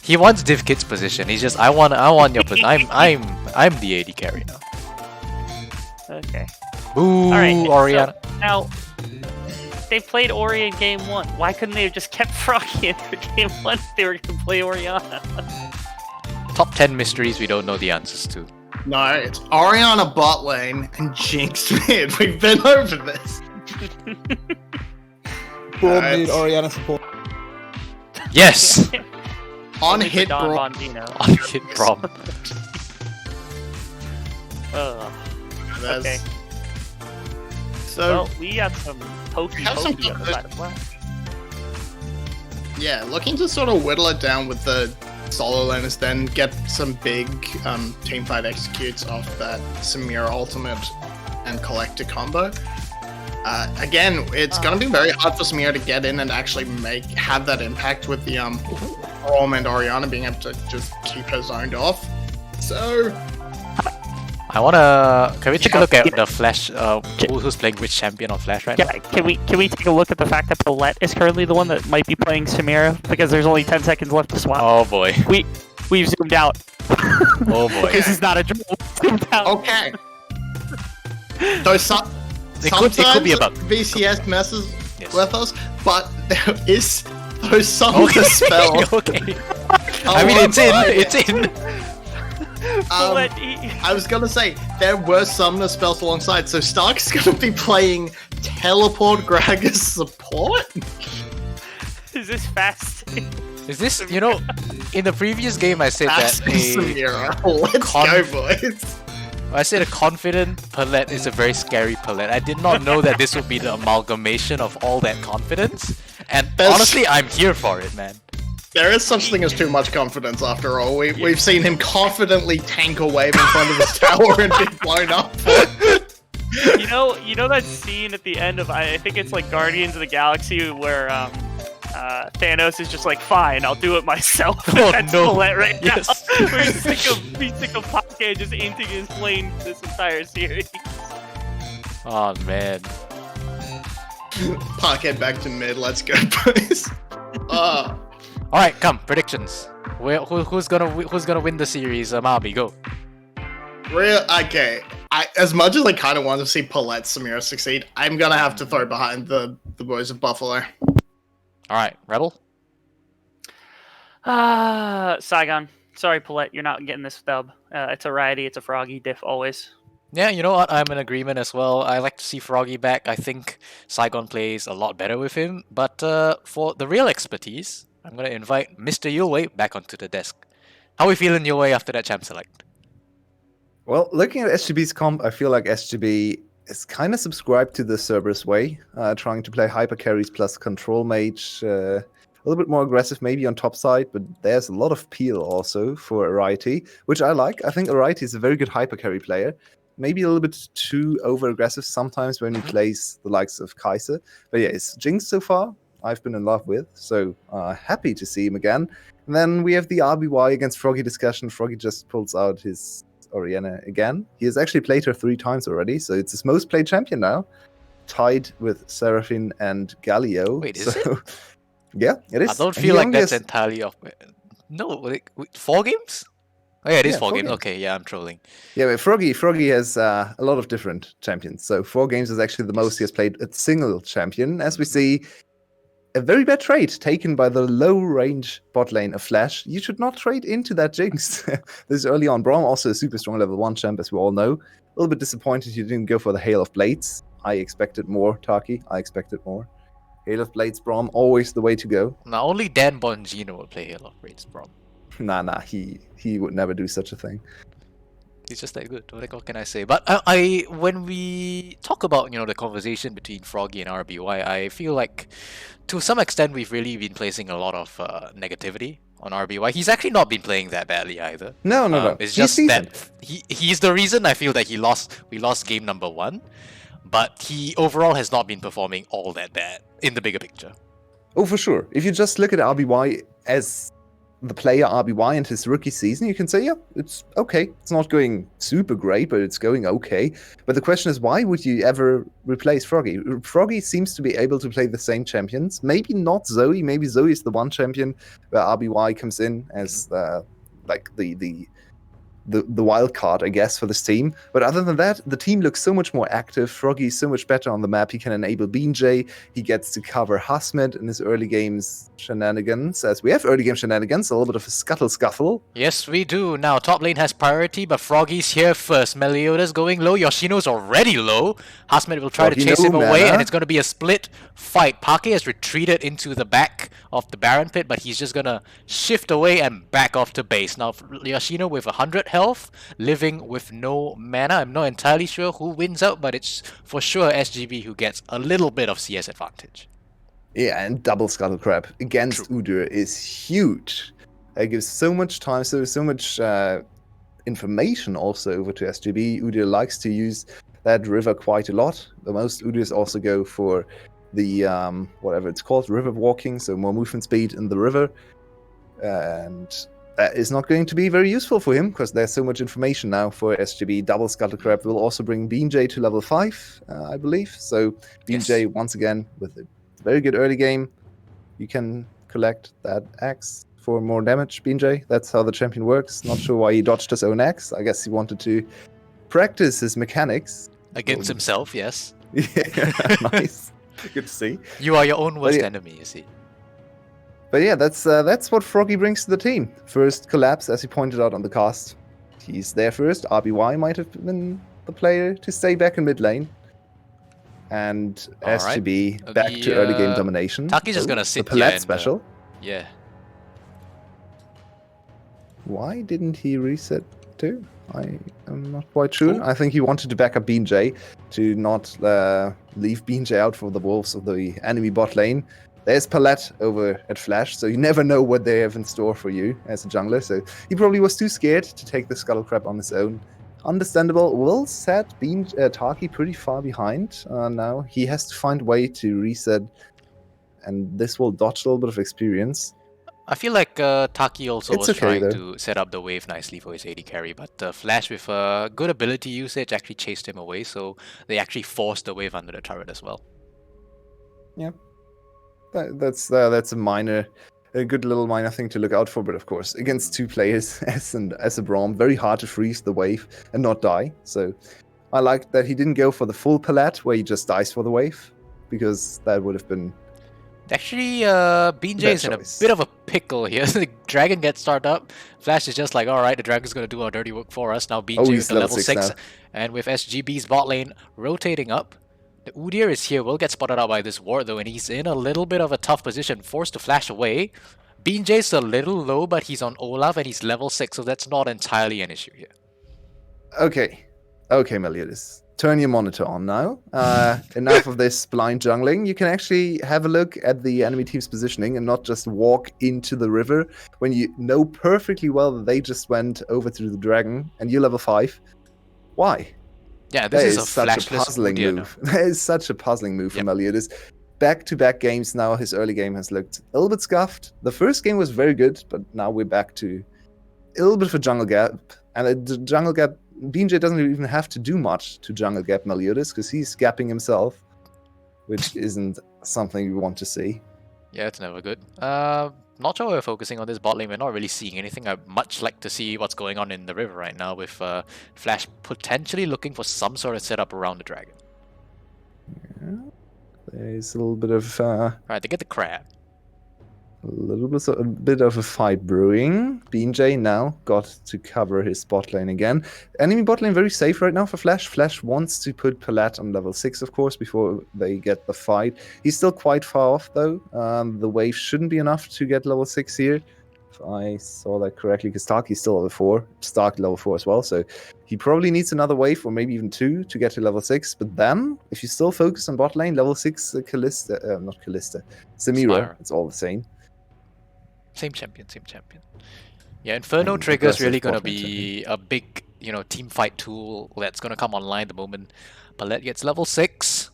He wants Div Kid's position. He's just I want your position. I'm the AD carry now. Okay. Boo, Alright, so- Orianna. Now, they played Ori in game 1. Why couldn't they have just kept Froggy in for game 1 if they were going to play Orianna? Top 10 mysteries we don't know the answers to. No, it's Orianna bot lane and Jinx mid. We've been over this. Braum Alright. mid, Orianna support. Yes. On Only for hit Don Braum. Bondino. On hit Braum. Ugh. There's- Okay. So Well, we got some pokey Have some on the good- side as well. yeah, looking to sort of whittle it down with the solo laners, then get some big team fight executes off that Samira ultimate and collector combo. Again, it's gonna be very hard for Samira to get in and actually have that impact with the Braum and Orianna being able to just keep her zoned off. So I wanna. Can we take a look at the Flash? Who's playing which champion on Flash right now? Yeah, can we take a look at the fact that Paulette is currently the one that might be playing Samira because there's only 10 seconds left to swap. Oh boy. We've zoomed out. Oh boy. This is not a drill. Zoomed out. okay. So It could be a bug. VCS messes Yes. with us, but there is those some of the spells. Okay. I mean, it's in. It's in. Paulette, I was gonna say there were summoner spells alongside, so Stark's gonna be playing teleport Gragas support. is this fast? Is this? You know, in the previous game I said that That's a. Samira. Let's go, boys. I said a confident Palette is a very scary Palette. I did not know that this would be the amalgamation of all that confidence. And That's- honestly, I'm here for it, man. There is such thing as too much confidence after all. We've seen him confidently tank a wave in front of his tower and be blown up. You know that scene at the end of I think it's like Guardians of the Galaxy where Thanos is just like, fine, I'll do it myself. Oh, That's no. Paulette right Yes. now. We're sick of Pake just inting his lane this entire series. Oh man. Parkhead back to mid. Let's go, boys. All right, come predictions. Who's gonna win the series? Mabi, go. Okay. As much as I kind of want to see Paulette Samira succeed, I'm gonna have to throw behind the boys of Buffalo. All right, Rebel. Saigon. Sorry, Paulette, you're not getting this dub. It's a Righty, it's a Froggy diff always. Yeah, you know what? I'm in agreement as well. I like to see Froggy back. I think Saigon plays a lot better with him. But for the real expertise, I'm gonna invite Mr. Yulwei back onto the desk. How are we feeling your way after that champ select? Well, looking at SGB's comp, I feel like SGB is kind of subscribed to the Cerberus way, trying to play hyper carries plus control mage, a little bit more aggressive maybe on top side, but there's a lot of peel also for Ariety, which I like. I think Ariety is a very good hyper carry player. Maybe a little bit too over aggressive sometimes when he plays the likes of Kaiser. But yeah, it's Jinx so far. I've been in love with, so happy to see him again. And then we have the RBY against Froggy discussion. Froggy just pulls out his Orianna again. He has actually played her 3 times already, so it's his most played champion now, tied with Seraphine and Galio. Wait, is it? Yeah, it is. I don't And feel he like only that's has- entirely off. No, wait, 4 games? Oh yeah, it is Yeah, 4 4 games. games. Okay, yeah, I'm trolling. Yeah, but Froggy has a lot of different champions. So 4 games is actually the most he has played a single champion. As we see, a very bad trade taken by the low range bot lane of Flash. You should not trade into that Jinx. This is early on. Braum also a super strong level 1 champ, as we all know. A little bit disappointed you didn't go for the Hail of Blades. I expected more, Taki. I expected more. Hail of Blades, Braum, always the way to go. Now only Dan Bongino would play Halo of Blades, bro. Nah, he would never do such a thing. He's just that good. What can I say? But I when we talk about the conversation between Froggy and RBY, I feel like to some extent we've really been placing a lot of negativity on RBY. He's actually not been playing that badly either. No. It's He's just decent. that he's the reason I feel that we lost game number 1, but he overall has not been performing all that bad in the bigger picture. Oh, for sure. If you just look at RBY as the player RBY and his rookie season, you can say, yeah, it's okay. It's not going super great, but it's going okay. But the question is, why would you ever replace Froggy? Froggy seems to be able to play the same champions. Maybe not Zoe. Maybe Zoe is the one champion where RBY comes in as like the wild card, I guess, for this team. But other than that, the team looks so much more active. Froggy is so much better on the map. He can enable BeanJ. He gets to cover Hasmed in his early games shenanigans. As we have early game shenanigans, a little bit of a scuffle. Yes, we do. Now, top lane has priority, but Froggy's here first. Melioda's going low. Yoshino's already low. Hasmed will try to Froggy chase him no away, mana. and it's going to be a split fight. Pake has retreated into the back of the Baron pit, but he's just going to shift away and back off to base. Now, Yoshino with 100 health, living with no mana. I'm not entirely sure who wins out, but it's for sure SGB who gets a little bit of CS advantage. Yeah, and double Scuttle Crab against Udyr is huge. It gives so much time, so much information also over to SGB. Udyr likes to use that river quite a lot. The most Udyrs also go for the whatever it's called, river walking, so more movement speed in the river. And that is not going to be very useful for him because there's so much information now for SGB. Double Scuttle Crab will also bring BeanJ to level 5, I believe. So BeanJ once again with a very good early game. You can collect that axe for more damage, BeanJ. That's how the champion works. Not sure why he dodged his own axe. I guess he wanted to practice his mechanics. Against himself, yes. Yeah, nice. Good to see. You are your own worst yeah. enemy, you see. But yeah, that's what Froggy brings to the team. First collapse, as he pointed out on the cast. He's there first. RBY might have been the player to stay back in mid lane. And All right. SGB back to early game domination. Taki's just gonna sit the here Palette and, special. Yeah. Why didn't he reset too? I am not quite sure. I think he wanted to back up BeanJ to not leave BeanJ out for the wolves of the enemy bot lane. There's Palette over at Flash, so you never know what they have in store for you as a jungler. So he probably was too scared to take the Scuttle Crab on his own. Understandable. Will set Taki pretty far behind now. He has to find a way to reset, and this will dodge a little bit of experience. I feel like Taki also It's was okay, trying to set up the wave nicely for his AD carry, but Flash with good ability usage actually chased him away, so they actually forced the wave under the turret as well. Yeah. That's a good little minor thing to look out for, but of course, against 2 players as a Braum, very hard to freeze the wave and not die. So I like that he didn't go for the full Palette where he just dies for the wave, because that would have been Actually, BeanJ is in a choice. bit of a pickle here. The dragon gets started up. Flash is just like, alright, the dragon's gonna do our dirty work for us. Now BeanJ he's with the level level 6 6, now. and with SGB's bot lane rotating up. The Udyr is here, will get spotted out by this ward though, and he's in a little bit of a tough position, forced to flash away. Beanjay's a little low, but he's on Olaf and he's level 6, so that's not entirely an issue here. Okay. Okay, Meliodas. Turn your monitor on now. Enough of this blind jungling. You can actually have a look at the enemy team's positioning and not just walk into the river when you know perfectly well that they just went over to the dragon and you're level 5. Why? Yeah, this That is a such a flashless puzzling Udyr now. move. That is such a puzzling move from Meliodas. Back-to-back games now, his early game has looked a little bit scuffed. The first game was very good, but now we're back to a little bit of a jungle gap. And the jungle gap, Beanjay doesn't even have to do much to jungle gap Meliodas, because he's gapping himself, which isn't something we want to see. Yeah, it's never good. Not sure we're focusing on this bot lane. We're not really seeing anything. I'd much like to see what's going on in the river right now with Flash potentially looking for some sort of setup around the dragon. There's a little bit of Alright, they get the crab. a bit of a fight brewing. Beanjay now got to cover his bot lane again. Enemy bot lane very safe right now for Flash. Flash wants to put Palat on level 6, of course, before they get the fight. He's still quite far off, though. The wave shouldn't be enough to get level 6 here. If I saw that correctly, because Starky's still level 4. Stark level 4 as well, so he probably needs another wave, or maybe even 2, to get to level 6. But then, if you still focus on bot lane, level 6 Kalista, not Kalista, Samira, it's all the same. Same champion, same champion. Yeah, Inferno Trigger is aggressive really gonna bot lane be a big, team fight tool that's gonna come online the moment Palet gets level 6.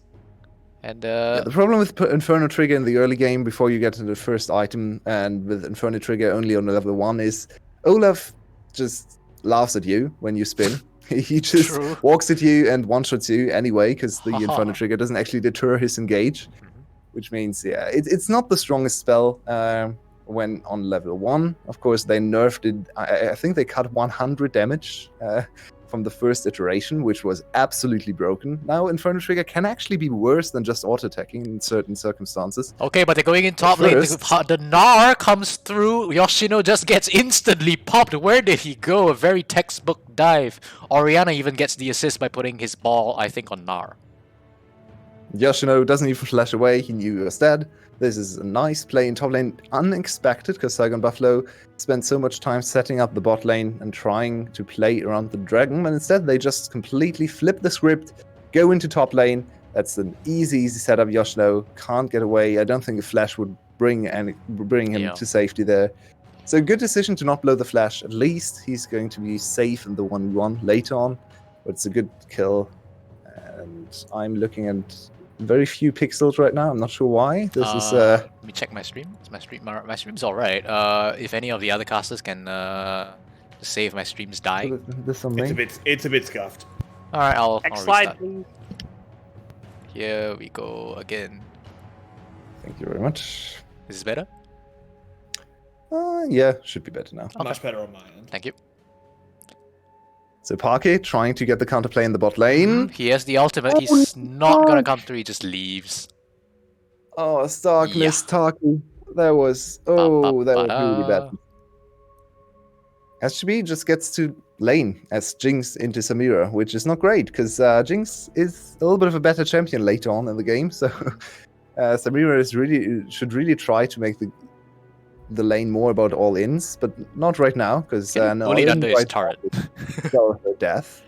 And Yeah, the problem with Inferno Trigger in the early game before you get to the first item, and with Inferno Trigger only on level 1, is Olaf just laughs at you when you spin. He just True. walks at you and one-shots you anyway, because the Inferno Trigger doesn't actually deter his engage. Which means, yeah, it's not the strongest spell when on level 1. Of course, they nerfed it. I think they cut 100 damage from the first iteration, which was absolutely broken. Now, Inferno Trigger can actually be worse than just auto-attacking in certain circumstances. okay, but they're going in top lane. First- The Gnar comes through. Yoshino just gets instantly popped. Where did he go? A very textbook dive. Oriana even gets the assist by putting his ball, I think, on Gnar. Yoshino doesn't even flash away, he knew he was dead. This is a nice play in top lane, unexpected, because Saigon Buffalo spent so much time setting up the bot lane and trying to play around the dragon, but instead they just completely flip the script, go into top lane. That's an easy setup. Yoshino can't get away. I don't think a flash would bring him Yeah. to safety there. So good decision to not blow the flash. At least he's going to be safe in the 1v1 later on, but it's a good kill. And I'm looking at very few pixels right now. I'm not sure why. This is Let me check my stream. My stream's alright. If any of the other casters can save my stream's dying. this on It's a me. bit scuffed. Alright, I'll Next restart. slide, please. Here we go again. Thank you very much. Is this better? Yeah, should be better now. Much better on my end. Thank you. So Parky trying to get the counterplay in the bot lane. He has the ultimate. He's not gonna come through. He just leaves. Oh, Stark Yeah. missed Tarky. That was that was really bad. SGB just gets to lane as Jinx into Samira, which is not great because Jinx is a little bit of a better champion later on in the game. So Samira should really try to make the lane more about all-ins, but not right now because Only under his turret. her death.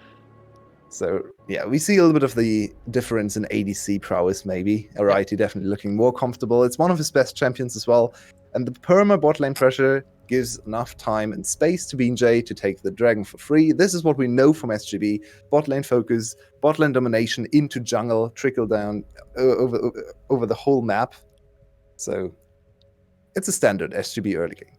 So yeah, we see a little bit of the difference in ADC prowess. Maybe Ariete definitely looking more comfortable. It's one of his best champions as well, and the perma bot lane pressure gives enough time and space to Beanjay to take the dragon for free. This is what we know from SGB: bot lane focus, bot lane domination into jungle, trickle down over the whole map. So it's a standard SGB early game.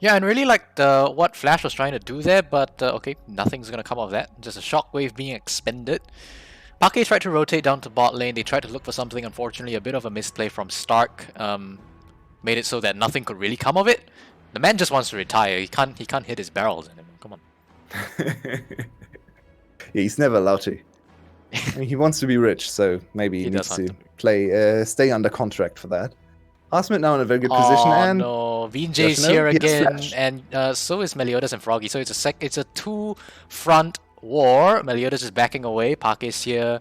Yeah, and really liked what Flash was trying to do there, but okay, nothing's gonna come of that. Just a shockwave being expended. Parquet tried to rotate down to bot lane. They tried to look for something. Unfortunately, a bit of a misplay from Stark made it so that nothing could really come of it. The man just wants to retire. He can't hit his barrels anymore. Come on. Yeah, he's never allowed to. I mean, he wants to be rich, so maybe he He needs does to want stay under contract for that. Asmit now in a very good position, Oh and no, Vijay's Yoshino, here he has again, Flash. and so is Meliodas and Froggy. So it's a two-front war. Meliodas is backing away. Parquet's here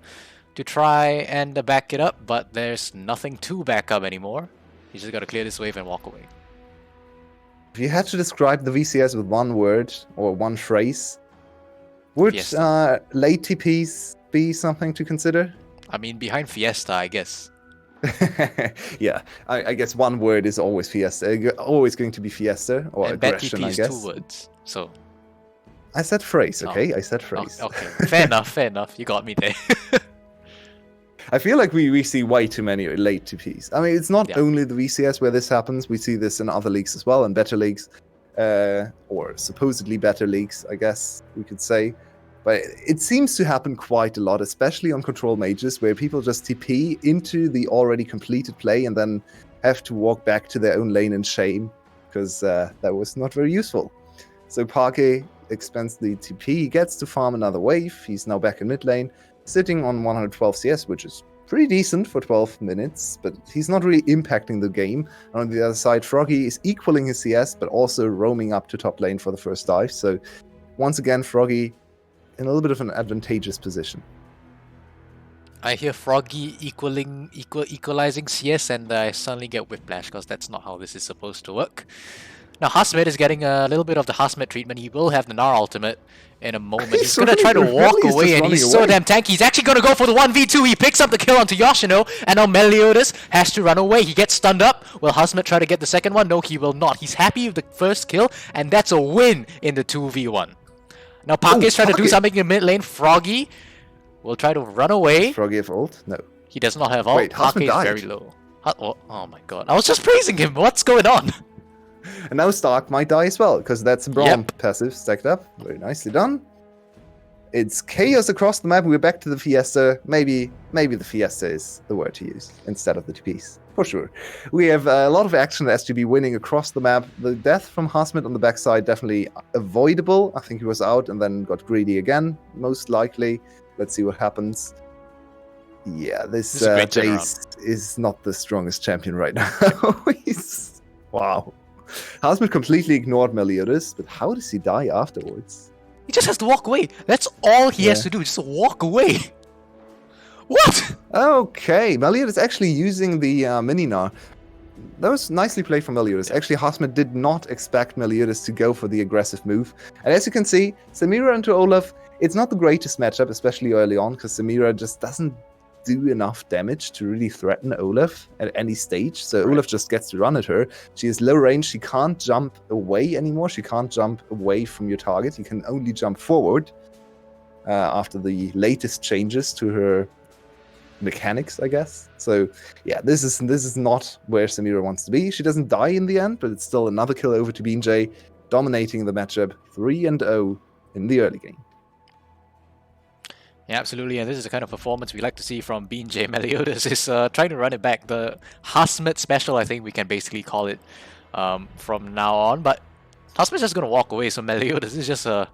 to try and back it up, but there's nothing to back up anymore. He's just got to clear this wave and walk away. If you had to describe the VCS with one word or one phrase, would Fiesta. late TPs be something to consider? I mean, behind Fiesta, I guess. Yeah, I guess one word is always Fiesta. Always going to be Fiesta or And bad aggression, TP I is guess. 2 words. So, I said phrase, Oh. okay? I said oh, phrase. okay. Fair enough, fair enough. You got me there. I feel like we see way too many late TPs. I mean, it's not Yeah. only the VCS where this happens. We see this in other leagues as well, and better leagues, or supposedly better leagues, I guess we could say. But it seems to happen quite a lot, especially on control mages, where people just TP into the already completed play and then have to walk back to their own lane in shame, because that was not very useful. So Parke expends the TP, he gets to farm another wave, he's now back in mid lane, sitting on 112 CS, which is pretty decent for 12 minutes, but he's not really impacting the game. And on the other side, Froggy is equaling his CS, but also roaming up to top lane for the first dive. So once again, Froggy in a little bit of an advantageous position. I hear Froggy equalizing CS, and I suddenly get whiplash because that's not how this is supposed to work. Now Hasmet is getting a little bit of the Hasmet treatment. He will have the Gnar ultimate in a moment. He's He's gonna try to running- walk really, he's away, just and he's running so away. damn tanky. He's actually gonna go for the 1v2. He picks up the kill onto Yoshino, and now Meliodas has to run away. He gets stunned up. Will Hasmet try to get the second one? No, he will not. He's happy with the first kill, and that's a win in the 2v1. Now Parke's trying to do Parke. something in mid lane. Froggy will try to run away. Froggy have ult? No. He does not have ult. Wait, Parke Hasmet is died. very low. Oh my god. I was just praising him. What's going on? And now Stark might die as well, because that's a Braum Yep. passive stacked up. Very nicely done. It's chaos across the map. We're back to the Fiesta. Maybe the Fiesta is the word to use instead of the TPs. For sure. We have a lot of action as to be winning across the map. The death from Hasmet on the backside definitely avoidable. I think he was out and then got greedy again, most likely. Let's see what happens. Yeah, This is a great turnaround. Jace is not the strongest champion right now. Wow. Hasmet completely ignored Meliodas, but how does he die afterwards? He just has to walk away. That's all he has Yeah. to do. Just walk away. What? Okay, Meliodas actually using the mini-Gnar. That was nicely played from Meliodas. Actually, Hasmet did not expect Meliodas to go for the aggressive move. And as you can see, Samira into Olaf, it's not the greatest matchup, especially early on, because Samira just doesn't do enough damage to really threaten Olaf at any stage. So Olaf just gets to run at her. She is low range. She can't jump away anymore. She can't jump away from your target. You can only jump forward after the latest changes to her mechanics, I guess. So yeah, this is not where Samira wants to be. She doesn't die in the end, but it's still another kill over to BJ, dominating the matchup 3-0 in the early game. Yeah, absolutely. And this is the kind of performance we like to see from BJ Meliodas. Is trying to run it back. The Hasmet special, I think we can basically call it from now on. But Hasmet's just going to walk away. So Meliodas is just a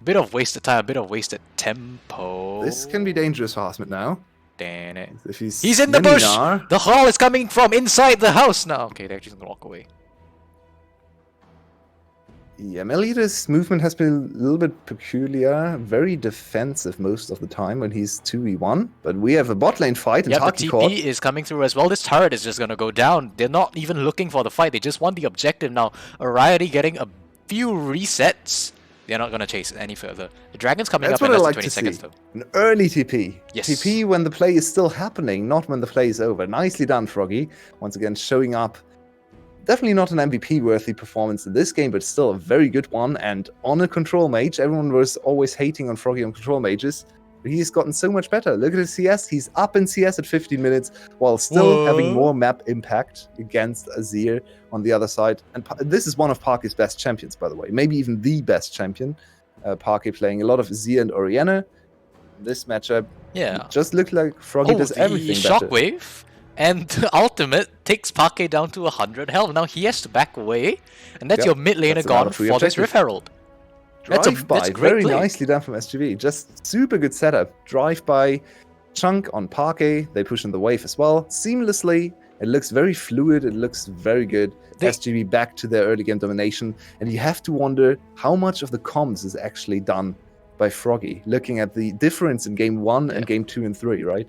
bit of wasted time, a bit of wasted tempo. This can be dangerous for Hasmet now. Damn it. If he's in the bush! Mini-Gnar, The hall is coming from inside the house now. Okay, they're actually going to walk away. Yeah, Meliodas' movement has been a little bit peculiar, very defensive most of the time when he's 2v1. But we have a bot lane fight and Yeah, the Taki TP caught. is coming through as well. This turret is just going to go down. They're not even looking for the fight. They just want the objective now. Ariadne getting a few resets. They're not going to chase it any further. The dragon's coming That's up in what I less like than 20 to seconds see. though. An early TP. Yes. TP when the play is still happening, not when the play is over. Nicely done, Froggy. Once again, showing up. Definitely not an MVP-worthy performance in this game, but still a very good one. And on a control mage, everyone was always hating on Froggy on control mages. But he's gotten so much better. Look at his CS. He's up in CS at 15 minutes while still having more map impact against Azir on the other side. And this is one of Parke's best champions, by the way. Maybe even the best champion. Parke playing a lot of Azir and Orianna. This matchup Yeah. just looked like Froggy does the everything better. shockwave and the ultimate takes Parke down to 100 health. Now he has to back away, and that's Yep, your mid laner that's gone another free for this objective. Rift Herald. That's Drive by, great very play. nicely done from SGV. Just super good setup. Drive by, chunk on Parke. They push in the wave as well seamlessly. It looks very fluid. It looks very good. They- SGV back to their early game domination, and you have to wonder how much of the comms is actually done by Froggy. Looking at the difference in game 1 and game 2 and 3, right?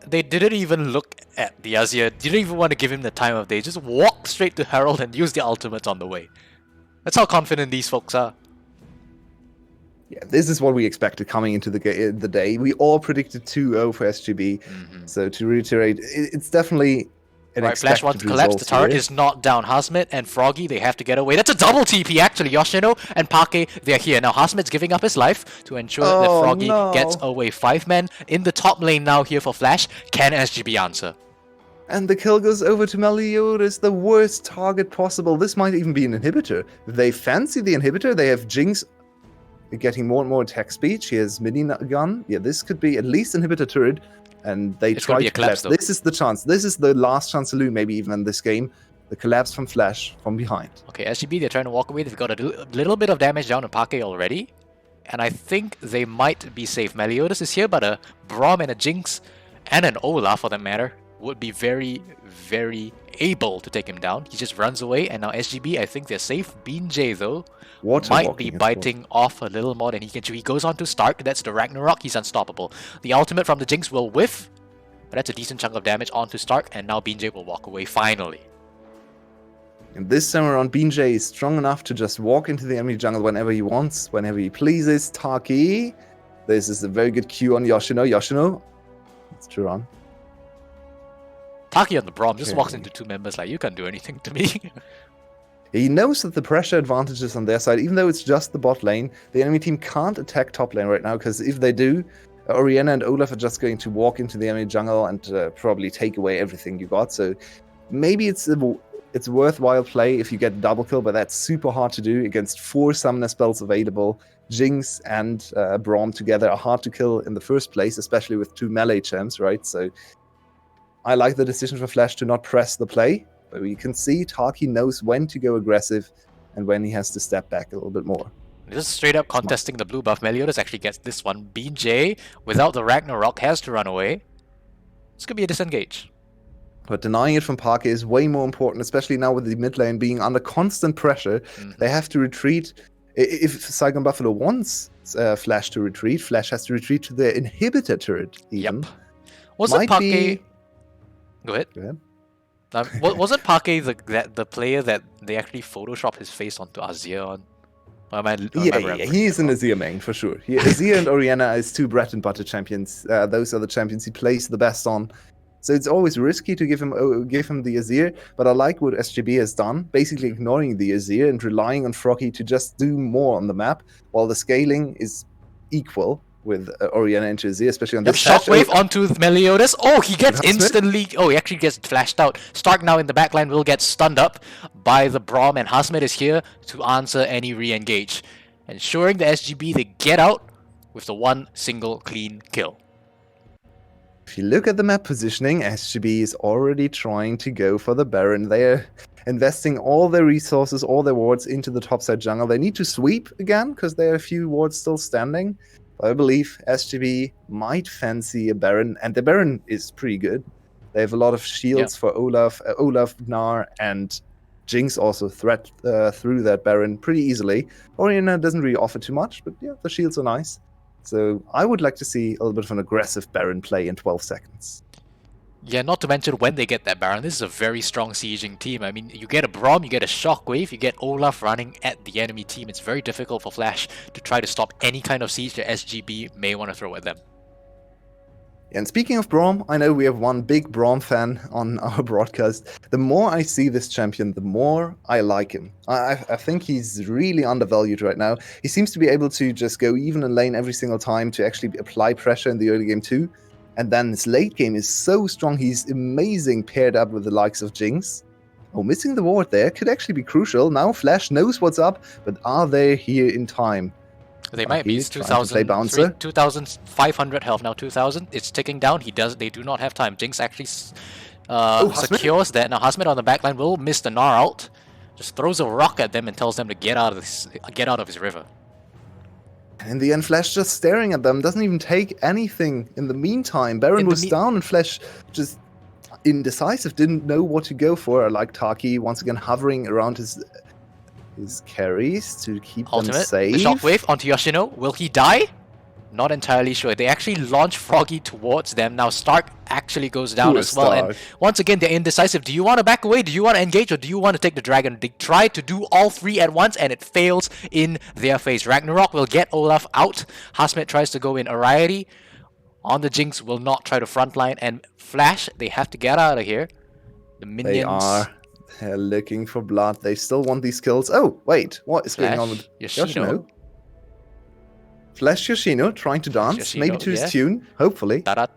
They didn't even look at the Azir, didn't even want to give him the time of day, just walk straight to Herald and use the ultimate on the way. That's how confident these folks are. Yeah, this is what we expected coming into the day. We all predicted 2-0 for SGB. So to reiterate, it's definitely an Right, Flash expected wants to collapse. The result turret here. is not down. Hasmet and Froggy, they have to get away. That's a double TP, actually. Yoshino and Pake, they're here. Now, Hasmet's giving up his life to ensure that Oh, Froggy no. gets away. 5 men in the top lane now here for Flash. Can SGB answer? And the kill goes over to Meliodas, the worst target possible. This might even be an inhibitor. If they fancy the inhibitor, they have Jinx getting more and more attack speed. She has minigun. Yeah, this could be at least inhibitor turret. And they It's gonna try be a to collapse. collapse, though. This is the chance. This is the last chance to lose, maybe even in this game. The collapse from Flash from behind. Okay, SGB, they're trying to walk away. They've got a little bit of damage down on Pake already. And I think they might be safe. Meliodas is here, but a Braum and a Jinx and an Olaf, for that matter, would be very, very able to take him down. He just runs away, and now SGB, I think they're safe. Bean J, though, Water might walking be as well. biting off a little more than he can chew. He goes on to Stark. That's the Ragnarok. He's unstoppable. The ultimate from the Jinx will whiff, but that's a decent chunk of damage onto Stark, and now Bean J will walk away finally. And this time around, Bean J is strong enough to just walk into the enemy jungle whenever he wants, whenever he pleases. Taki, this is a very good cue on Yoshino. Yoshino, it's Turan. Taki on the Braum just walks Okay. into 2 members like, you can't do anything to me. He knows that the pressure advantage is on their side, even though it's just the bot lane. The enemy team can't attack top lane right now, because if they do, Orianna and Olaf are just going to walk into the enemy jungle and probably take away everything you got. So maybe it's a worthwhile play if you get double kill, but that's super hard to do against 4 summoner spells available. Jinx and Braum together are hard to kill in the first place, especially with 2 melee champs, right? So I like the decision for Flash to not press the play. But we can see Taki knows when to go aggressive and when he has to step back a little bit more. Just straight up contesting the blue buff. Meliodas actually gets this one. Bean J, without the Ragnarok, has to run away. This could be a disengage. But denying it from Parker is way more important, especially now with the mid lane being under constant pressure. They have to retreat. If Saigon Buffalo wants Flash to retreat, Flash has to retreat to the inhibitor turret even. Yep. Wasn't Might Pake... be- Go ahead. Go ahead. Wasn't Pake the player that they actually photoshopped his face onto Azir on? Or am I Yeah, remembering he is an wrong? Azir main for sure. Azir and Orianna is 2 bread and butter champions. Those are the champions he plays the best on. So it's always risky to give him the Azir, but I like what SGB has done, basically ignoring the Azir and relying on Froggy to just do more on the map, while the scaling is equal with Orianna into Azir, especially on Yep, this patch. Shockwave onto Meliodas. Oh, he gets That's it. instantly... Oh, he actually gets flashed out. Stark now in the backline will get stunned up by the Braum, and Hasmet is here to answer any re-engage, ensuring the SGB they get out with the one single clean kill. If you look at the map positioning, SGB is already trying to go for the Baron. They're investing all their resources, all their wards into the topside jungle. They need to sweep again, because there are a few wards still standing. But I believe SGB might fancy a Baron, and the Baron is pretty good. They have a lot of shields for Olaf, Gnar, and Jinx also threat through that Baron pretty easily. Orianna doesn't really offer too much, but yeah, the shields are nice. So I would like to see a little bit of an aggressive Baron play in 12 seconds. Yeah, not to mention when they get that Baron, this is a very strong sieging team. I mean, you get a Braum, you get a Shockwave, you get Olaf running at the enemy team. It's very difficult for Flash to try to stop any kind of siege that SGB may want to throw at them. And speaking of Braum, I know we have one big Braum fan on our broadcast. The more I see this champion, the more I like him. I think he's really undervalued right now. He seems to be able to just go even in lane every single time to actually apply pressure in the early game too. And then his late game is so strong. He's amazing paired up with the likes of Jinx. Oh, missing the ward there could actually be crucial. Now Flash knows what's up, but are they here in time? They might be. He's It's trying to play 2,000, bouncer. 2,500 health now. 2,000. It's ticking down. They do not have time. Jinx actually Hasmet? secures that. Now Hasmet on the backline will miss the Gnar ult. Just throws a rock at them and tells them to get out of his river. And in the end, Flash just staring at them, doesn't even take anything in the meantime. Baron In the was down and Flash just indecisive, didn't know what to go for. I like Taki once again hovering around his carries to keep them Ultimate. safe. The Shockwave onto Yoshino. Will he die? Not entirely sure. They actually launch Froggy towards them. Now Stark actually goes down Poor as well. And Stark. once again, they're indecisive. Do you want to back away? Do you want to engage? Or do you want to take the dragon? They try to do all three at once and it fails in their face. Ragnarok will get Olaf out. Hasmet tries to go in. Ariety on the Jinx will not try to frontline. And Flash, they have to get out of here. The minions. They are. They're looking for blood. They still want these kills. Oh, wait. What is going on with Yoshino. Yoshino? Flash Yoshino trying to dance. Yoshino, Maybe to yeah. his tune. Hopefully. I'm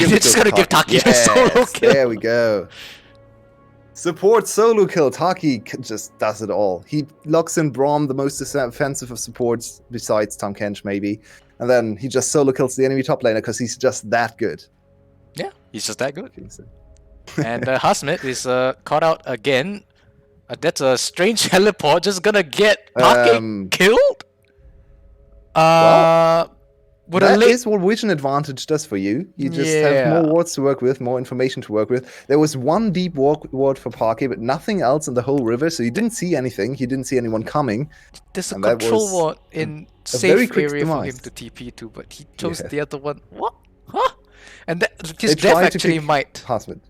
just gonna give Taki a solo Yes, kill. there we go. Support solo kill. Taki just does it all. He locks in Braum, the most offensive of supports, besides Tahm Kench maybe. And then he just solo kills the enemy top laner because he's just that good. Yeah, he's just that good. And Hasmet is caught out again. That's a strange teleport. Just gonna get Take killed. Would a That late is what Vision Advantage does for you. You just have Yeah. more wards to work with, more information to work with. There was one deep ward for Parquet, but nothing else in the whole river, so you didn't see anything. You didn't see anyone coming. there's a and that control was ward in a very safe quick area for him demise. to TP to, but he chose Yeah. the other one. What? Huh? And his They death tried to actually pick might. Hasmet.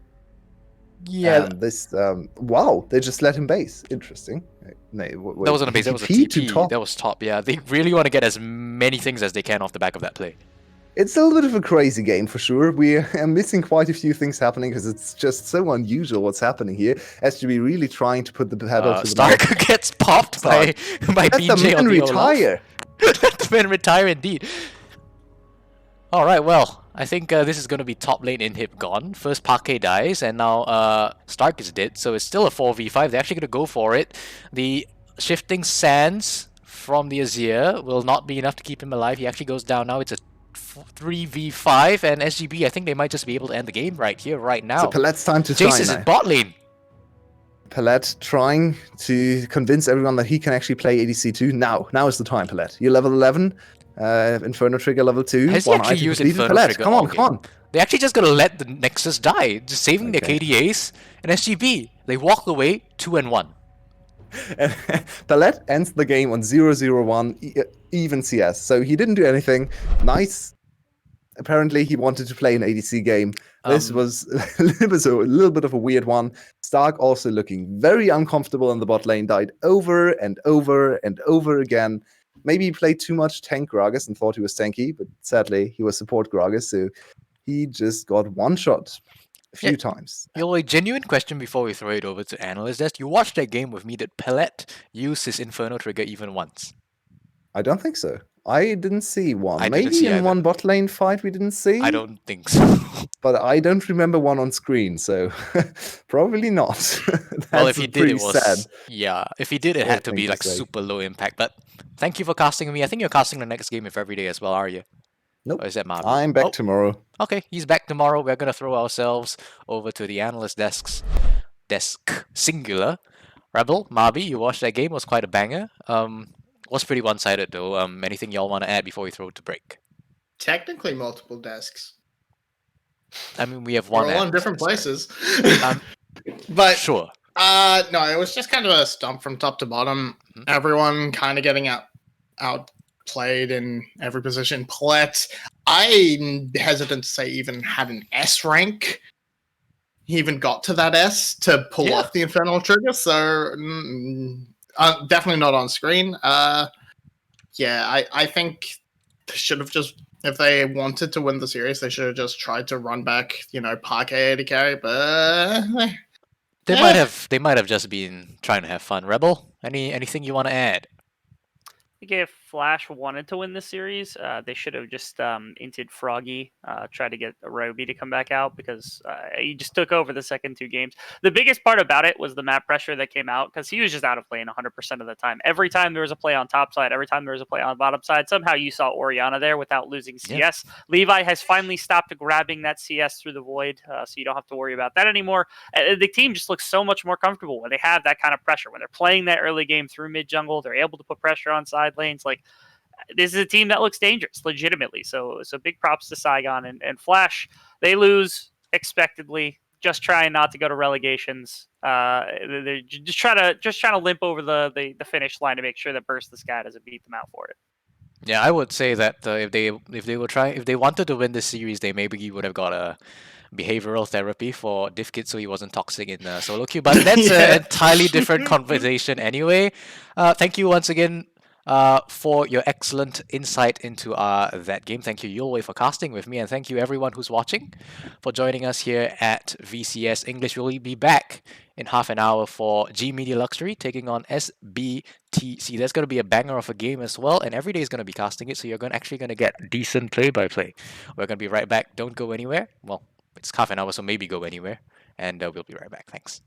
Yeah, And this, wow, they just let him base. Interesting. that wasn't a base. That was a TP TP. to top. That was top. Yeah, they really want to get as many things as they can off the back of that play. It's a little bit of a crazy game for sure. We are missing quite a few things happening because it's just so unusual what's happening here. SGB really trying to put the pedal to the Stark metal. gets popped by Let the BJ on man the Olaf. retire. Let the man retire indeed. Alright, well, I think this is going to be top lane inhib gone. First Parquet dies, and now Stark is dead, so it's still a 4v5. They're actually going to go for it. The shifting sands from the Azir will not be enough to keep him alive. He actually goes down now. It's a 3v5, and SGB, I think they might just be able to end the game right here, right now. So Palette's time to Jace shine is now. in bot lane. Palette trying to convince everyone that he can actually play ADC too. Now is the time, Palette. You're level 11, Inferno Trigger level 2. Has he one actually item used completed. Inferno Palette, Trigger come all on, come on. They're actually just gonna let the Nexus die, just saving Okay. their KDAs. And SGB, they walk away 2-1. And Palette ends the game on 0-0-1, even CS. So he didn't do anything. Nice. Apparently, he wanted to play an ADC game. This was a little bit of a weird one. Stark also looking very uncomfortable in the bot lane, died over and over and over again. Maybe he played too much tank Gragas and thought he was tanky, but sadly, he was support Gragas, so he just got one shot a few Yeah. times. A genuine question before we throw it over to Analyst Desk. You watched that game with me. Did Pellet use his Inferno Trigger even once? I don't think so. I didn't see one. I didn't Maybe see in either. one bot lane fight we didn't see. I don't think so. But I don't remember one on screen, so probably not. Well, That's if he did, pretty it was sad. yeah. If he did, it Poor had to thing be to like say. super low impact. But thank you for casting me. I think you're casting the next game of every day as well, are you? Nope. Or is that Marvin? I'm back Oh, tomorrow. Okay, he's back tomorrow. We're gonna throw ourselves over to the analyst desk singular. Rebel, Marby, you watched that game. It was quite a banger. Was pretty one-sided though. Anything y'all want to add before we throw it to break? Technically, multiple desks. I mean, we have We're one. all in analyst different desk, places. Um, but Sure. no, it was just kind of a stump from top to bottom. Mhm. Everyone kind of getting outplayed in every position. Palette, I'm hesitant to say, even had an S rank. He even got to that S to pull Yeah. off the Infernal Trigger, so definitely not on screen. Yeah, I think they should have just, if they wanted to win the series, they should have just tried to run back, Parquet AD carry, but They Yeah. might have just been trying to have fun. Rebel, anything you want to add? I think if Flash wanted to win this series, they should have just inted Froggy, tried to get Roby to come back out because he just took over the second two games. The biggest part about it was the map pressure that came out because he was just out of lane 100% of the time. Every time there was a play on top side, every time there was a play on bottom side, somehow you saw Orianna there without losing Yeah. CS. Levi has finally stopped grabbing that CS through the void, so you don't have to worry about that anymore. The team just looks so much more comfortable when they have that kind of pressure. When they're playing that early game through mid jungle, they're able to put pressure on side lanes. Like, this is a team that looks dangerous, legitimately. So big props to Saigon and Flash. They lose expectedly. just trying not to go to relegations. They're just trying to limp over the finish line to make sure that Burst the Sky doesn't beat them out for it. Yeah, I would say that if they wanted to win this series, they maybe would have got a behavioral therapy for Diffkit so he wasn't toxic in solo queue. But that's Yeah. an entirely different conversation anyway. Thank you once again for your excellent insight into that game. Thank you, Yulway, for casting with me, and thank you everyone who's watching for joining us here at VCS English. We'll be back in half an hour for G Media Luxury taking on SBTC. There's going to be a banger of a game as well, and every day is going to be casting it, so you're actually going to get decent play-by-play. We're going to be right back. Don't go anywhere. Well, it's half an hour, so maybe go anywhere, and we'll be right back. Thanks.